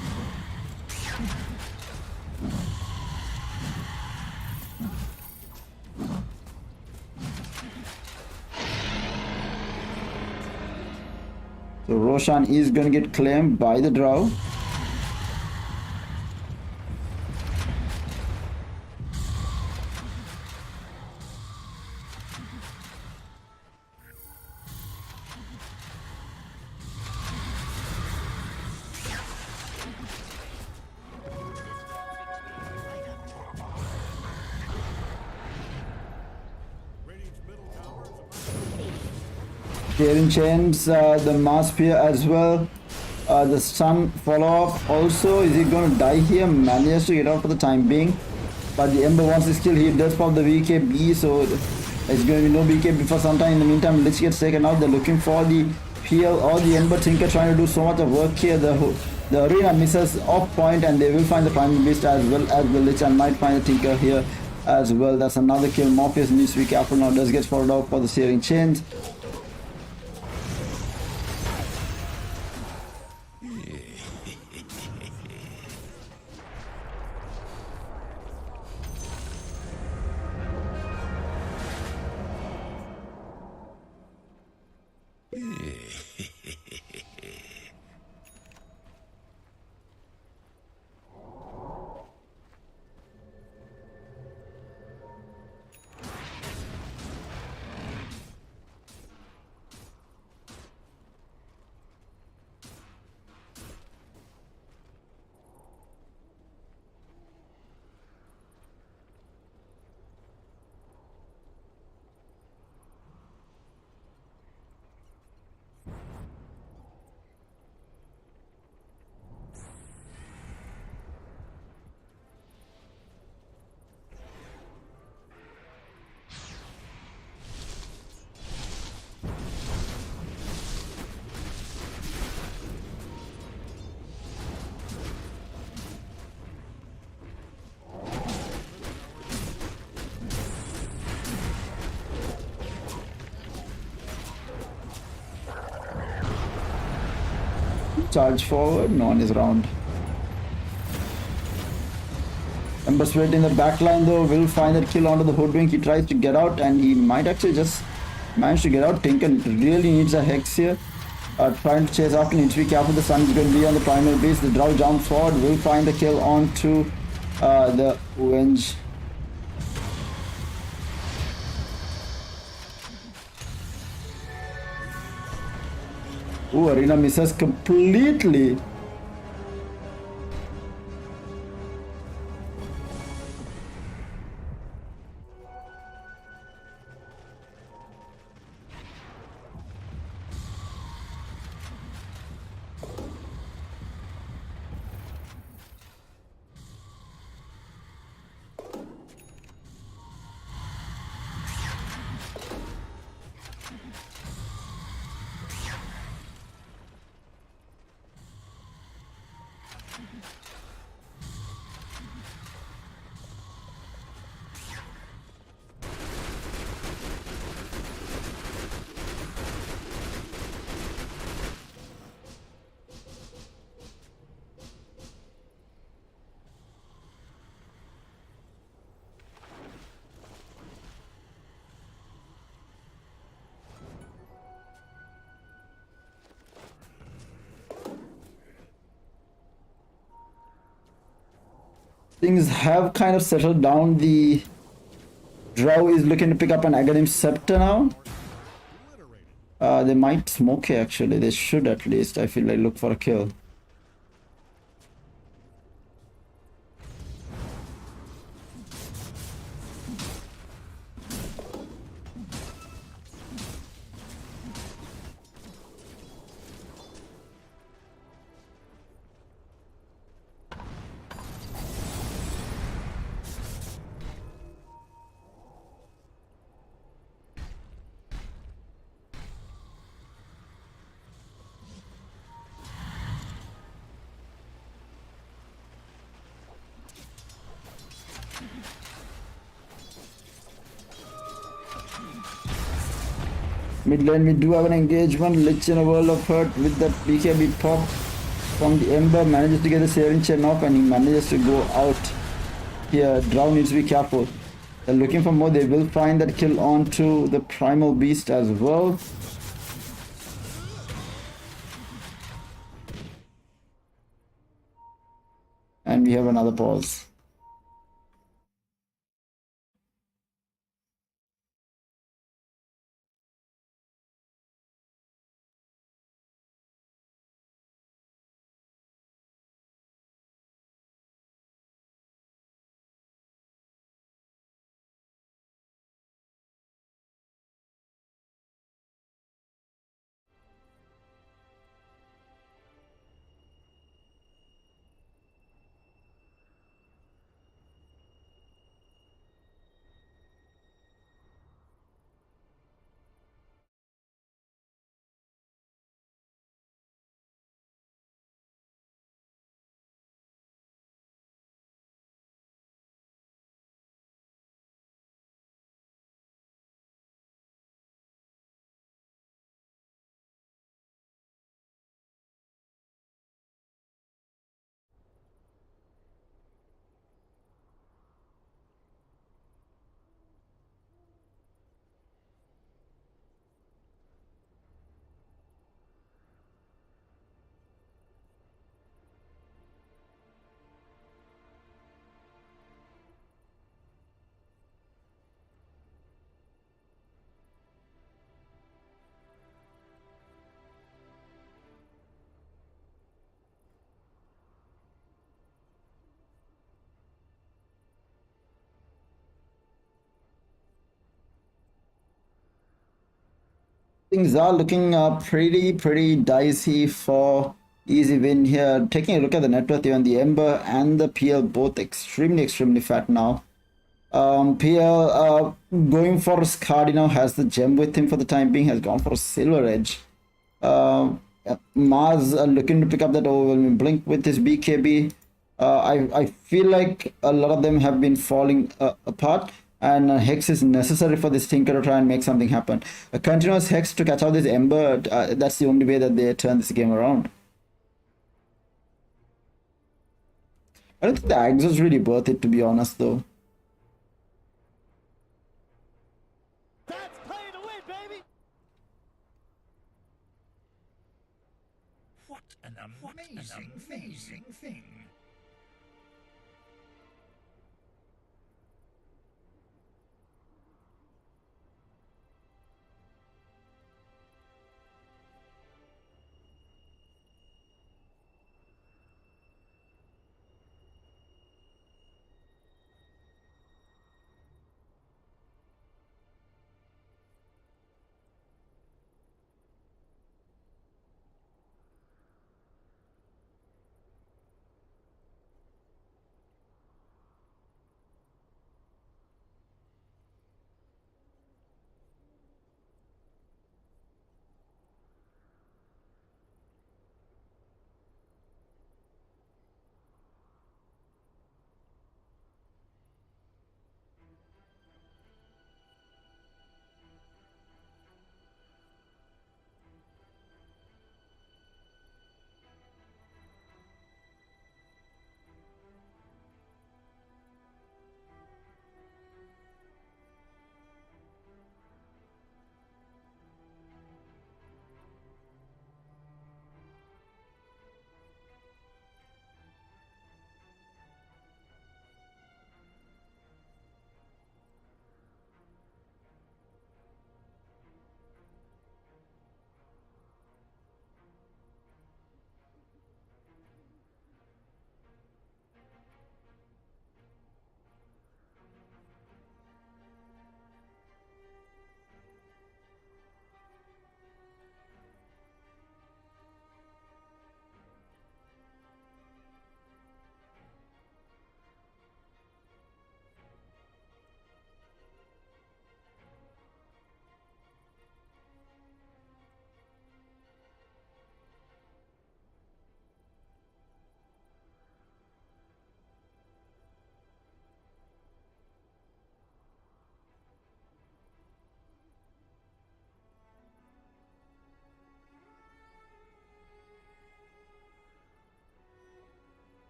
So Roshan is going to get claimed by the Drow. Tearing chains, the mass spear as well. The stun follow up. Also, is he going to die here? Manages to get out for the time being, but the Ember wants his kill. He does pop the VKB, so it's going to be no BKB for some time. In the meantime, Lich gets taken out. They're looking for the PL or the Ember. Tinker trying to do so much of work here. The arena misses off point, and they will find the Primal Beast as well as the Lich, and might find the Tinker here as well. That's another kill. Morpheus needs to be careful now. Does get followed out for the Searing Chains. Charge forward, no one is around. Ember Spirit in the back line though will find that kill onto the Hoodwink. He tries to get out and he might actually just manage to get out. Tinker really needs a Hex here. Trying to chase after, needs to be careful. The Sun is going to be on the Primal Beast. The Drow jumps forward, will find the kill onto the Wenge. Ooh, Arena misses completely. Things have kind of settled down. The Drow is looking to pick up an Aghanim Scepter now. They might smoke here actually. They should at least. I feel like look for a kill. Mid lane, we do have an engagement. Lich in a world of hurt with that BKB pop from the Ember. Manages to get the saving chain off and he manages to go out here. Drow needs to be careful. They're looking for more. They will find that kill onto the Primal Beast as well. And we have another pause. Things are looking pretty dicey for easy win here. Taking a look at the net worth here on the Ember and the PL, both extremely fat now. PL going for Skadi now, has the gem with him for the time being, has gone for a Silver Edge. Mars looking to pick up that overwhelming blink with his BKB. I feel like a lot of them have been falling apart. And Hex is necessary for this Tinker to try and make something happen. A continuous Hex to catch out this Ember, that's the only way that they turn this game around. I don't think the Axe is really worth it, to be honest, though. That's play to win, baby. What an amazing thing.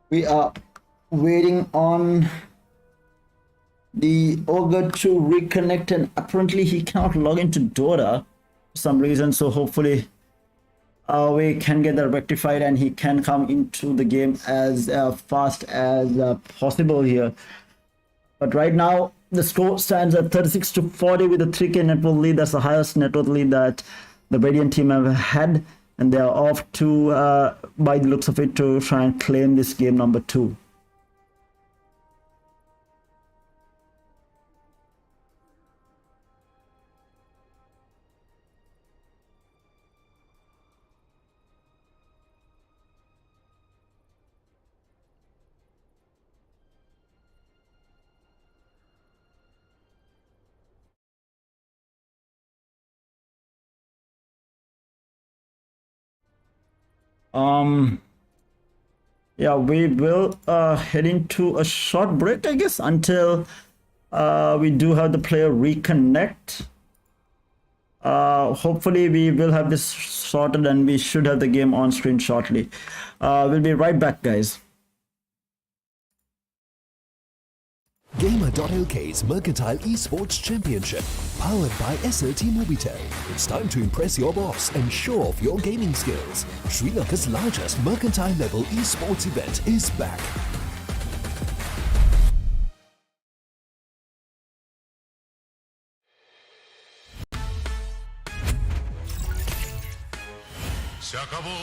We are waiting on the ogre to reconnect, and apparently he cannot log into Dota for some reason, so hopefully we can get that rectified and he can come into the game as fast as possible here. But right now the score stands at 36-40 with a 3k net worth lead. That's the highest net worth lead that the Radiant team have had, and they are off to by the looks of it to try and claim this game number 2. Yeah, we will head into a short break, I guess, until we do have the player reconnect. Hopefully we will have this sorted and we should have the game on screen shortly. We'll be right back, guys. Gamer.LK's Mercantile Esports Championship, powered by SLT-MOBITEL. It's time to impress your boss and show off your gaming skills. Sri Lanka's largest mercantile level esports event is back.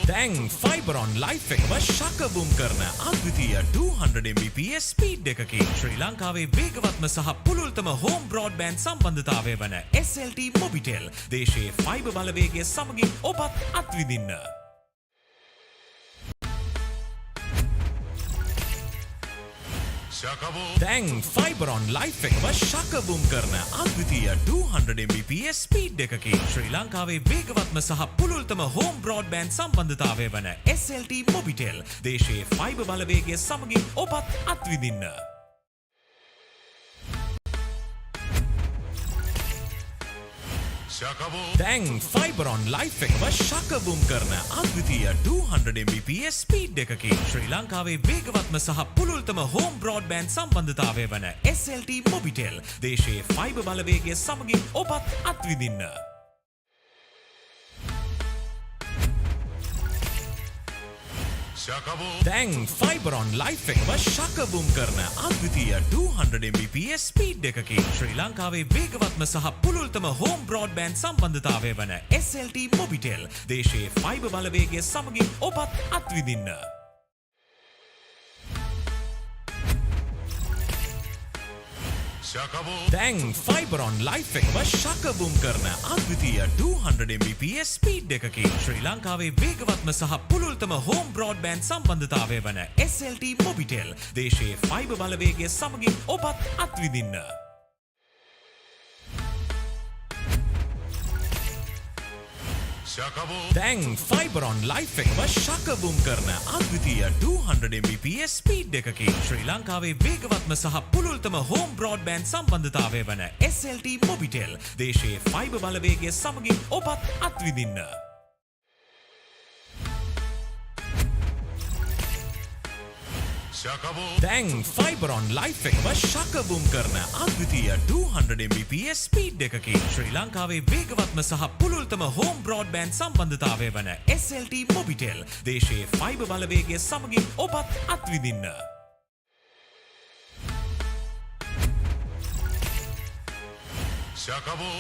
දැන් ෆයිබරොන් life එකම ශකබුම් කරන අද්විතීය 200 Mbps speed එකකින් ශ්‍රී ලංකාවේ වේගවත්ම සහ පුළුල්තම home broadband සම්බන්ධතාවය වන SLT-MOBITEL දේශයේ fibre බලවේගය සමගින් ඔබත් අත්විඳින්න. දැන් ෆයිබරොන් ලයිෆ් එකම ශකබුම් කරන අද්විතීය 200 Mbps ස්පීඩ් එකකින් ශ්‍රී ලංකාවේ වේගවත්ම සහ පුළුල්තම හෝම් බ්‍රෝඩ්බෑන්ඩ් සම්බන්ධතාවය වන SLT-MOBITEL දේශයේ ෆයිබර් බලවේගය සමගින් ඔබත් අත්විඳින්න. දැන් ෆයිබරොන් ලයිෆ් එකම ශකබුම් කරන අද්විතීය 200 Mbps ස්පීඩ් එකකින් ශ්‍රී ලංකාවේ වේගවත්ම සහ පුළුල්තම හෝම් බ්‍රෝඩ්බෑන්ඩ් සම්බන්ධතාවය වන SLT-MOBITEL දේශයේ ෆයිබර් බලවේගය සමගින් ඔබත් අත්විඳින්න. දැන් ෆයිබරොන් ලයිෆ් එකම ශකබුම් කරන අද්විතීය 200 Mbps ස්පීඩ් එකකින් ශ්‍රී ලංකාවේ වේගවත්ම සහ පුළුල්තම හෝම් බ්‍රෝඩ්බෑන්ඩ් සම්බන්ධතාවය වන SLT-MOBITEL දේශයේ ෆයිබර් බලවේගය සමගින් ඔබත් අත්විඳින්න. දැන් ෆයිබරොන් ලයිෆ් එකම ශකබුම් කරන අද්විතීය 200 Mbps ස්පීඩ් එකකින් ශ්‍රී ලංකාවේ වේගවත්ම සහ පුළුල්තම හෝම් බ්‍රෝඩ්බෑන්ඩ් සම්බන්ධතාවය වන SLT-MOBITEL දේශයේ ෆයිබර් බලවේගය සමගින් ඔබත් අත්විඳින්න. දැන් ෆයිබරොන් ලයිෆ් එකම ශකබුම් කරන අද්විතීය 200 Mbps ස්පීඩ් එකකින් ශ්‍රී ලංකාවේ වේගවත්ම සහ පුළුල්තම හෝම් බ්‍රෝඩ්බෑන්ඩ් සම්බන්ධතාවය වන SLT-MOBITEL දේශයේ ෆයිබර් බලවේගය සමගින් ඔබත් අත්විඳින්න. දැන් ෆයිබරොන් ලයිෆ් එකම ශකබුම් කරන අද්විතීය 200 Mbps ස්පීඩ් එකකින් ශ්‍රී ලංකාවේ වේගවත්ම සහ පුළුල්තම හෝම් බ්‍රෝඩ්බෑන්ඩ් සම්බන්ධතාවය වන SLT-MOBITEL දේශයේ ෆයිබර් බලවේගය සමගින් ඔබත් අත්විඳින්න.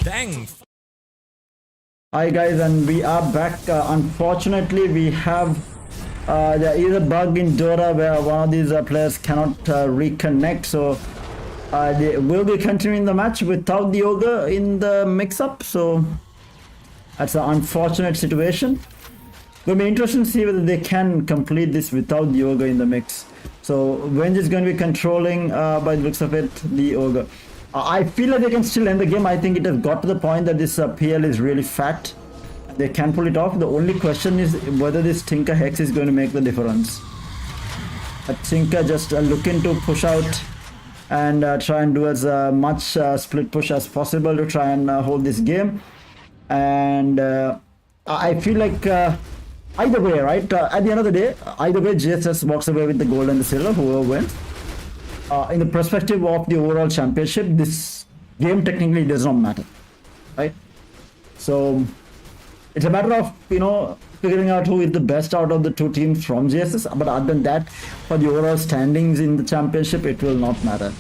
දැන් Hi guys, and we are back. Unfortunately, we have there is a bug in Dota where one of these players cannot reconnect, so they will be continuing the match without the ogre in the mix-up. So that's an unfortunate situation. It'll be interesting to see whether they can complete this without the ogre in the mix. So Wenj is going to be controlling, by the looks of it, the ogre. I feel like they can still end the game. I think it has got to the point that this PL is really fat. They can pull it off. The only question is whether this Tinker Hex is going to make the difference. Tinker just looking to push out and try and do as much split push as possible to try and hold this game. And I feel like either way, right? At the end of the day, either way, GSS walks away with the gold and the silver, whoever wins. In the perspective of the overall championship, this game technically does not matter, right? So it's a matter of, you know, figuring out who is the best out of the two teams from GSS. But other than that, for the overall standings in the championship, it will not matter.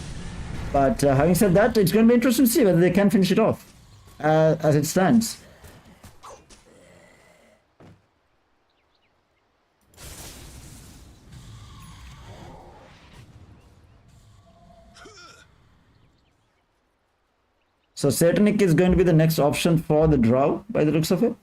But having said that, it's going to be interesting to see whether they can finish it off as it stands. So Satanic is going to be the next option for the draw by the looks of it.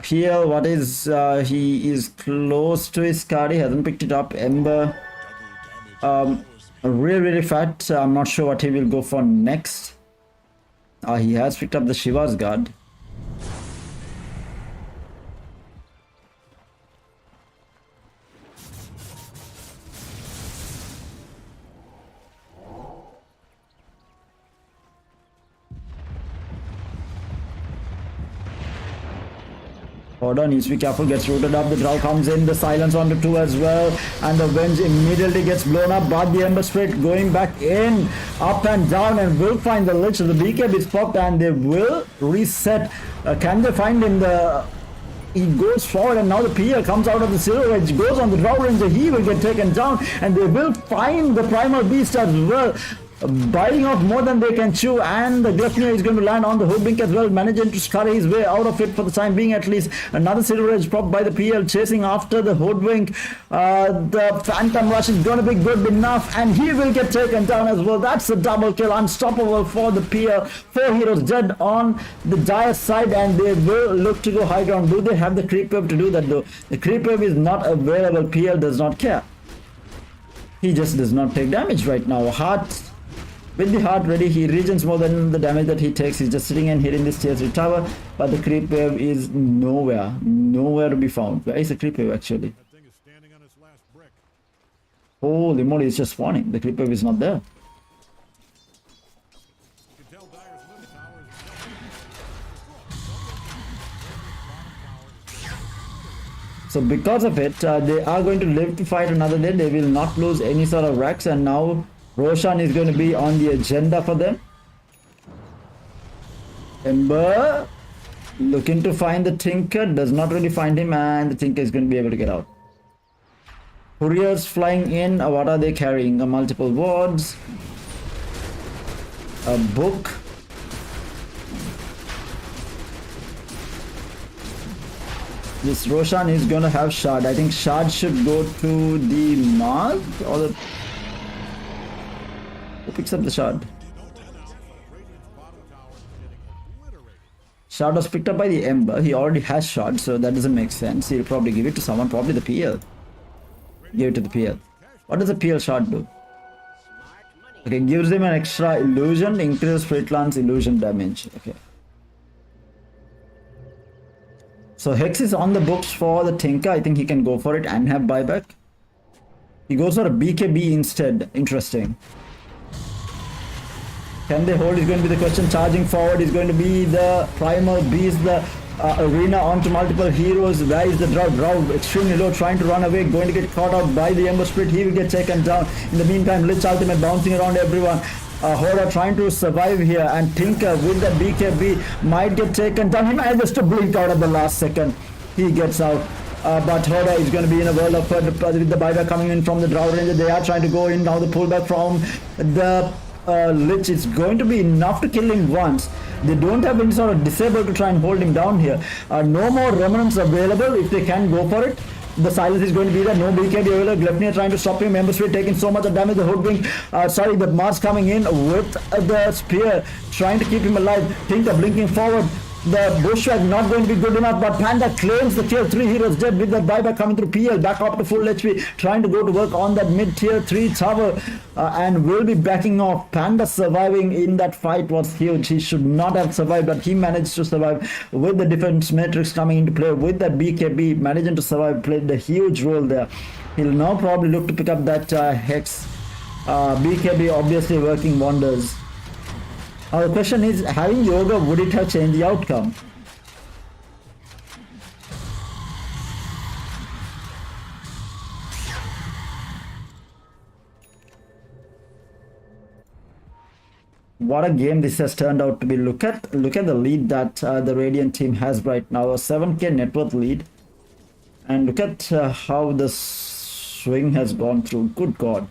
PL, what is he is close to his card, he hasn't picked it up. Ember, Really fat. I'm not sure what he will go for next. He has picked up the Shiva's guard. HODOR needs to be careful, gets rooted up, the draw comes in, the silence onto 2 as well, and the Venge immediately gets blown up, but the Ember Spirit going back in, up and down, and will find the Lich. The BKB is popped and they will reset. Can they find him? He goes forward and now the PL comes out of the Silver Edge, goes on the Draw Ranger, he will get taken down, and they will find the Primal Beast as well. Biting off more than they can chew, and the Gluttony is going to land on the Hoodwink as well, managing to scurry his way out of it for the time being at least. Another Silver Edge propped by the PL chasing after the Hoodwink. The Phantom Rush is going to be good enough, and he will get taken down as well. That's a double kill, unstoppable for the PL. 4 heroes dead on the Dire side, and they will look to go high ground. Do they have the creep wave to do that though? The creep wave is not available. PL does not care. He just does not take damage right now. With the heart ready, he regens more than the damage that he takes. He's just sitting and hitting this tier 3 tower, but the creep wave is nowhere to be found. Where is the creep wave actually? That thing is standing on its last brick. Holy moly, it's just spawning. The creep wave is not there. You can tell Dyer's middle tower is So because of it, they are going to live to fight another day. They will not lose any sort of racks, and now Roshan is going to be on the agenda for them. Ember looking to find the Tinker, does not really find him, and the Tinker is going to be able to get out. Couriers flying in. What are they carrying? Multiple wards, a book. This Roshan is going to have Shard. I think Shard should go to the Mars or the... Who picks up the Shard? Shard was picked up by the Ember. He already has Shard, so that doesn't make sense. He'll probably give it to someone, probably the PL. Give it to the PL. What does the PL Shard do? Okay, gives him an extra illusion, increases Spirit Lance illusion damage. Okay. So Hex is on the books for the Tinker. I think he can go for it and have buyback. He goes for a BKB instead. Interesting. Can they hold is going to be the question. Charging forward is going to be the Primal Beast, the Arena onto multiple heroes. Where is the Drow? Drow extremely low, trying to run away, going to get caught out by the Ember Spirit. He will get taken down. In the meantime, Lich ultimate bouncing around everyone. HODOR trying to survive here, and Tinker with the BKB might get taken down. He manages to blink out at the last second. He gets out. But HODOR is going to be in a world of hurt with the buyback coming in from the Drow Ranger. They are trying to go in now. The pullback from the Lich is going to be enough to kill him once. They don't have any sort of disable to try and hold him down here. No more remnants available if they can go for it. The silence is going to be there. No BKB available. Gluttony trying to stop him. Ember Spirit taking so much of damage. The Hoodwink, the Mars coming in with the spear, trying to keep him alive. Tinker blinking forward. The Bushwhack not going to be good enough, but Panda claims the tier 3 heroes dead with the buyback coming through. PL back up to full HP, trying to go to work on that mid tier 3 tower, and will be backing off. Panda surviving in that fight was huge. He should not have survived, but he managed to survive with the defense matrix coming into play, with that BKB managing to survive, played a huge role there. He'll now probably look to pick up that Hex. BKB obviously working wonders. The question is, having Yoga, would it have changed the outcome? What a game this has turned out to be. Look at the lead that the Radiant team has right now, a 7k net worth lead, and look at how the swing has gone through. Good God.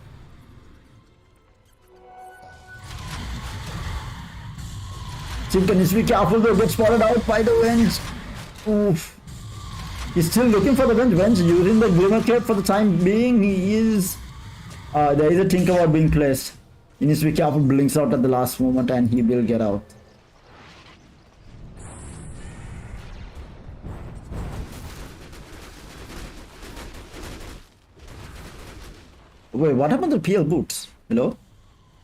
Tinker needs to be careful though, gets spotted out by the Venge. Oof. He's still looking for the Venge. Venge using the Glimmer Cape for the time being. He is... there is a Tinker ward being placed. He needs to be careful, blinks out at the last moment, and he will get out. Wait, what happened to PL boots? Hello?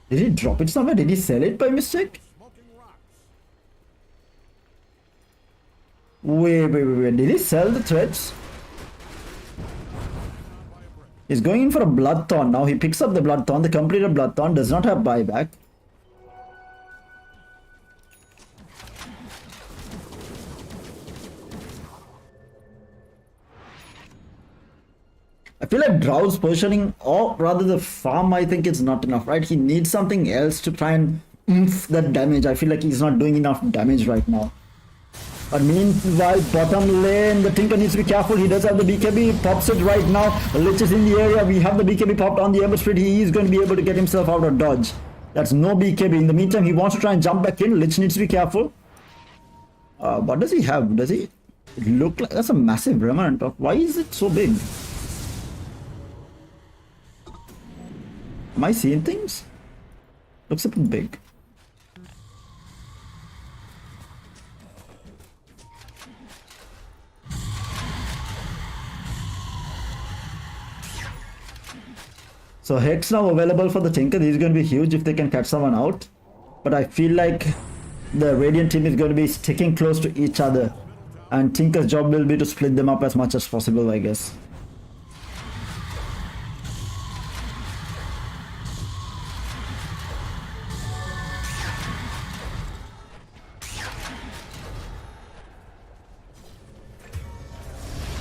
Did he drop it somewhere? Did he sell it by mistake? Wait. Did he sell the threads? He's going in for a Bloodthorn now. He picks up the Bloodthorn. The completed Bloodthorn does not have buyback. I feel like Drow's positioning, or rather the farm, I think it's not enough, right? He needs something else to try and oomph that damage. I feel like he's not doing enough damage right now. But meanwhile, bottom lane, the Tinker needs to be careful. He does have the BKB, pops it right now. Lich is in the area. We have the BKB popped on the Ember Spirit. He is going to be able to get himself out of dodge. That's no BKB. In the meantime, he wants to try and jump back in. Lich needs to be careful. What does he have? Does he look like... That's a massive remnant. Why is it so big? Am I seeing things? Looks a bit big. So Hex now available for the Tinker. This is going to be huge if they can catch someone out. But I feel like the Radiant team is going to be sticking close to each other. And Tinker's job will be to split them up as much as possible, I guess.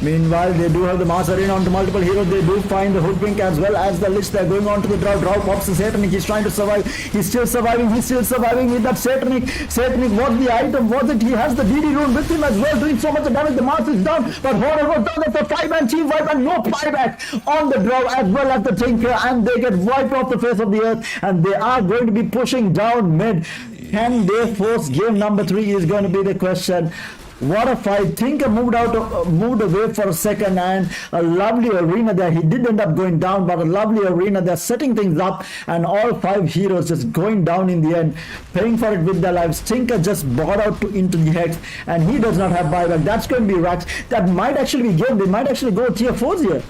Meanwhile, they do have the Mass Arena onto multiple heroes. They do find the Hoodwink as well as the Lich. They're going on to the Drow. Drow pops the Satanic. He's trying to survive. He's still surviving. He's still surviving with that Satanic. Satanic, what's the item? Was it? He has the DD rune with him as well, doing so much damage. The Mass is down, but HODOR was down. That's a 5-man team wipe and no buyback on the Drow as well as the Tinker. And they get wiped off the face of the earth. And they are going to be pushing down mid. Can they force game number 3 is going to be the question. What a fight. Tinker moved away for a second, and a lovely arena there. He did end up going down, but a lovely arena. They're setting things up, and all 5 heroes just going down in the end, paying for it with their lives. Tinker just bought out into the Hex, and he does not have buyback. That's going to be racks. That might actually be game. They might actually go tier 4s here.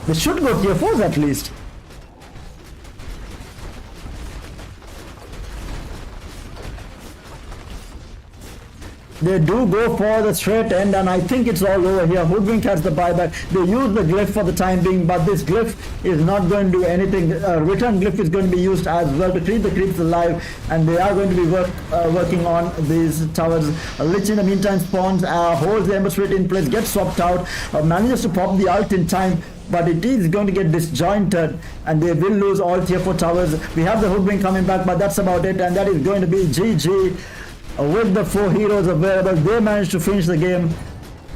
They should go tier 4s at least. They do go for the straight end, and I think it's all over here. Hoodwink has the buyback. They use the glyph for the time being, but this glyph is not going to do anything. Return glyph is going to be used as well to keep the creeps alive, and they are going to be working on these towers. Lich in the meantime spawns, holds the Ember Spirit in place, gets swapped out, manages to pop the ult in time, but it is going to get disjointed, and they will lose all tier 4 towers. We have the Hoodwink coming back, but that's about it, and that is going to be GG. With the 4 heroes available, they managed to finish the game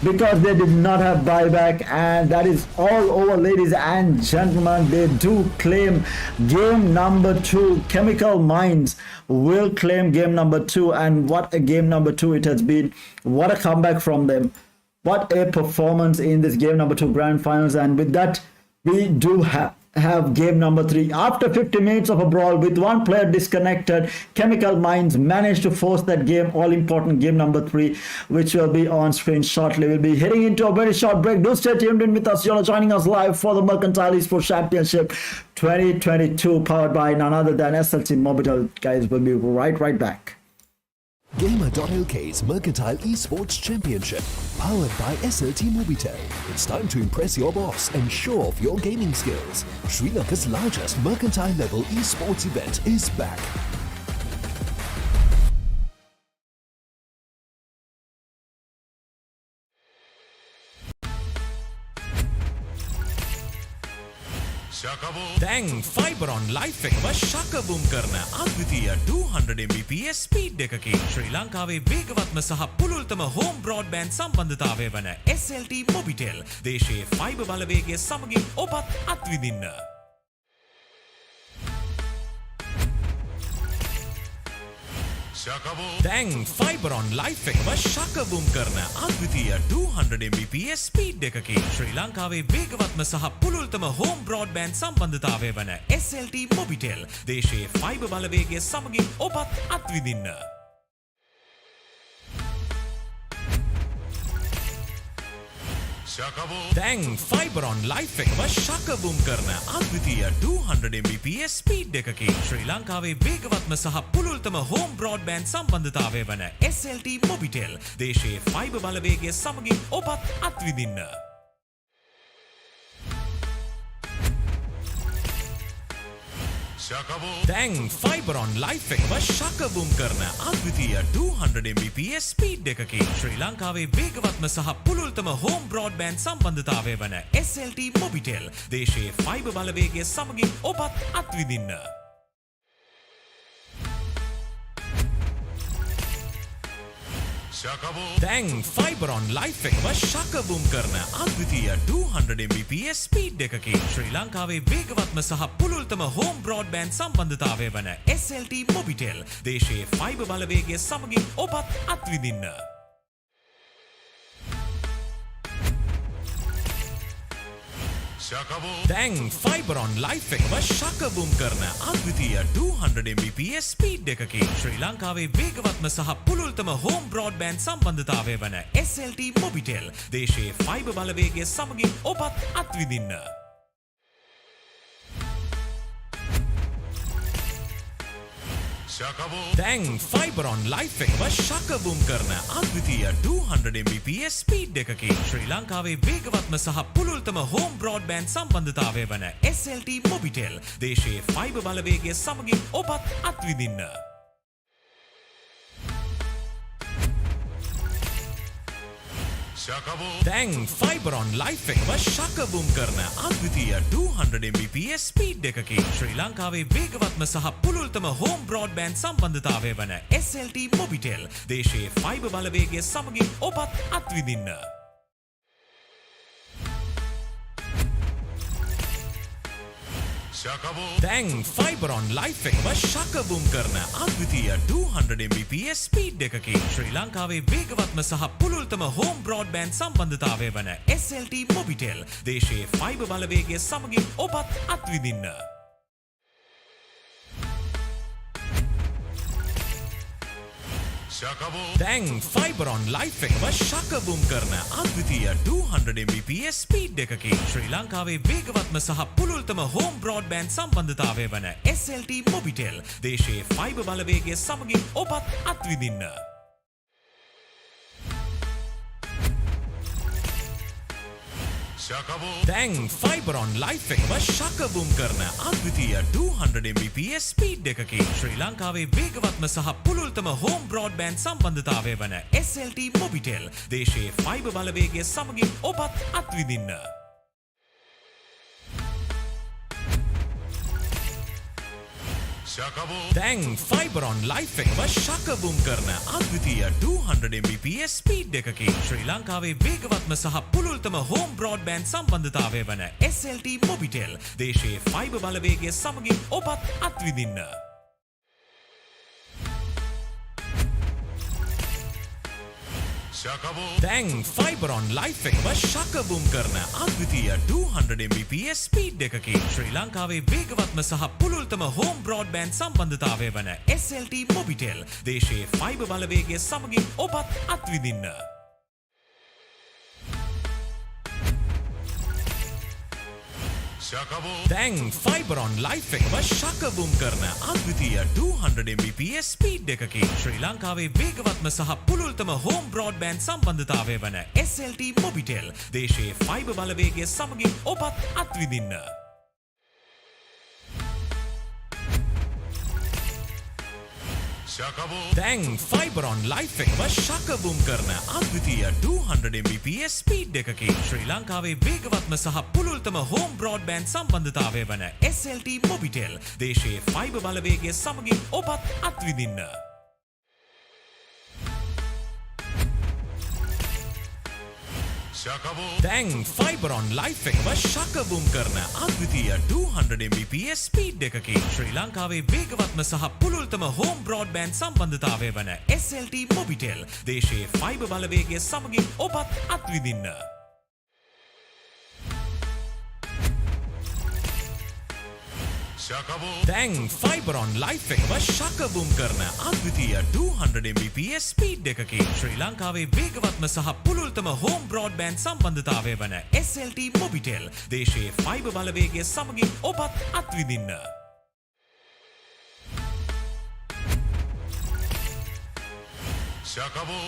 because they did not have buyback, and that is all over, ladies and gentlemen. They do claim game number 2. Chemical Minds will claim game number 2, and what a game number 2 it has been. What a comeback from them. What a performance in this game number 2 grand finals. And with that, we do have game number 3. After 50 minutes of a brawl with one player disconnected, Chemical Minds managed to force that game, all important game number 3, which will be on screen shortly. We'll be heading into a very short break. Do stay tuned in with us. You're joining us live for the Mercantile Esports Championship 2022, powered by none other than SLT-MOBITEL. Guys, we'll be right back. Gamer.LK's Mercantile Esports Championship, powered by SLT-MOBITEL. It's time to impress your boss and show off your gaming skills. Sri Lanka's largest mercantile-level esports event is back. දැන් ෆයිබරොන් life එකම ශකබුම් කරන අද්විතීය 200 Mbps speed එකකින් ශ්‍රී ලංකාවේ වේගවත්ම සහ පුළුල්තම home broadband සම්බන්ධතාවය වන SLT-MOBITEL දේශයේ fibre බලවේගය සමගින් ඔබත් අත්විඳින්න. දැන් ෆයිබරොන් ලයිෆ් එකම ශකබුම් කරන අද්විතීය 200 Mbps ස්පීඩ් එකකින් ශ්‍රී ලංකාවේ වේගවත්ම සහ පුළුල්තම හෝම් බ්‍රෝඩ්බෑන්ඩ් සම්බන්ධතාවය වන SLT-MOBITEL දේශයේ ෆයිබර් බලවේගය සමගින් ඔබත් අත්විඳින්න. දැන් ෆයිබර් ඔන් ලයිෆ් එකම ශකබුම් කරන අද්විතීය 200 Mbps ස්පීඩ් එකකින් ශ්‍රී ලංකාවේ වේගවත්ම සහ පුළුල්තම හෝම් බ්‍රෝඩ්බෑන්ඩ් සම්බන්ධතාවය වන SLT-MOBITEL දේශීය ෆයිබර් බලවේගය සමගින් ඔබත් අත්විඳින්න. දැන් ෆයිබර් ඔන් ලයිෆ් එකම ශකබුම් කරන අද්විතීය 200 Mbps ස්පීඩ් එකකින් ශ්‍රී ලංකාවේ වේගවත්ම සහ පුළුල්තම හෝම් බ්‍රෝඩ්බෑන්ඩ් සම්බන්ධතාවය වන SLT-MOBITEL දේශීය ෆයිබර් බලවේගය සමගින් ඔබත් අත්විඳින්න. දැන් ෆයිබර් ඔන් ලයිෆ් එකම ශකබුම් කරන අද්විතීය 200 Mbps ස්පීඩ් එකකින් ශ්‍රී ලංකාවේ වේගවත්ම සහ පුළුල්තම හෝම් බ්‍රෝඩ්බෑන්ඩ් සම්බන්ධතාවය වන SLT-MOBITEL දේශීය ෆයිබර් බලවේගය සමගින් ඔබත් අත්විඳින්න. දැන් ෆයිබර් ඔන් ලයිෆ් එකම ශකබුම් කරන අද්විතීය 200 Mbps ස්පීඩ් එකකින් ශ්‍රී ලංකාවේ වේගවත්ම සහ පුළුල්තම හෝම් බ්‍රෝඩ්බෑන්ඩ් සම්බන්ධතාවය වන SLT-MOBITEL දේශීය ෆයිබර් බලවේගය සමගින් ඔබත් අත්විඳින්න. දැන් ෆයිබර් ඔන් ලයිෆ් එකම ශකබුම් කරන අද්විතීය 200 Mbps ස්පීඩ් එකකින් ශ්‍රී ලංකාවේ වේගවත්ම සහ පුළුල්තම හෝම් බ්‍රෝඩ්බෑන්ඩ් සම්බන්ධතාවය වන SLT-MOBITEL දේශීය ෆයිබර් බලවේගය සමගින් ඔබත් අත්විඳින්න. දැන් ෆයිබර් ඔන් ලයිෆ් එකම ශකබුම් කරන අද්විතීය 200 Mbps ස්පීඩ් එකකින් ශ්‍රී ලංකාවේ වේගවත්ම සහ පුළුල්තම හෝම් බ්‍රෝඩ්බෑන්ඩ් සම්බන්ධතාවය වන SLT-MOBITEL දේශීය ෆයිබර් බලවේගය සමගින් ඔබත් අත්විඳින්න. දැන් ෆයිබර් ඔන් ලයිෆ් එකම ශකබුම් කරන අද්විතීය 200 Mbps ස්පීඩ් එකකින් ශ්‍රී ලංකාවේ වේගවත්ම සහ පුළුල්තම හෝම් බ්‍රෝඩ්බෑන්ඩ් සම්බන්ධතාවය වන SLT-MOBITEL දේශීය ෆයිබර් බලවේගය සමගින් ඔබත් අත්විඳින්න. දැන් ෆයිබර් ඔන් ලයිෆ් එකම ශකබුම් කරන අද්විතීය 200 Mbps ස්පීඩ් එකකින් ශ්‍රී ලංකාවේ වේගවත්ම සහ පුළුල්තම හෝම් බ්‍රෝඩ්බෑන්ඩ් සම්බන්ධතාවය වන SLT-MOBITEL දේශීය ෆයිබර් බලවේගය සමගින් ඔබත් අත්විඳින්න. දැන් ෆයිබර් ඔන් ලයිෆ් එකම ශකබුම් කරන අද්විතීය 200 Mbps ස්පීඩ් එකකින් ශ්‍රී ලංකාවේ වේගවත්ම සහ පුළුල්තම හෝම් බ්‍රෝඩ්බෑන්ඩ් සම්බන්ධතාවය වන SLT-MOBITEL දේශීය ෆයිබර් බලවේගය සමගින් ඔබත් අත්විඳින්න. දැන් ෆයිබර් ඔන් ලයිෆ් එකම ශකබුම් කරන අද්විතීය 200 Mbps ස්පීඩ් එකකින් ශ්‍රී ලංකාවේ වේගවත්ම සහ පුළුල්තම හෝම් බ්‍රෝඩ්බෑන්ඩ් සම්බන්ධතාවය වන SLT-MOBITEL දේශීය ෆයිබර් බලවේගය සමගින් ඔබත් අත්විඳින්න. දැන් ෆයිබර් ඔන් ලයිෆ් එකම ශකබුම් කරන අද්විතීය 200 Mbps ස්පීඩ් එකකින් ශ්‍රී ලංකාවේ වේගවත්ම සහ පුළුල්තම හෝම් බ්‍රෝඩ්බෑන්ඩ් සම්බන්ධතාවය වන SLT-MOBITEL දේශීය ෆයිබර් බලවේගය සමගින් ඔබත් අත්විඳින්න. දැන් ෆයිබර් ඔන් ලයිෆ් එකම ශකබුම් කරන අද්විතීය 200 Mbps ස්පීඩ් එකකින් ශ්‍රී ලංකාවේ වේගවත්ම සහ පුළුල්තම හෝම් බ්‍රෝඩ්බෑන්ඩ් සම්බන්ධතාවය වන SLT-MOBITEL දේශීය ෆයිබර් බලවේගය සමගින් ඔබත් අත්විඳින්න. දැන් ෆයිබර් ඔන් ලයිෆ් එකම ශකබුම් කරන අද්විතීය 200 Mbps ස්පීඩ් එකකින් ශ්‍රී ලංකාවේ වේගවත්ම සහ පුළුල්තම හෝම් බ්‍රෝඩ්බෑන්ඩ් සම්බන්ධතාවය වන SLT-MOBITEL දේශීය ෆයිබර් බලවේගය සමගින් ඔබත් අත්විඳින්න. දැන් ෆයිබර් ඔන් ලයිෆ් එකම ශකබුම් කරන අද්විතීය 200 Mbps ස්පීඩ් එකකින් ශ්‍රී ලංකාවේ වේගවත්ම සහ පුළුල්තම හෝම් බ්‍රෝඩ්බෑන්ඩ් සම්බන්ධතාවය වන SLT-MOBITEL දේශීය ෆයිබර් බලවේගය සමගින් ඔබත් අත්විඳින්න. දැන් ෆයිබරොන් ලයිෆ් එකම ශකබුම් කරන අද්විතීය 200 Mbps ස්පීඩ් එකකින් ශ්‍රී ලංකාවේ වේගවත්ම සහ පුළුල්තම හෝම් බ්‍රෝඩ්බෑන්ඩ් සම්බන්ධතාවය වන SLT-MOBITEL දේශයේ ෆයිබර් බලවේගය සමගින් ඔබත් අත්විඳින්න.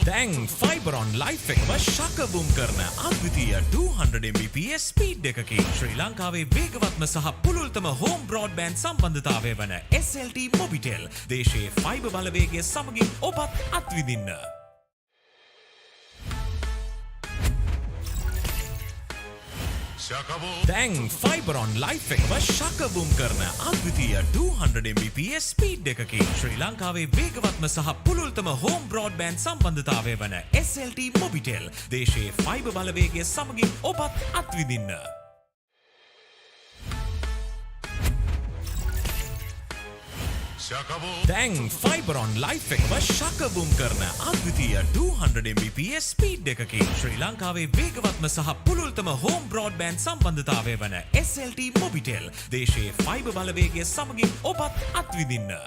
දැන් ෆයිබරොන් ලයිෆ් එකම ශකබුම් කරන අද්විතීය 200 Mbps ස්පීඩ් එකකින් ශ්‍රී ලංකාවේ වේගවත්ම සහ පුළුල්තම හෝම් බ්‍රෝඩ්බෑන්ඩ් සම්බන්ධතාවය වන SLT-MOBITEL දේශයේ ෆයිබර් බලවේගය සමගින් ඔබත් අත්විඳින්න. දැන් ෆයිබරොන් ලයිෆ් එකම ශකබුම් කරන අද්විතීය 200 Mbps ස්පීඩ් එකකින් ශ්‍රී ලංකාවේ වේගවත්ම සහ පුළුල්තම හෝම් බ්‍රෝඩ්බෑන්ඩ් සම්බන්ධතාවය වන SLT-MOBITEL දේශයේ ෆයිබර් බලවේගය සමගින් ඔබත් අත්විඳින්න. දැන් ෆයිබරොන් ලයිෆ් එකම ශකබුම් කරන අද්විතීය 200 Mbps ස්පීඩ් එකකින් ශ්‍රී ලංකාවේ වේගවත්ම සහ පුළුල්තම හෝම් බ්‍රෝඩ්බෑන්ඩ් සම්බන්ධතාවය වන SLT-MOBITEL දේශයේ ෆයිබර් බලවේගය සමගින් ඔබත් අත්විඳින්න.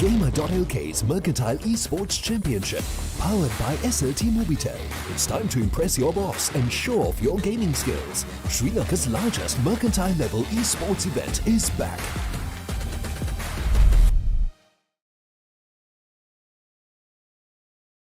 Gamer.LK's Mercantile Esports Championship, powered by SLT-MOBITEL. It's time to impress your boss and show off your gaming skills. Sri Lanka's largest mercantile level esports event is back.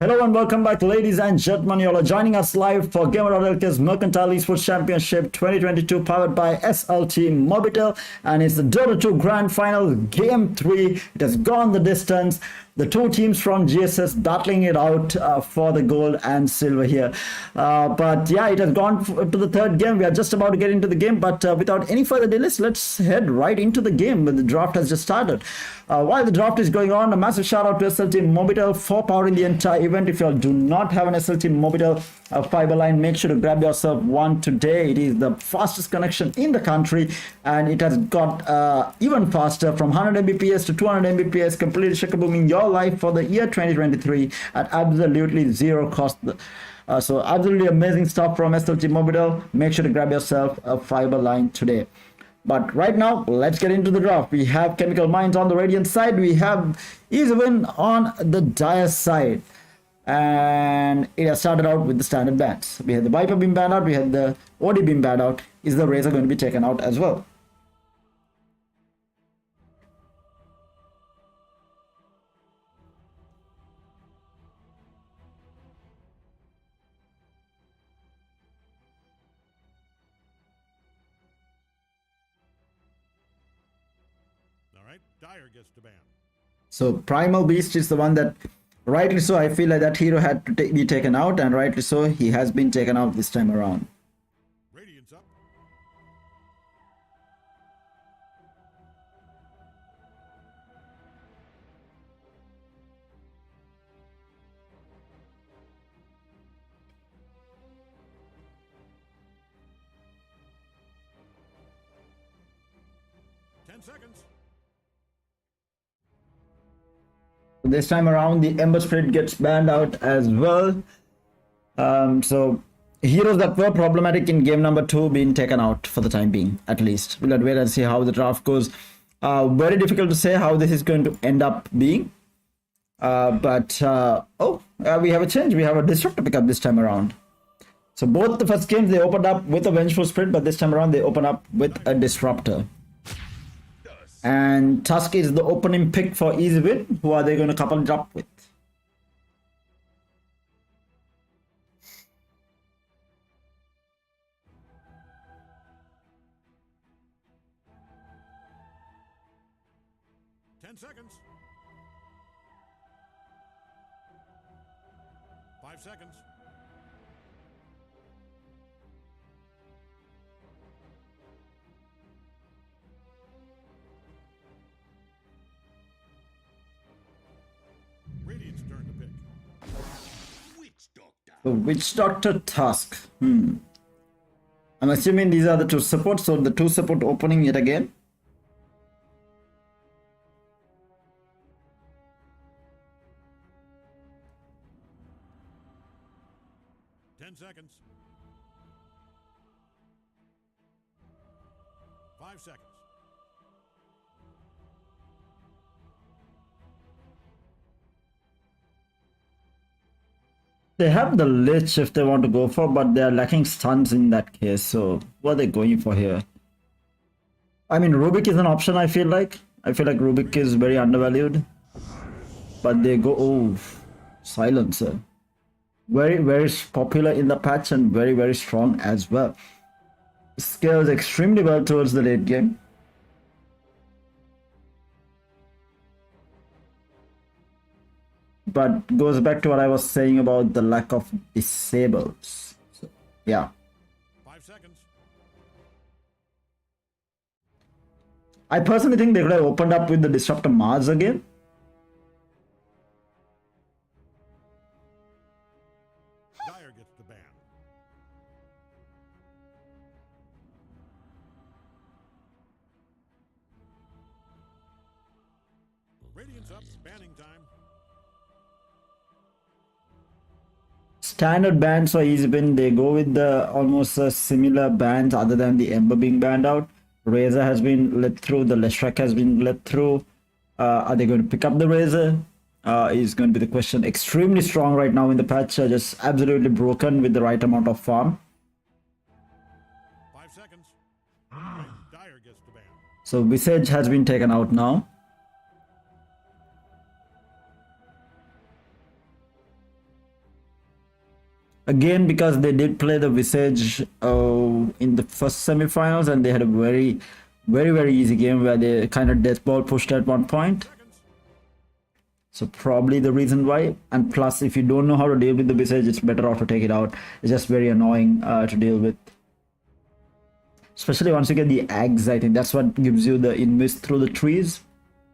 Hello and welcome back, ladies and gentlemen. You all are joining us live for Gamer.LK's Mercantile Esports Championship 2022, powered by SLT-MOBITEL, and it's the Dota 2 Grand Final Game 3. It has gone the distance. The two teams from GSS battling it out for the gold and silver here. But yeah, it has gone to the third game. We are just about to get into the game, but without any further delays, let's head right into the game. The draft has just started. While the draft is going on, a massive shout out to SLT-MOBITEL for powering the entire event. If you all do not have an SLT-MOBITEL fiber line, make sure to grab yourself one today. It is the fastest connection in the country, and it has got even faster, from 100 Mbps to 200 Mbps, completely shakabooming your life for the year 2023 at absolutely zero cost. So absolutely amazing stuff from SLT-MOBITEL. Make sure to grab yourself a fiber line today. But right now, let's get into the draft. We have Chemical Minds on the Radiant side. We have Easywin on the Dire side. And it has started out with the standard bans. We had the Viper being banned out. We had the OD being banned out. Is the Razor going to be taken out as well? Dire gets to ban. So Primal Beast is the one that, rightly so, I feel like that hero had to be taken out, and rightly so, he has been taken out this time around. Radiant's up. Seconds. This time around, the Ember Spirit gets banned out as well. So heroes that were problematic in game number 2 being taken out for the time being, at least. We'll have to wait and see how the draft goes. Very difficult to say how this is going to end up being. We have a change. We have a Disruptor pickup this time around. So both the first games, they opened up with a Vengeful Spirit, but this time around, they open up with a Disruptor. And Tusk is the opening pick for Easywin. Who are they going to couple it up with? Seconds. 5 seconds. Radiant's turn to pick. So Witch Doctor, Tusk. I'm assuming these are the two supports, so the two support opening yet again. Seconds. 5 seconds. They have the lich if they want to go for, but they are lacking stuns in that case. So what are they going for here? I mean, Rubik is an option, I feel like. I feel like Rubik is very undervalued. But they go, oh, Silencer. Very, very popular in the patch and very, very strong as well. Scales extremely well towards the late game. But goes back to what I was saying about the lack of disables. So, yeah. 5 seconds. I personally think they could have opened up with the Disruptor Mars again. Dire gets the ban. Radiance up, banning time. Standard bans or easy win, they go with the almost similar bans other than the Ember being banned out. Razor has been let through, the Leshrac has been let through. Are they going to pick up the Razor? Is going to be the question. Extremely strong right now in the patch, just absolutely broken with the right amount of farm. 5 seconds. Dire gets the ban. So Visage has been taken out now. Again, because they did play the Visage in the first semifinals and they had a very, very easy game where they kind of death ball pushed at one point. So probably the reason why. And plus, if you don't know how to deal with the Visage, it's better off to take it out. It's just very annoying to deal with. Especially once you get the eggs, I think that's what gives you the invis through the trees.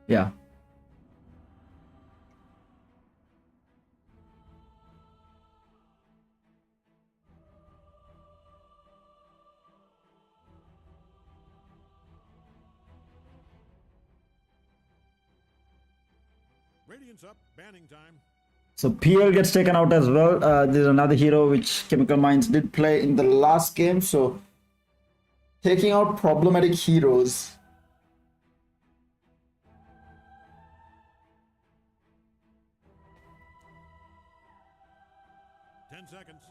Yeah. Radiance up, banning time. So PL gets taken out as well. There's another hero which Chemical Minds did play in the last game. So taking out problematic heroes. Seconds.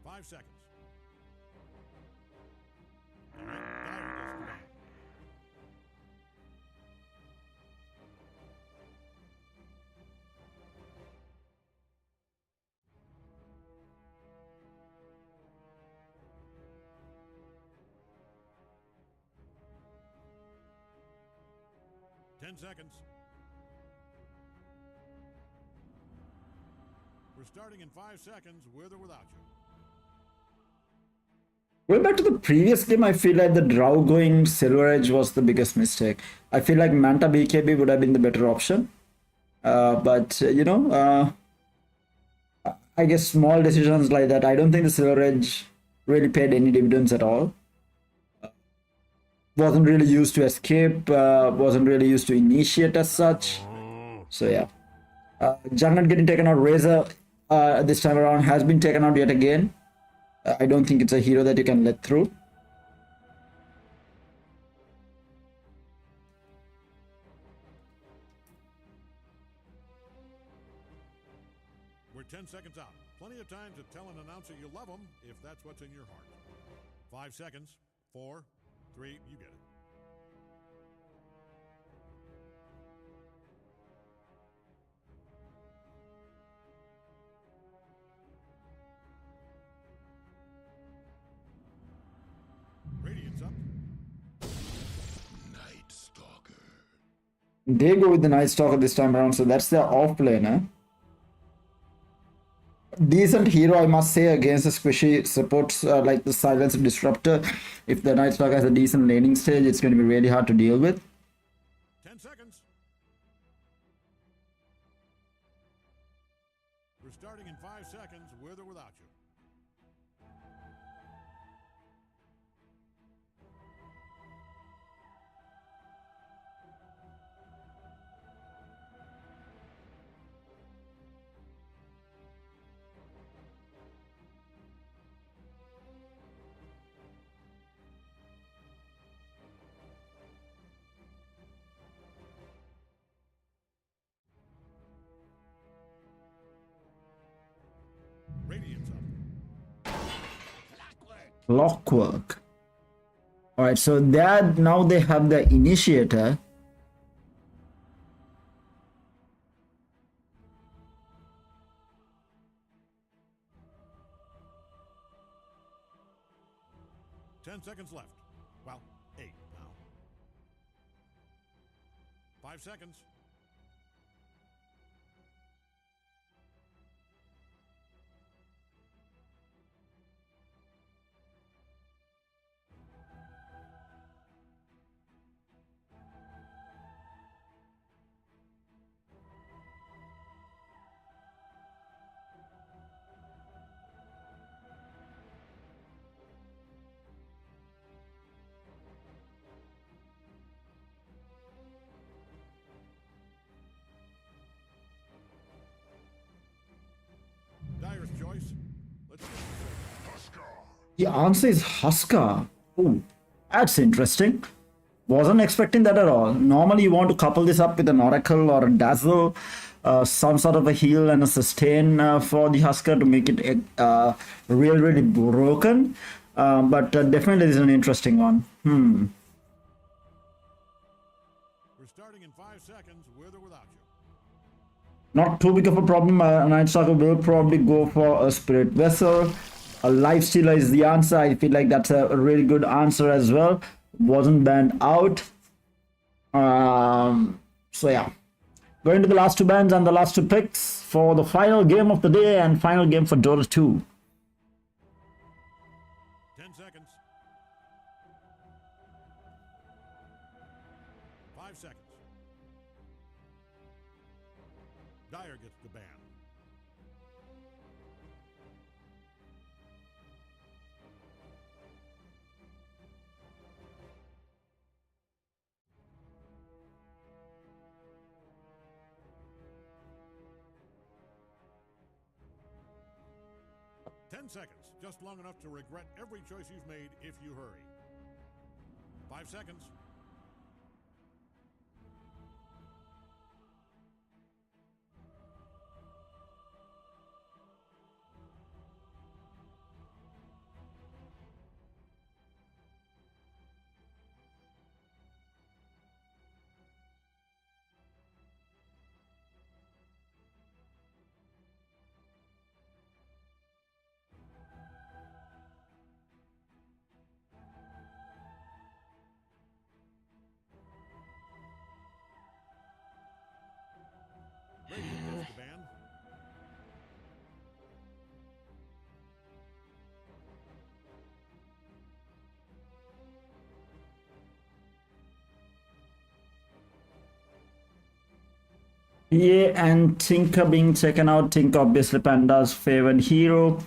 5 seconds. All right, Dire gets the ban. Seconds. We're starting in 5 seconds, with or without you. Going back to the previous game, I feel like the Drow going Silver Edge was the biggest mistake. I feel like Manta BKB would have been the better option. But, you know, I guess small decisions like that, I don't think the Silver Edge really paid any dividends at all. Wasn't really used to escape, wasn't really used to initiate as such. So yeah. Juggernaut getting taken out. Razor this time around has been taken out yet again. I don't think it's a hero that you can let through. We're 10 seconds out. Plenty of time to tell an announcer you love them if that's what's in your heart. 5 seconds. 4, 3, you get it. Radiance up. Night Stalker. They go with the Night Stalker this time around, so that's their off laner. Decent hero, I must say, against the squishy supports like the Silence Disruptor. If the Night Stalker has a decent laning stage, it's going to be really hard to deal with. 10 seconds. We're starting in 5 seconds, with or without you. Clockwork. All right, so that now they have the initiator. Seconds left. Well, 8 now. 5 seconds. Dyer's choice. Let's see. The answer is Husker. Oh, that's interesting. Wasn't expecting that at all. Normally you want to couple this up with an Oracle or a Dazzle, some sort of a heal and a sustain for the Husker to make it really broken. But definitely this is an interesting one. We're starting in 5 seconds, with or without you. Not too big of a problem. Night Stalker will probably go for a Spirit Vessel. A Lifestealer is the answer. I feel like that's a really good answer as well. Wasn't banned out. So yeah. Going to the last two bans and the last two picks for the final game of the day and final game for Dota 2. 10 seconds. 5 seconds. Dyer gets the ban. Seconds, just long enough to regret every choice you've made if you hurry. 5 seconds. Radiant gets the ban. Yeah, and Tinker being taken out. Tinker obviously Panda's favored hero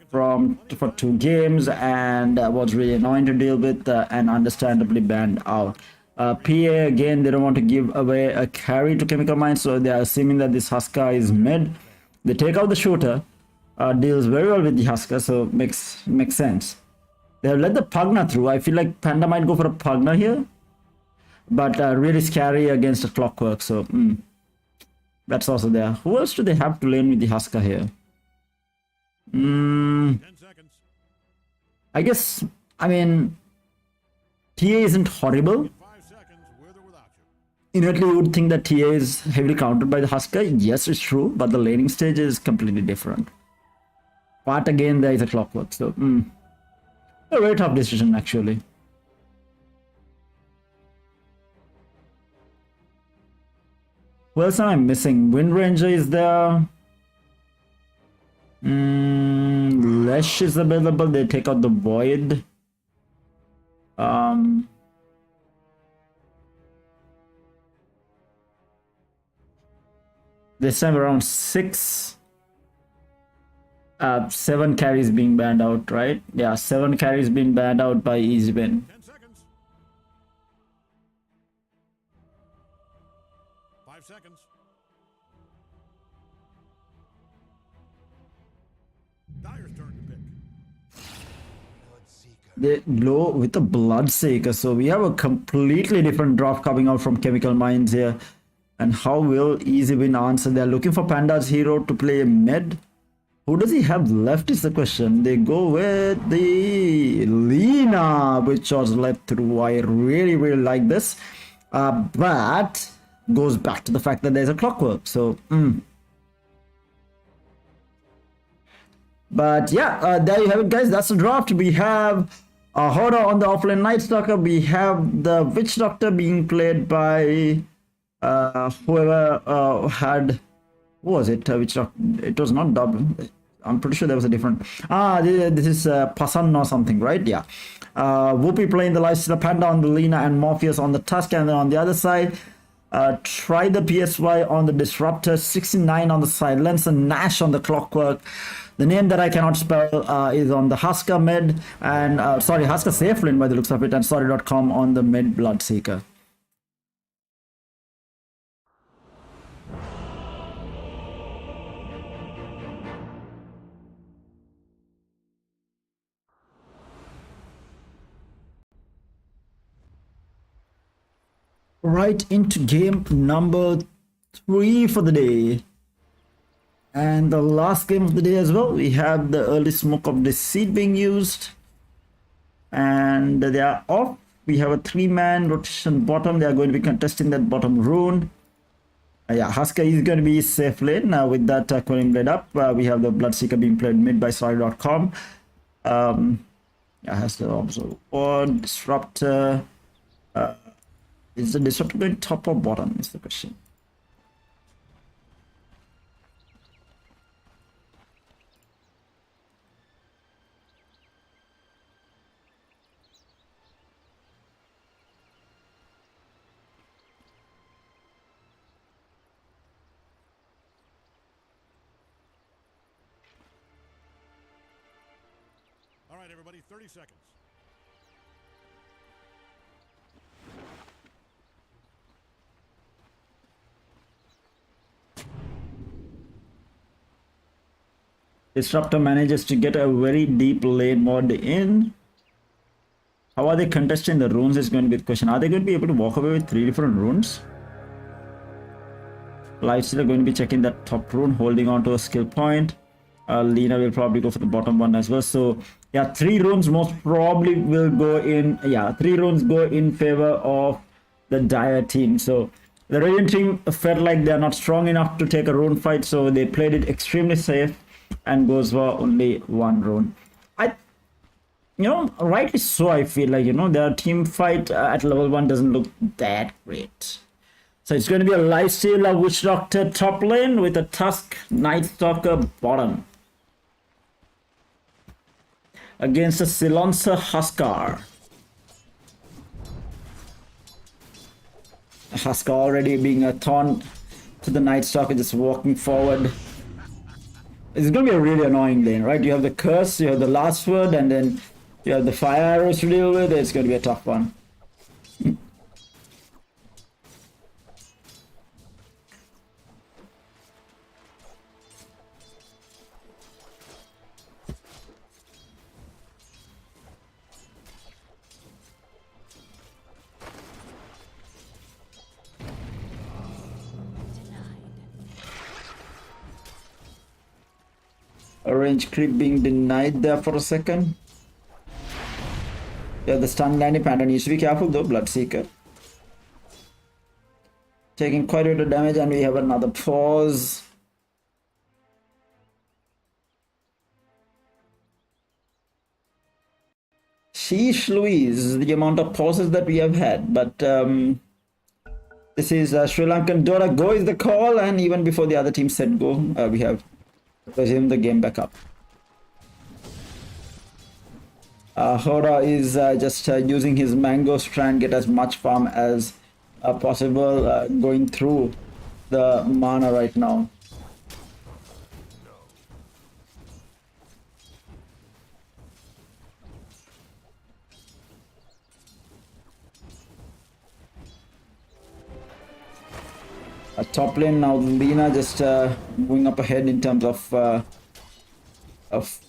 for 2 games and was really annoying to deal with and understandably banned out. PA again, they don't want to give away a carry to Chemical Minds, so they are assuming that this Husker is mid. They take out the shooter, deals very well with the Husker, so makes sense. They have let the Pugna through. I feel like Panda might go for a Pugna here, but really scary against a Clockwork, so that's also there. Who else do they have to lane with the Husker here? 10 seconds. I guess, I mean, TA isn't horrible. 5 seconds, with or without you. Innately, you would think that TA is heavily countered by the Husker. Yes, it's true, but the laning stage is completely different. But again, there is a Clockwork, so a very tough decision actually. Who else am I missing? Wind Ranger is there. Lesh is available. They take out the Void. This time around 7 carries being banned out, right? Yeah, 7 carries being banned out by Easy Win. 10 seconds. 5 seconds. Dyer's turn to pick. They blow with a Bloodseeker, so we have a completely different draft coming out from Chemical Minds here. And how will Easy Win answer? They're looking for Panda's hero to play mid. Who does he have left is the question. They go with the Lina, which was led through. I really like this. But goes back to the fact that there's a clockwork. So, But yeah, there you have it, guys. That's the draft. We have HODOR on the offlane Night Stalker. We have the Witch Doctor being played by whoever had... What was it? Witch Doctor? It was not double. I'm pretty sure there was a different... this is Pathirana or something, right? Yeah. Woophy playing the Lifestealer, Panda on the Lina, and Morpheus on the Tusk. And then on the other side, try the PSY on the Disruptor, 69 on the Silence, and Nash on the Clockwork. The name that I cannot spell is on the Husker mid, and Husker safe lane by the looks of it, and sorry.com on the mid Bloodseeker. Right into game number 3 for the day. And the last game of the day as well, we have the early smoke of deceit being used. And they are off. We have a 3-man rotation bottom. They are going to be contesting that bottom rune. Husker is going to be safe lane with that Aquarium Blade up. We have the Bloodseeker being played mid by sorry.com. Has the observe board, Disruptor. Is the Disruptor going top or bottom is the question. All right, everybody, 30 seconds. Disruptor manages to get a very deep lane mod in. How are they contesting the runes is going to be the question. Are they going to be able to walk away with 3 different runes? Lifestealer are going to be checking that top rune, holding on to a skill point. Lina will probably go for the bottom one as well. So yeah, 3 runes most probably will go in. Yeah, 3 runes go in favor of the Dire team. So the Radiant team felt like they're not strong enough to take a rune fight, so they played it extremely safe and goes for only 1 rune. Rightly so, I feel like, their team fight at level 1 doesn't look that great. So it's going to be a Lifestealer Witch Doctor top lane with a Tusk Night Stalker bottom against a Silonsa Huskar. Huskar already being a taunt to the Night Stalker, just walking forward. It's going to be a really annoying lane, right? You have the Curse, you have the Last Word, and then you have the Fire Arrows to deal with. It's going to be a tough one. A range creep being denied there for a second. Yeah, the stun landing Panda needs to be careful though. Bloodseeker taking quite a bit of damage, and we have another pause. Sheesh Louise, the amount of pauses that we have had, but this is Sri Lankan Dota. Go is the call, and even before the other team said go, we have resumed the game back up. HODOR is just using his mango strand, get as much farm as possible, going through the mana right now. Top lane now, Lina just moving up ahead in terms of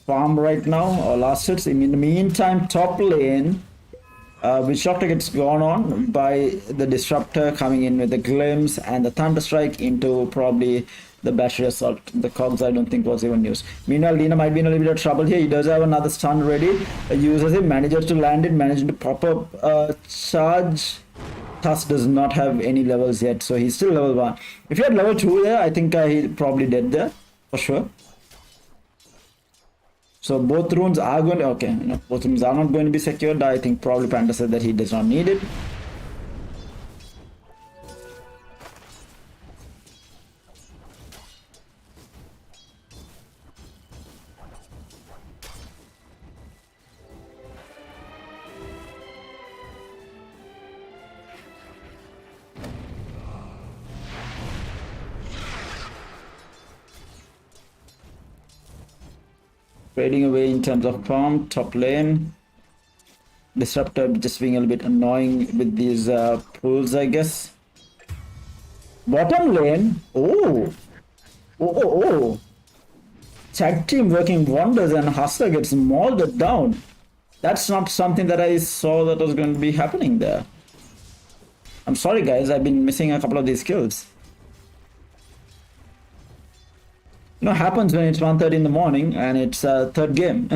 farm right now, or last hits. In the meantime, top lane, which Doctor gets gone on by the Disruptor coming in with the Glimpse and the Thunderstrike into probably the Battery Assault. The Cogs I don't think was even used. Meanwhile, Lina might be in a little bit of trouble here. He does have another stun ready. Uses it, manages to land it, managing to pop up charge. Tusk does not have any levels yet, so he's still level 1. If he had level 2 there, I think he probably dead there, for sure. So both runes are going to, okay, both runes are not going to be secured. I think probably Panda said that he does not need it. Fading away in terms of farm, top lane. Disruptor just being a little bit annoying with these pulls, I guess. Bottom lane, tag team working wonders and Hustler gets molded down. That's not something that I saw that was going to be happening there. I'm sorry guys, I've been missing a couple of these kills. Happens when it's 1:30 in the morning and it's third game.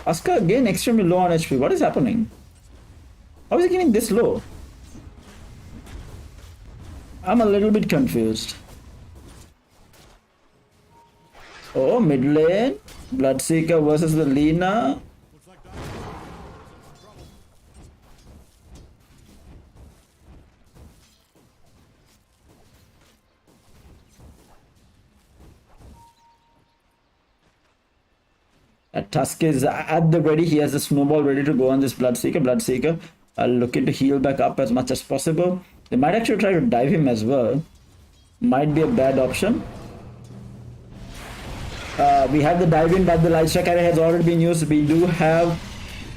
Asuka again extremely low on HP. What is happening? How is he getting this low? I'm a little bit confused. Oh, mid lane. Bloodseeker versus the Lina. Looks like Dr. is in trouble. Tusk is at the ready. He has a snowball ready to go on this Bloodseeker. Bloodseeker looking to heal back up as much as possible. They might actually try to dive him as well. Might be a bad option. We have the dive in, but the light strike array has already been used. We do have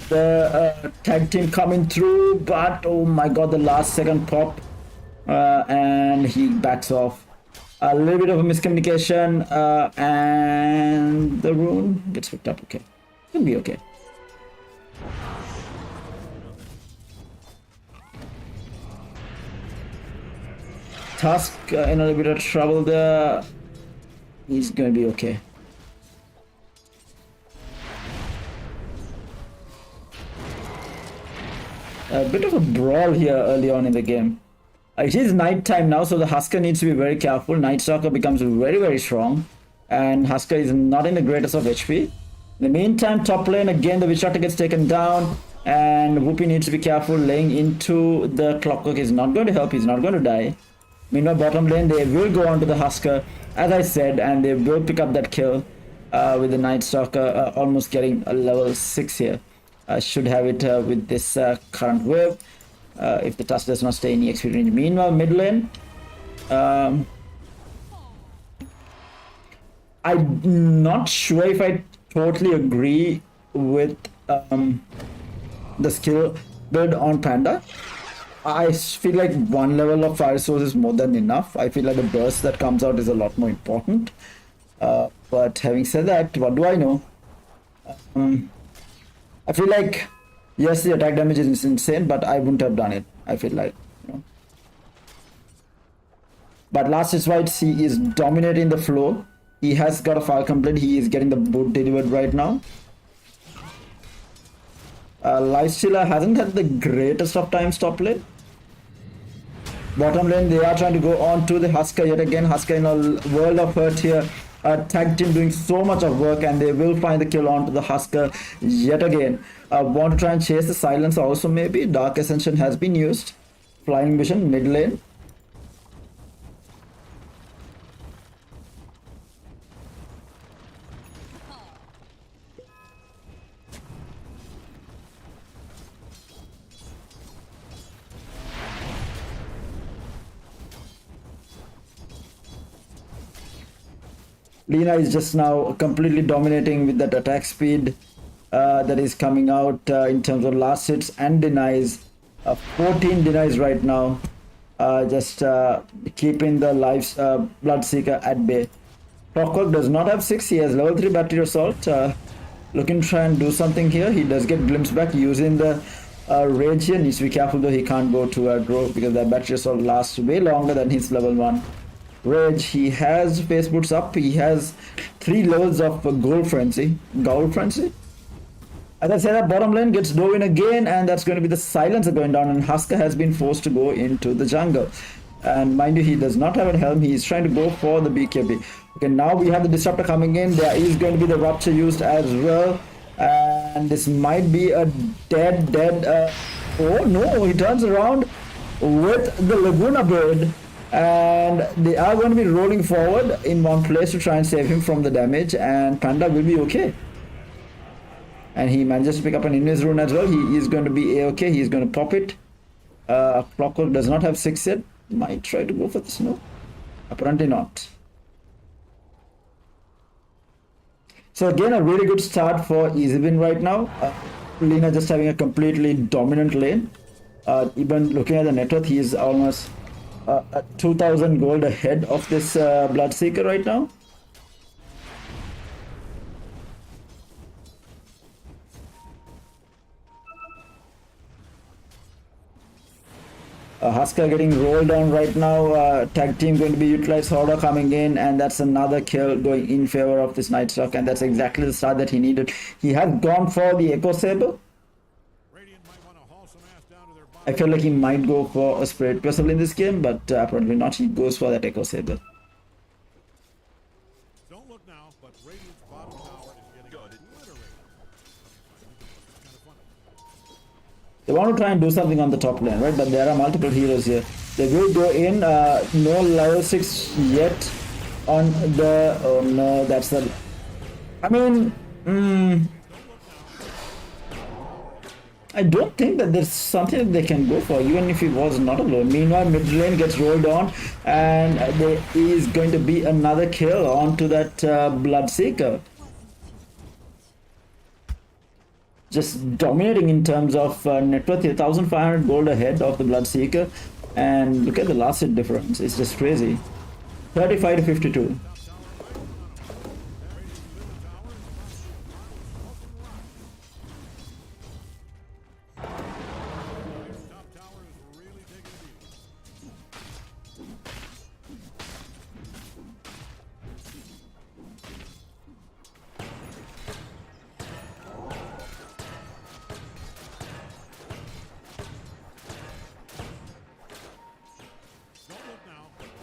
the tag team coming through, but oh my god, the last second pop. And he backs off. A little bit of a miscommunication, and the rune gets picked up. Okay, it'll be okay. Tusk in a little bit of trouble there. He's going to be okay. A bit of a brawl here early on in the game. It is night time now, so the Husker needs to be very careful. Night Stalker becomes very, very strong, and Husker is not in the greatest of HP. In the meantime, top lane again, the Witch Doctor gets taken down, and Woophy needs to be careful. Laying into the Clockwork is not going to help. He's not going to die. Meanwhile, bottom lane, they will go on to the Husker, as I said, and they will pick up that kill with the Night Stalker almost getting a level 6 here. Should have it with this current wave if the Tusk does not stay in EXP range. Meanwhile, mid lane, I'm not sure if I totally agree with the skill build on Panda. I feel like one level of fire source is more than enough. I feel like the burst that comes out is a lot more important. But having said that, what do I know? I feel like, yes, the attack damage is insane, but I wouldn't have done it. I feel like, But last is right, he is dominating the flow. He has got a fire complete. He is getting the boot delivered right now. Lifestealer hasn't had the greatest of times top lane. Bottom lane, they are trying to go on to the Husker yet again. Husker in a world of hurt here. Tag team doing so much of work, and they will find the kill onto the Husker yet again. Want to try and chase the silence also maybe. Dark Ascension has been used. Flying Vision, mid lane. Lina is just now completely dominating with that attack speed that is coming out in terms of last hits and denies. 14 denies right now, just keeping the lives Bloodseeker at bay. Clockwork does not have 6, he has level 3 battery assault. Looking to try and do something here. He does get glimpse back using the rage here. Needs to be careful though, he can't go to a grove because that battery assault lasts way longer than his level 1 rage. He has face boots up, he has 3 levels of gold frenzy. As I said, that bottom lane gets dove in again, and that's going to be the silencer going down, and Husker has been forced to go into the jungle. And mind you, he does not have a helm, he is trying to go for the BKB. Okay, now we have the disruptor coming in, there is going to be the rupture used as well, and this might be a dead oh no, he turns around with the Laguna bird, and they are going to be rolling forward in one place to try and save him from the damage, and Panda will be okay. And he manages to pick up an Invis rune as well. He is going to be a-okay. He is going to pop it. Clockwork does not have 6 yet. Might try to go for this. No, apparently not. So again, a really good start for EasyWin right now. Lina just having a completely dominant lane. Even looking at the net worth, he is almost 2,000 gold ahead of this Bloodseeker right now. Husker getting rolled on right now. Tag team going to be utilized. HODOR coming in, and that's another kill going in favor of this Night Stalk, and that's exactly the start that he needed. He had gone for the Echo Saber. I feel like he might go for a Spirit Vessel in this game, but apparently not. He goes for that Echo Saber. Don't look now, but Radiant's bottom tower is getting obliterated. It's kind of funny. They want to try and do something on the top lane, right? But there are multiple heroes here. They will go in. No level 6 yet on the... Oh no, that's the... I mean... I don't think that there's something that they can go for, even if it was not alone. Meanwhile, mid lane gets rolled on, and there is going to be another kill onto that Bloodseeker. Just dominating in terms of net worth, 1,500 gold ahead of the Bloodseeker, and look at the last hit difference. It's just crazy. 35 to 52.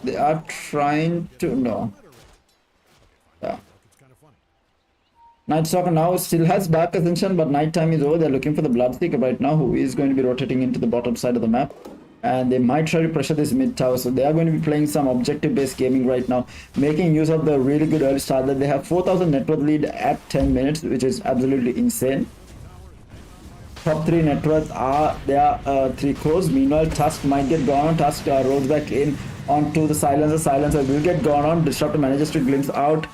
They are trying to... no. Yeah. Night Stalker now still has back ascension, but night time is over. They're looking for the Bloodseeker right now, who is going to be rotating into the bottom side of the map. And they might try to pressure this mid tower. So they are going to be playing some objective-based gaming right now, making use of the really good early start that they have. 4,000 net worth lead at 10 minutes, which is absolutely insane. Top 3 net worth are there, 3 cores. Meanwhile, Tusk might get gone on. Tusk rolls back in onto the silencer. Silencer will get gone on. Disruptor manages to glimpse out.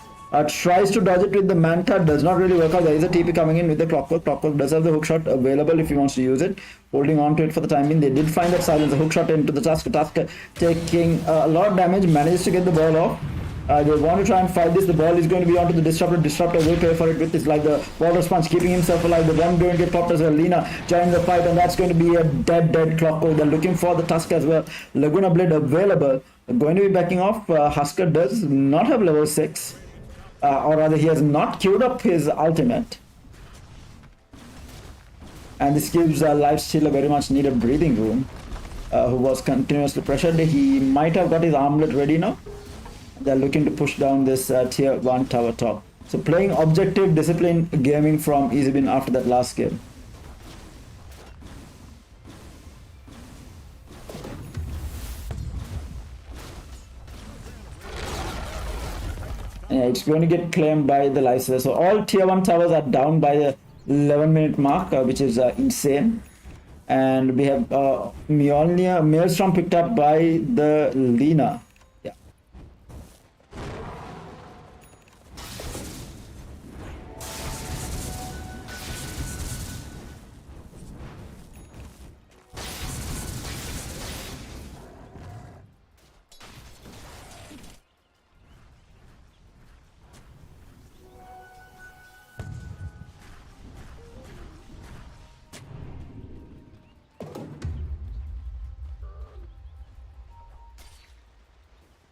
Tries to dodge it with the Manta. Does not really work out. There is a TP coming in with the Clockwork. Clockwork does have the hookshot available if he wants to use it. Holding on to it for the time being. They did find that silencer hookshot into the Tusk. Tusk taking a lot of damage. Manages to get the ball off. They want to try and fight this. The ball is going to be onto the Disruptor. Disruptor will pay for it with his life. The Water Sponge keeping himself alive. The one going to get popped as well. Lina joining the fight, and that's going to be a dead Clockwork. They're looking for the Tusk as well. Laguna Blade available. Going to be backing off. Husker does not have level 6. Or rather, he has not queued up his ultimate. And this gives Lifesteal a very much needed breathing room. Who was continuously pressured. He might have got his armlet ready now. They're looking to push down this tier 1 tower top. So playing objective discipline gaming from EasyWin after that last game. Yeah, it's going to get claimed by the Lysa. So all tier 1 towers are down by the 11-minute mark, which is insane. And we have Mjolnir, Maelstrom picked up by the Lina.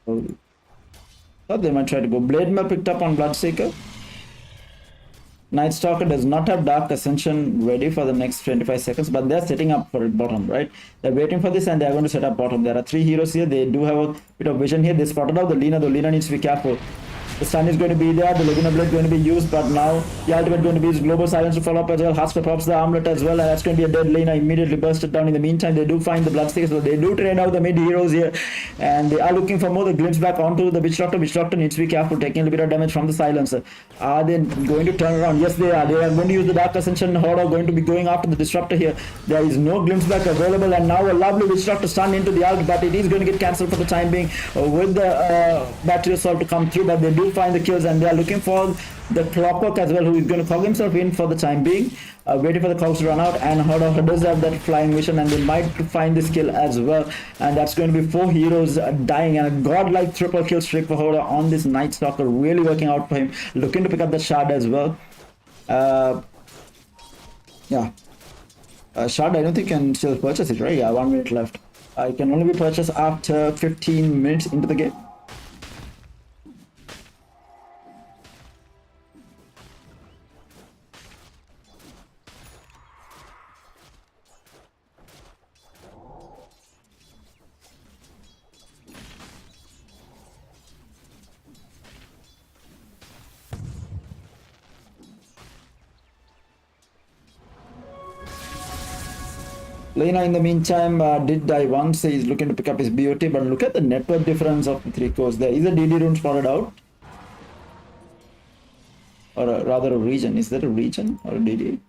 Thought they might try to go. Blade Mail picked up on Bloodseeker. Night Stalker does not have Dark Ascension ready for the next 25 seconds, but they're setting up for bottom, right? They're waiting for this and they're going to set up bottom. There are 3 heroes here. They do have a bit of vision here. They spotted out the Lina, though Lina needs to be careful. The stun is going to be there, the Laguna Blade going to be used, but now the ultimate going to be used. Global Silence to follow up as well. Husker pops the armlet as well, and that's going to be a dead Lina. Immediately bursted down. In the meantime, they do find the Bloodstickers, so they do train out the mid heroes here, and they are looking for more. The glimpse back onto the Witch Doctor. Witch Doctor needs to be careful, taking a little bit of damage from the Silencer. Are they going to turn around? Yes, they are. They are going to use the Dark Ascension. HODOR going to be going after the Disruptor here. There is no glimpse back available, and now a lovely Witch Doctor stun into the ult, but it is going to get cancelled for the time being with the Battery Assault to come through, but they do find the kills, and they are looking for the Clockwork as well, who is going to cog himself in for the time being, waiting for the cogs to run out, and HODOR does have that flying vision, and they might find this kill as well, and that's going to be 4 heroes dying, and a godlike triple kill streak for HODOR on this Night Stalker, really working out for him, looking to pick up the shard as well. Shard, I don't think you can still purchase it, right? Yeah, 1 minute left. It can only be purchased after 15 minutes into the game. Lina in the meantime did die once. He's looking to pick up his BOT, but look at the network difference of the 3 cores. There is a DD rune spotted out, or rather a region. Is that a region or a DD?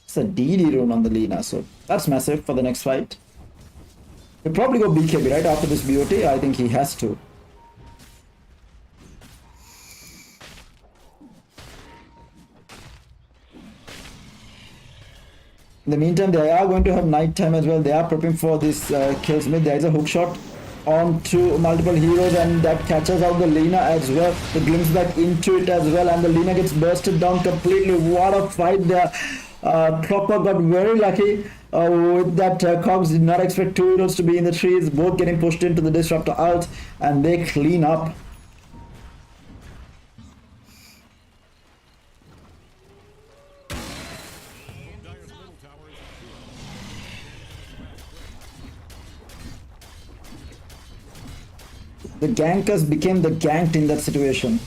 It's a DD rune on the Lina, so that's massive for the next fight. He'll probably go BKB right after this BOT. I think he has to. In the meantime, they are going to have nighttime as well. They are prepping for this kills mid. There is a hook shot onto multiple heroes, and that catches out the Lina as well. The glimpse back into it as well, and the Lina gets bursted down completely. What a fight there. Clockwork got very lucky with that. Cogs did not expect 2 heroes to be in the trees, both getting pushed into the Disruptor ult, and they clean up. The gankers became the ganked in that situation.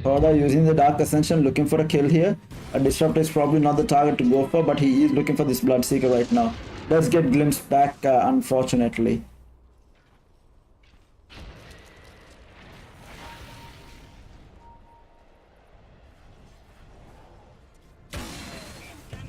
HODOR using the Dark Ascension, looking for a kill here. A Disruptor is probably not the target to go for, but he is looking for this Bloodseeker right now. Does get glimpsed back, unfortunately.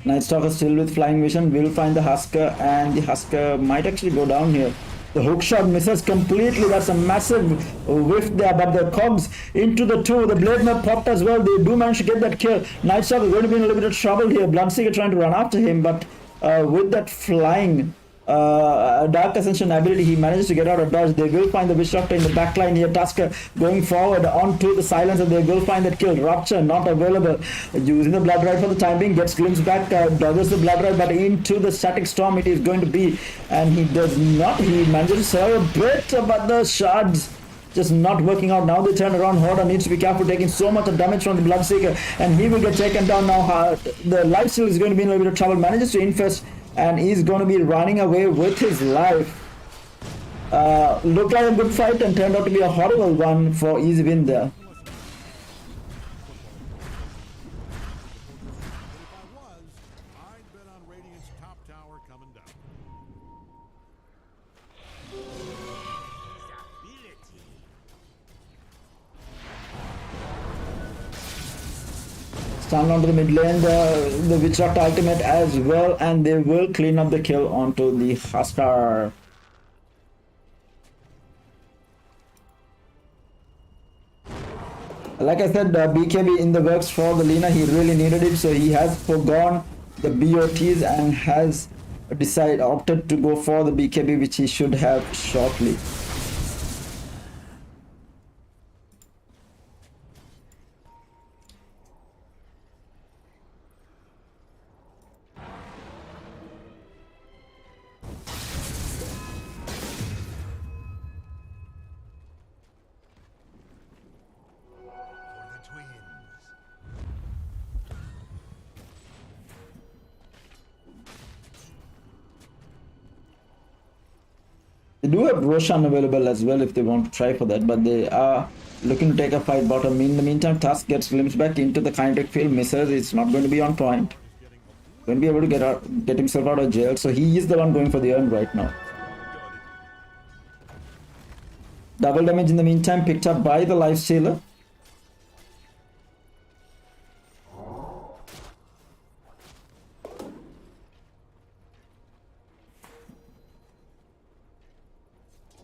Night Stalker still with flying vision, will find the Husker, and the Husker might actually go down here. The hook shot misses completely. That's a massive whiff there, but the cogs into the 2. The blade map popped as well. They do manage to get that kill. Night Stalker going to be in a little bit of trouble here. Bloodseeker trying to run after him, but with that flying Dark Ascension ability, he manages to get out of dodge. They will find the Witch Doctor in the backline here. Tusker going forward onto the Silencer. They will find that kill. Rupture not available. Using the Blood Ride for the time being. Gets glimpsed back. Dodges the Blood Ride, but into the Static Storm it is going to be. And he does not. He manages to serve a bit, but the shards just not working out. Now they turn around. HODOR needs to be careful, taking so much of damage from the Bloodseeker, and he will get taken down now. The lifesteal is going to be in a little bit of trouble. Manages to infest, and he's going to be running away with his life. Looked like a good fight and turned out to be a horrible one for easy win there. If I was, I'd bet on Radiant's top tower coming down. Stand onto the mid lane, the Witch Doctor ultimate as well, and they will clean up the kill onto the Husker. Like I said, BKB in the works for the Lina. He really needed it, so he has forgone the BOTs and has opted to go for the BKB, which he should have shortly. They do have Roshan available as well if they want to try for that, but they are looking to take a fight bottom. In the meantime, Tusk gets glimpsed back into the kinetic field, misses. It's not going to be on point. Going to be able to get himself out of jail, so he is the one going for the earn right now. Double damage in the meantime picked up by the lifestealer.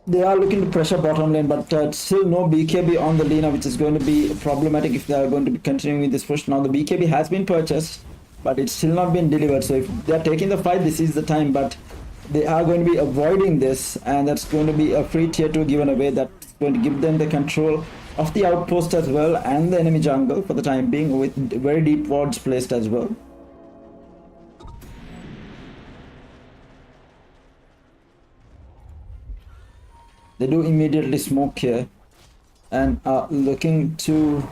They are looking to pressure bottom lane, but still no BKB on the Lina, which is going to be problematic if they are going to be continuing with this push. Now the BKB has been purchased, but it's still not been delivered. So if they are taking the fight, this is the time, but they are going to be avoiding this, and that's going to be a free tier 2 given away. That's going to give them the control of the outpost as well and the enemy jungle for the time being, with very deep wards placed as well. They do immediately smoke here and are looking to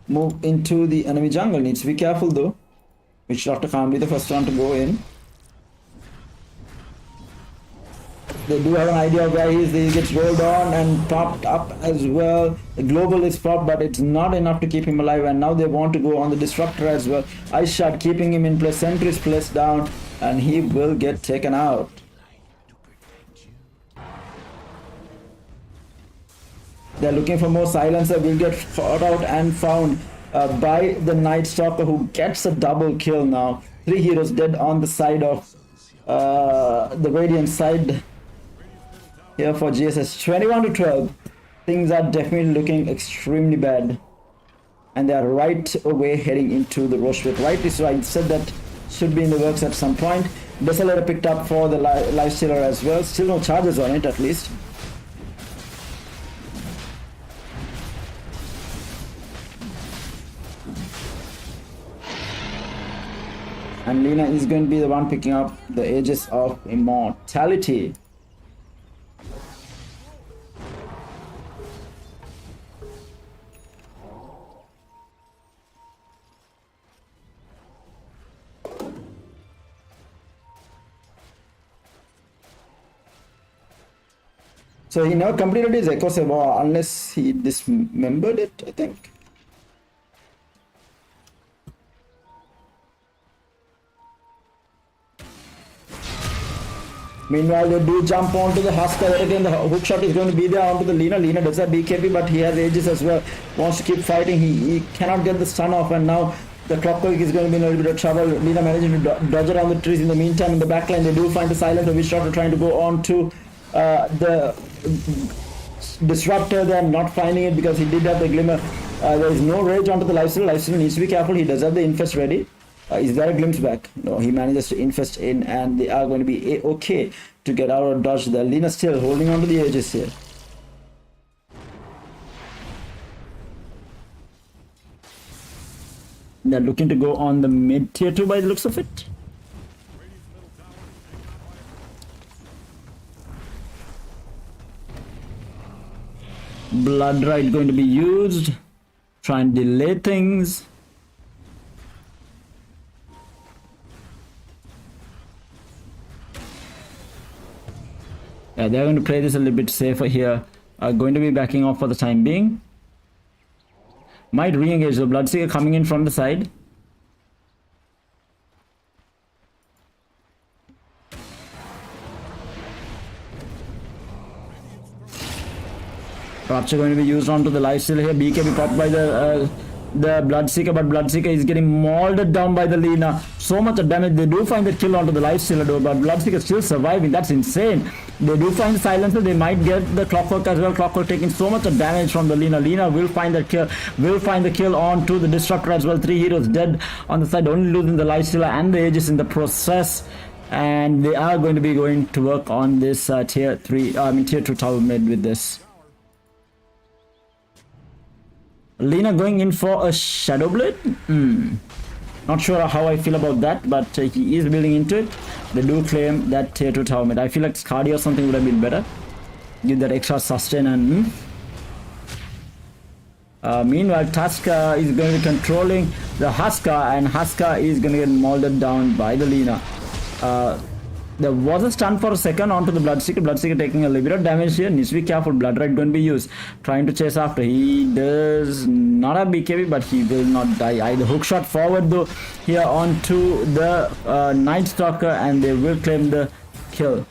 move into the enemy jungle. Needs to be careful though. Which Dr. Khan be the first one to go in. They do have an idea of where he is. He gets rolled on and popped up as well. The global is popped, but it's not enough to keep him alive, and now they want to go on the disruptor as well. Ice shot keeping him in place, sentries placed down, and he will get taken out. They're looking for more silencer. Will get fought out and found by the Night Stalker, who gets a double kill now. 3 heroes dead on the side of the Radiant side here for GSS. 21 to 12. Things are definitely looking extremely bad, and they are right away heading into the Rosh pit. Rightly so. I said that should be in the works at some point. Desolator picked up for the Lifestealer as well. Still no charges on it, at least. And Lina is going to be the one picking up the Aegis of Immortality. So he never completed his Echo Seva unless he dismembered it, I think. Meanwhile, they do jump onto the Husker. Yet again, the hook shot is going to be there onto the Lina. Lina does have BKB, but he has Aegis as well. Wants to keep fighting. He cannot get the stun off, and now the Clockwork is going to be in a little bit of trouble. Lina managing to dodge around the trees. In the meantime, in the backline, they do find the silent of Witch Doctor trying to go on to the Disruptor. They are not finding it because he did have the Glimmer. There is no rage onto the Lifesteal. Lifesteal needs to be careful. He does have the Infest ready. Is there a glimpse back? No, he manages to infest in, and they are going to be okay to get out of dodge there. Lina still holding on to the edges here. They're looking to go on the mid tier 2 by the looks of it. Blood Rite going to be used. Try and delay things. Yeah, they're going to play this a little bit safer here. Going to be backing off for the time being. Might re-engage the Bloodseeker coming in from the side. Rapture going to be used onto the Lifesteal here. BKB popped by the Bloodseeker, but Bloodseeker is getting molded down by the Lina. So much of damage. They do find the kill onto the Lifestealer though, but Bloodseeker still surviving. That's insane. They do find the Silencer. They might get the Clockwork as well. Clockwork taking so much of damage from the Lina. Lina will find the kill. Will find the kill onto the Disruptor as well. 3 heroes dead on the side, only losing the Lifestealer and the Aegis in the process. And they are going to be going to work on this tier 2 tower mid with this. Lina going in for a Shadow Blade. Not sure how I feel about that, but he is building into it. They do claim that tier 2 tower mid. I feel like Scardy or something would have been better. Give that extra sustain and meanwhile, Tusk is going to be controlling the Husker, and Husker is going to get molded down by the Lina. There was a stun for a second onto the Bloodseeker. Bloodseeker taking a little bit of damage here. Needs to be careful. Blood Red going to be used. Trying to chase after. He does not have BKB, but he will not die either. Hook shot forward though here onto the Night Stalker, and they will claim the kill.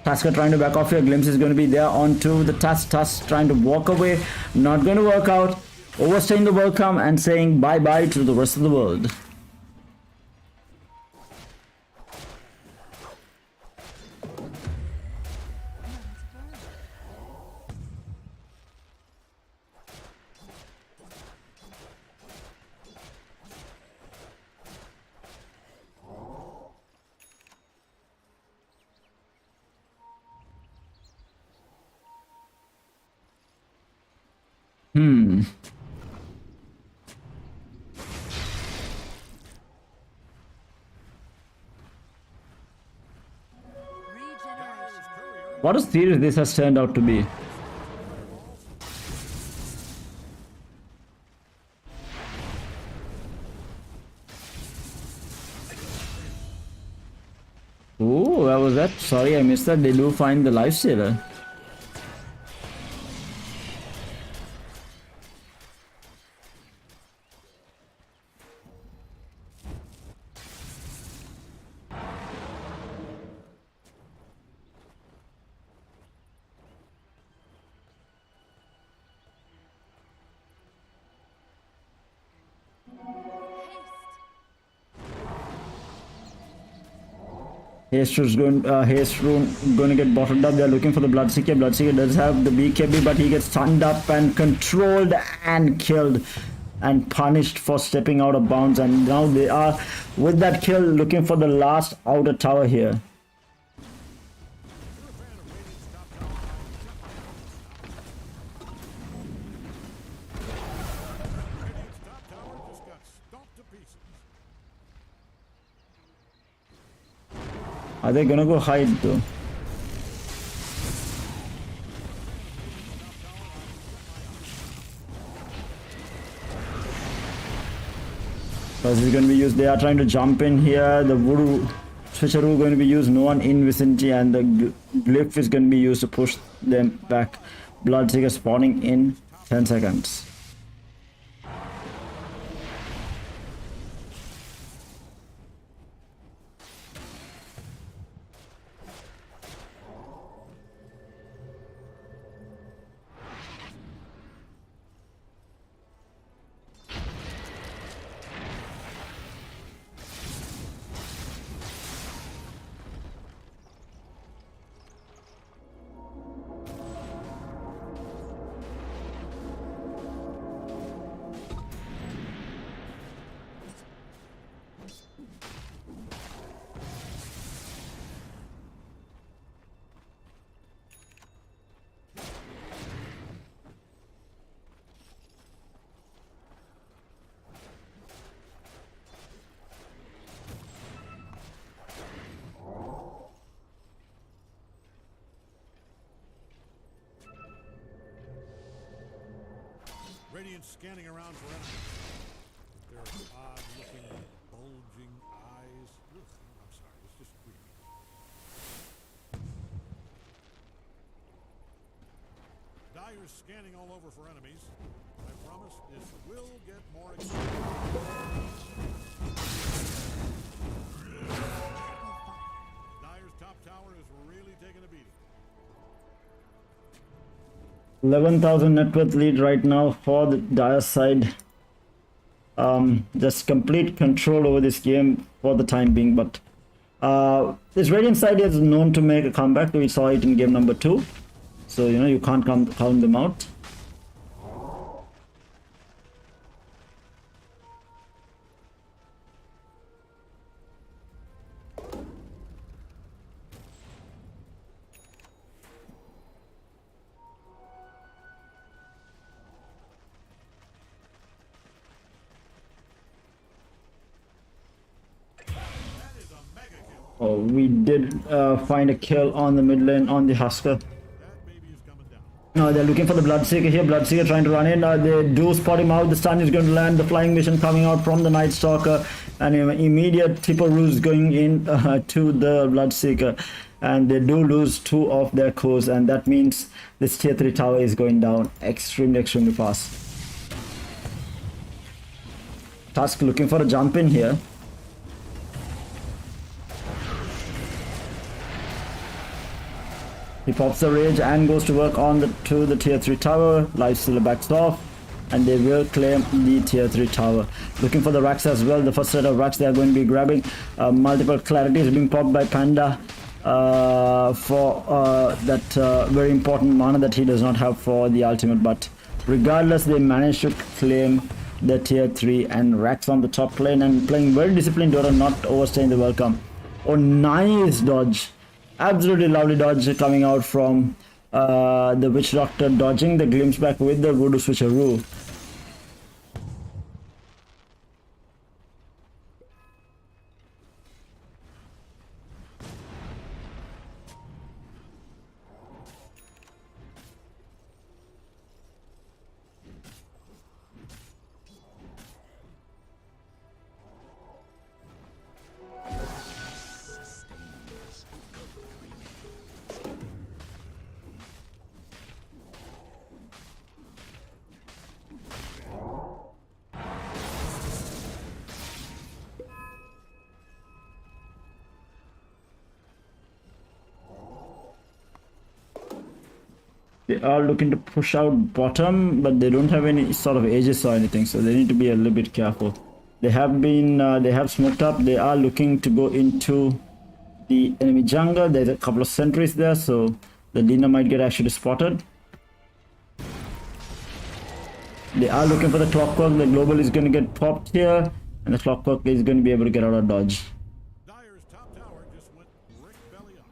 Tasker trying to back off here. Glimpse is going to be there onto the Tusk. Tusk trying to walk away. Not going to work out. Overstaying the welcome and saying bye-bye to the rest of the world. What a series this has turned out to be. Oh, where was that? Sorry, I missed that. They do find the lifesaver. Haste Rune going to get bottled up. They're looking for the Bloodseeker. Bloodseeker does have the BKB, but he gets stunned up and controlled and killed and punished for stepping out of bounds. And now they are, with that kill, looking for the last outer tower here. Are they gonna go hide though? Because it's gonna be used. They are trying to jump in here. The Voodoo Switcheroo going to be used. No one in vicinity, and the Glyph is going to be used to push them back. Bloodseeker spawning in 10 seconds. Radiant scanning around for enemies. Their odd-looking, bulging eyes. Ugh, I'm sorry, it's just creepy. Dyer's scanning all over for enemies. I promise this will get more exciting. Dyer's top tower is really taking a beating. 11,000 net worth lead right now for the Dire side. Just complete control over this game for the time being, but this Radiant side is known to make a comeback. We saw it in game number 2, so you know you can't count them out. Oh, we did find a kill on the mid lane on the Husker. That baby is coming down. Now They're looking for the Bloodseeker here. Bloodseeker trying to run in. They do spot him out. The stun is going to land. The flying mission coming out from the Night Stalker. And immediate Tipper Ruse going in to the Bloodseeker. And they do lose 2 of their cores. And that means this tier 3 tower is going down extremely fast. Tusk looking for a jump in here. He pops the rage and goes to work on the tier 3 tower. Lifestealer backs off and they will claim the tier 3 tower. Looking for the racks as well. The first set of racks they are going to be grabbing. Multiple clarities being popped by Panda for that very important mana that he does not have for the ultimate. But regardless, they managed to claim the tier 3 and racks on the top lane and playing very disciplined Dota, not overstaying the welcome. Oh, nice dodge. Absolutely lovely dodge coming out from the Witch Doctor, dodging the glimpse back with the Voodoo Switcheroo. They are looking to push out bottom, but they don't have any sort of aegis or anything, so they need to be a little bit careful. They have been, they have smoked up. They are looking to go into the enemy jungle. There's a couple of sentries there, so the Lina might get actually spotted. They are looking for the Clockwork. The global is going to get popped here, and the Clockwork is going to be able to get out of dodge. Dyer's top tower just went brick belly up.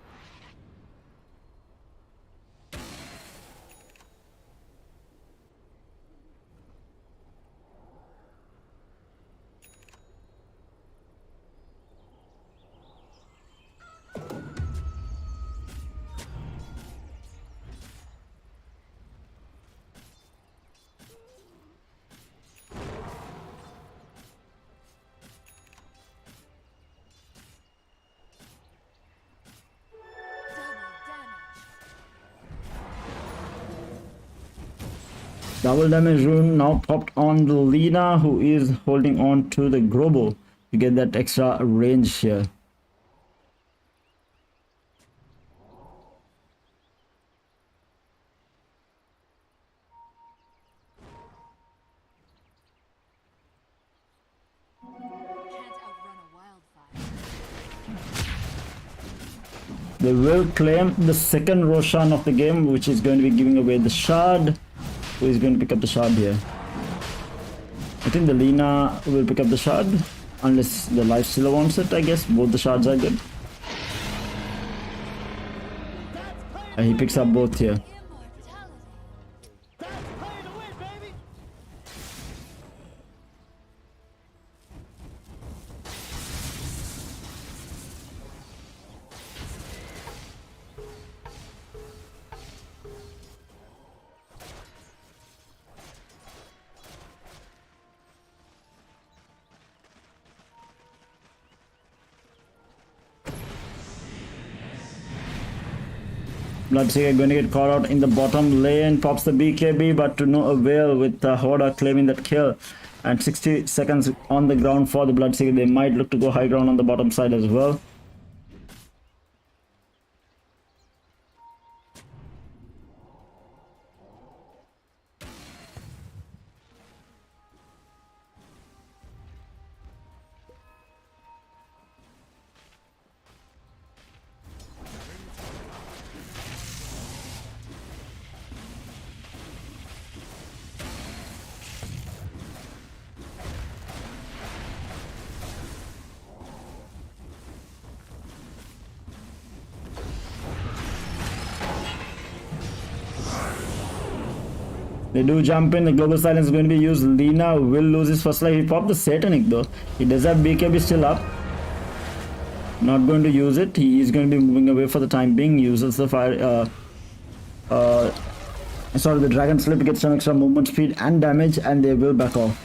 Double damage rune now popped on the Lina, who is holding on to the Grobo to get that extra range here. They will claim the second Roshan of the game, which is going to be giving away the shard. Who is going to pick up the shard here? I think the Lina will pick up the shard, unless the Lifestealer wants it. I guess both the shards are good. And he picks up both here. Bloodseeker going to get caught out in the bottom lane, pops the BKB, but to no avail with HODOR claiming that kill. And 60 seconds on the ground for the Bloodseeker. They might look to go high ground on the bottom side as well. They do jump in. The global silence is going to be used. Lina will lose his first life. He popped the Satanic though. He does have BKB still up. Not going to use it. He is going to be moving away for the time being. Uses the fire Sorry, the Dragon Slip gets some extra movement speed and damage, and they will back off.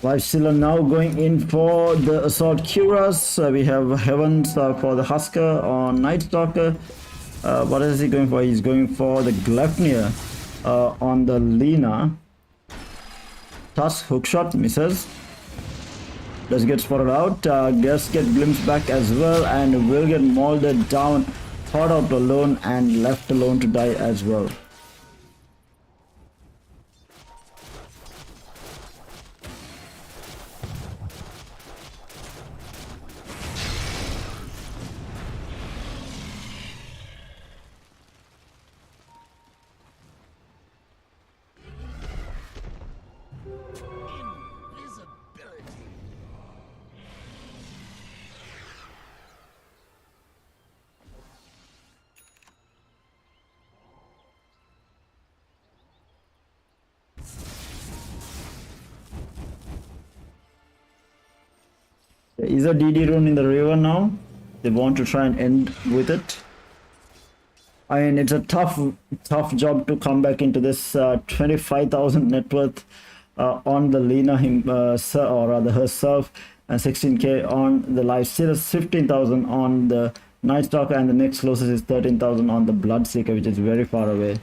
Lifestealer now going in for the Assault Cuirass. We have Heavens for the Husker on Night Stalker. What is he going for? He's going for the Gleipnir on the Lina. Tusk hookshot misses. Does get spotted out. Guess get glimpsed back as well, and will get molded down, thought out alone and left alone to die as well. There is a DD rune in the river now. They want to try and end with it. I mean, it's a tough job to come back into this 25,000 net worth on the Lina or rather herself, and 16k on the Lifestealer, 15,000 on the Night Stalker, and the next closest is 13,000 on the Bloodseeker, which is very far away.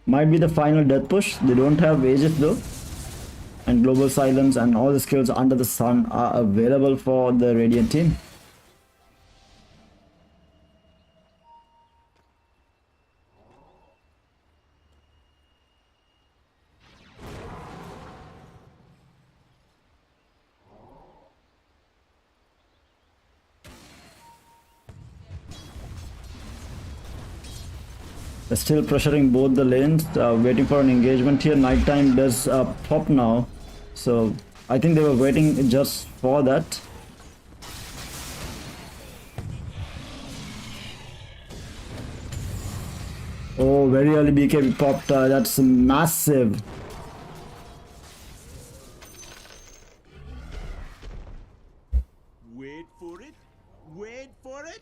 Might be the final death push. They don't have Aegis though. And Global Silence and all the skills under the sun are available for the Radiant team. They're still pressuring both the lanes, waiting for an engagement here. Nighttime does pop now. So I think they were waiting just for that. Oh, very early BKB popped. That's massive. Wait for it. Wait for it.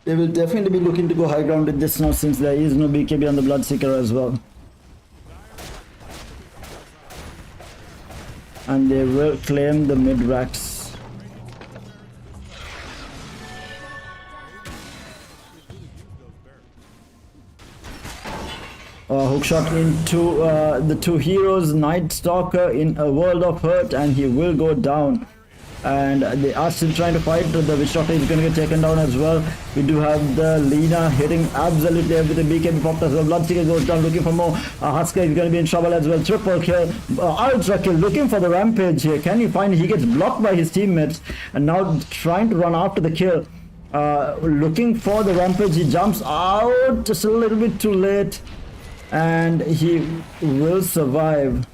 They will definitely be looking to go high ground with this now, since there is no BKB on the Bloodseeker as well. And they will claim the mid racks. Hookshot into the two heroes. Night Stalker in a world of hurt, and he will go down. And they are still trying to fight. The Witch Doctor is going to get taken down as well. We do have the Lina hitting absolutely everything. BKB popped as well. Bloodseeker goes down looking for more. Husker is going to be in trouble as well. Triple kill. Ultra kill, looking for the rampage here. Can he find it? He gets blocked by his teammates, and now trying to run after the kill. Looking for the rampage. He jumps out just a little bit too late, and he will survive.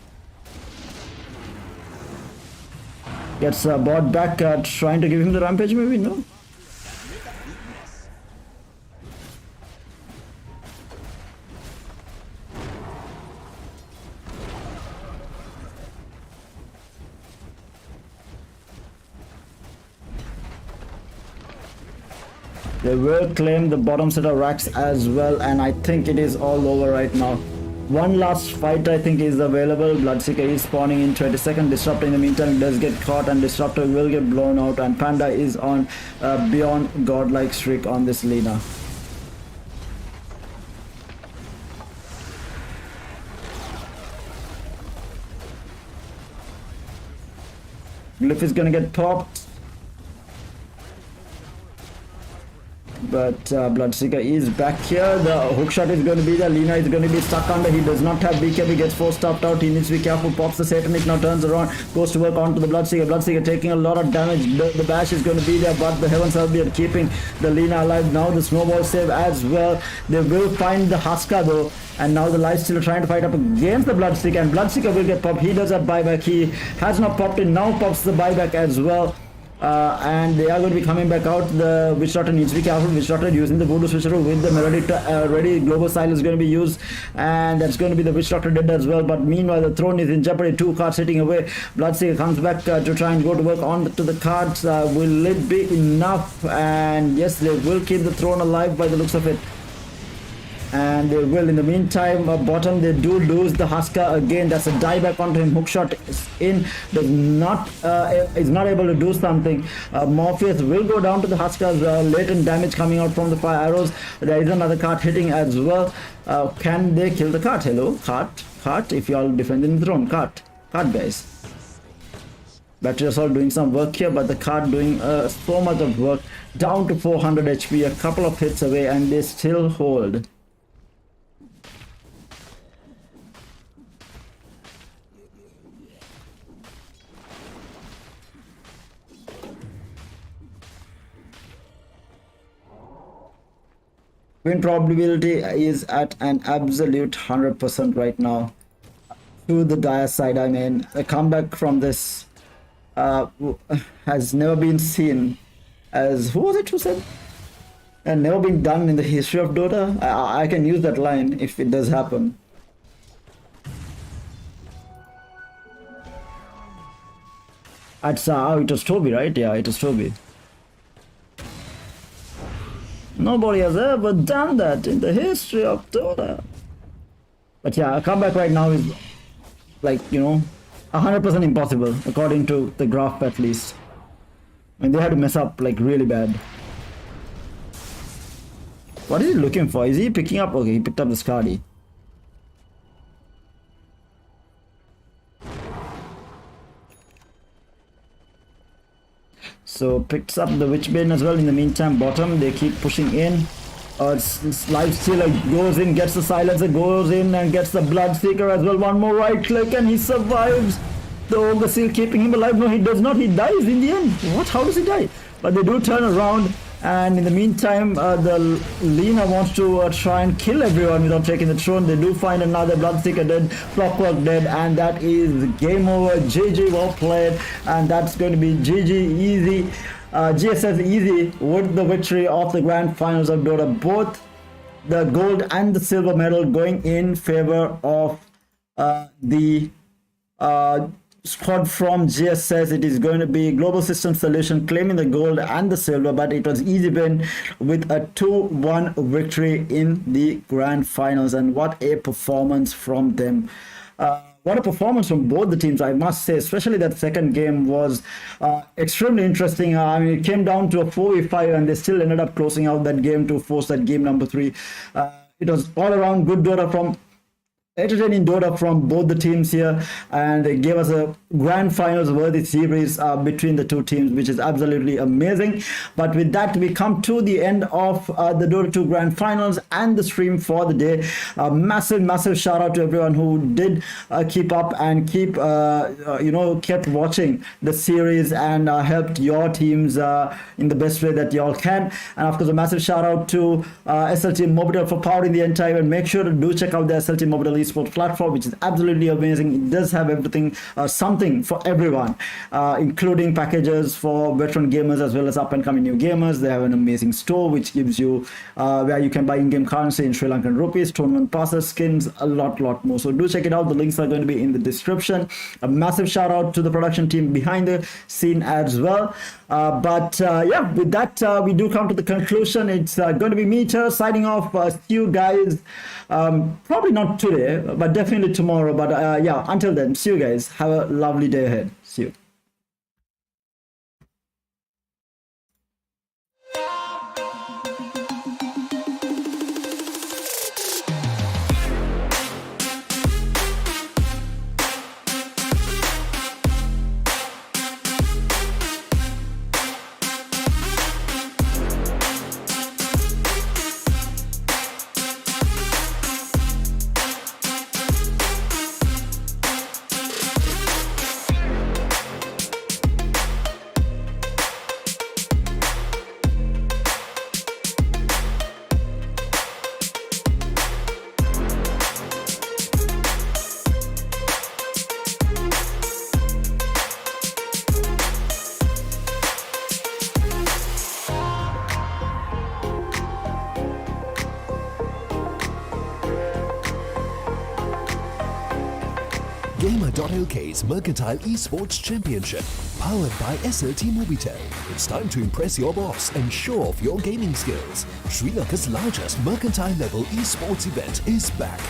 Gets bought back, trying to give him the rampage, maybe? No? They will claim the bottom set of racks as well, and I think it is all over right now. One last fight I think is available. Bloodseeker is spawning in 22nd. Disruptor in the meantime does get caught, and Disruptor will get blown out, and Panda is on beyond godlike streak on this Lina. Glyph is gonna get popped. But Bloodseeker is back here. The hookshot is going to be there. Lina is going to be stuck under. He does not have BKB. Gets forced stopped out. He needs to be careful. Pops the Satanic. Now turns around. Goes to work onto the Bloodseeker. Bloodseeker taking a lot of damage. The bash is going to be there. But the Heavens are keeping the Lina alive. Now the snowball save as well. They will find the Huska though. And now the Lifestealer trying to fight up against the Bloodseeker. And Bloodseeker will get popped. He does have buyback. He has not popped it. Now pops the buyback as well. And they are going to be coming back out. The Witch Doctor needs to be careful. Witch Doctor using the Voodoo Switcheroo with the Melody ready. Global Silence is going to be used, and that's going to be the Witch Doctor dead as well. But meanwhile, the throne is in jeopardy. 2 cards hitting away. Bloodseeker comes back to try and go to work on to the cards. Will it be enough? And yes, they will keep the throne alive by the looks of it. And they will. In the meantime, bottom they do lose the Huska again. That's a dieback onto him. Hookshot is in. Is not able to do something. Morpheus will go down to the Huska's latent damage coming out from the fire arrows. There is another card hitting as well. Can they kill the cart? Hello, cart. If you are defending the throne, cart guys. Battery Assault doing some work here, but the card doing so much of work. Down to 400 HP, a couple of hits away, and they still hold. Win probability is at an absolute 100% right now. To the dire side, I mean, a comeback from this has never been seen. As who was it who said? And never been done in the history of Dota. I can use that line if it does happen. That's it was Toby, right? Yeah, it was Toby. Nobody has ever done that in the history of Dota. But yeah, a comeback right now is like, you know, 100% impossible according to the graph at least. I mean, they had to mess up like really bad. What is he looking for? Is he picking up? Okay, he picked up the Skadi. So picks up the Witchbane as well. In the meantime, bottom they keep pushing in. Lifestealer goes in, gets the Silencer, goes in and gets the Bloodseeker as well. One more right click and he survives. The Ogre Seal keeping him alive. No, he does not. He dies in the end. What? How does he die? But they do turn around. And in the meantime, the Lina wants to try and kill everyone without taking the throne. They do find another Bloodseeker dead, Clockwork dead, and that is game over. GG, well played, and that's going to be GG easy. GSS easy with the victory of the grand finals of Dota. Both the gold and the silver medal going in favor of the squad from GSS. It is going to be Global System Solution claiming the gold and the silver, but it was easy win with a 2-1 victory in the grand finals. And what a performance from them. What a performance from both the teams, I must say. Especially that second game was extremely interesting. I mean, it came down to a 4v5 and they still ended up closing out that game to force that game number 3. It was all around good Dota from entertaining Dota from both the teams here, and they gave us a grand finals worthy series between the two teams, which is absolutely amazing. But with that, we come to the end of the Dota 2 grand finals and the stream for the day. Massive shout out to everyone who did keep up and kept watching the series and helped your teams in the best way that y'all can. And of course, a massive shout out to SLT-MOBITEL for powering the entire event. Make sure to do check out the SLT-MOBITEL Esports platform, which is absolutely amazing. It does have everything, something for everyone, including packages for veteran gamers as well as up and coming new gamers. They have an amazing store which gives you where you can buy in-game currency in Sri Lankan rupees, tournament passes, skins, a lot more. So do check it out. The links are going to be in the description. A massive shout out to the production team behind the scene as well. Yeah, with that, we do come to the conclusion. It's going to be me signing off. See you guys probably not today, but definitely tomorrow. But yeah, until then, see you guys. Have a lovely day ahead. See you. Gamer.LK's Mercantile Esports Championship, powered by SLT-MOBITEL. It's time to impress your boss and show off your gaming skills. Sri Lanka's largest Mercantile level esports event is back.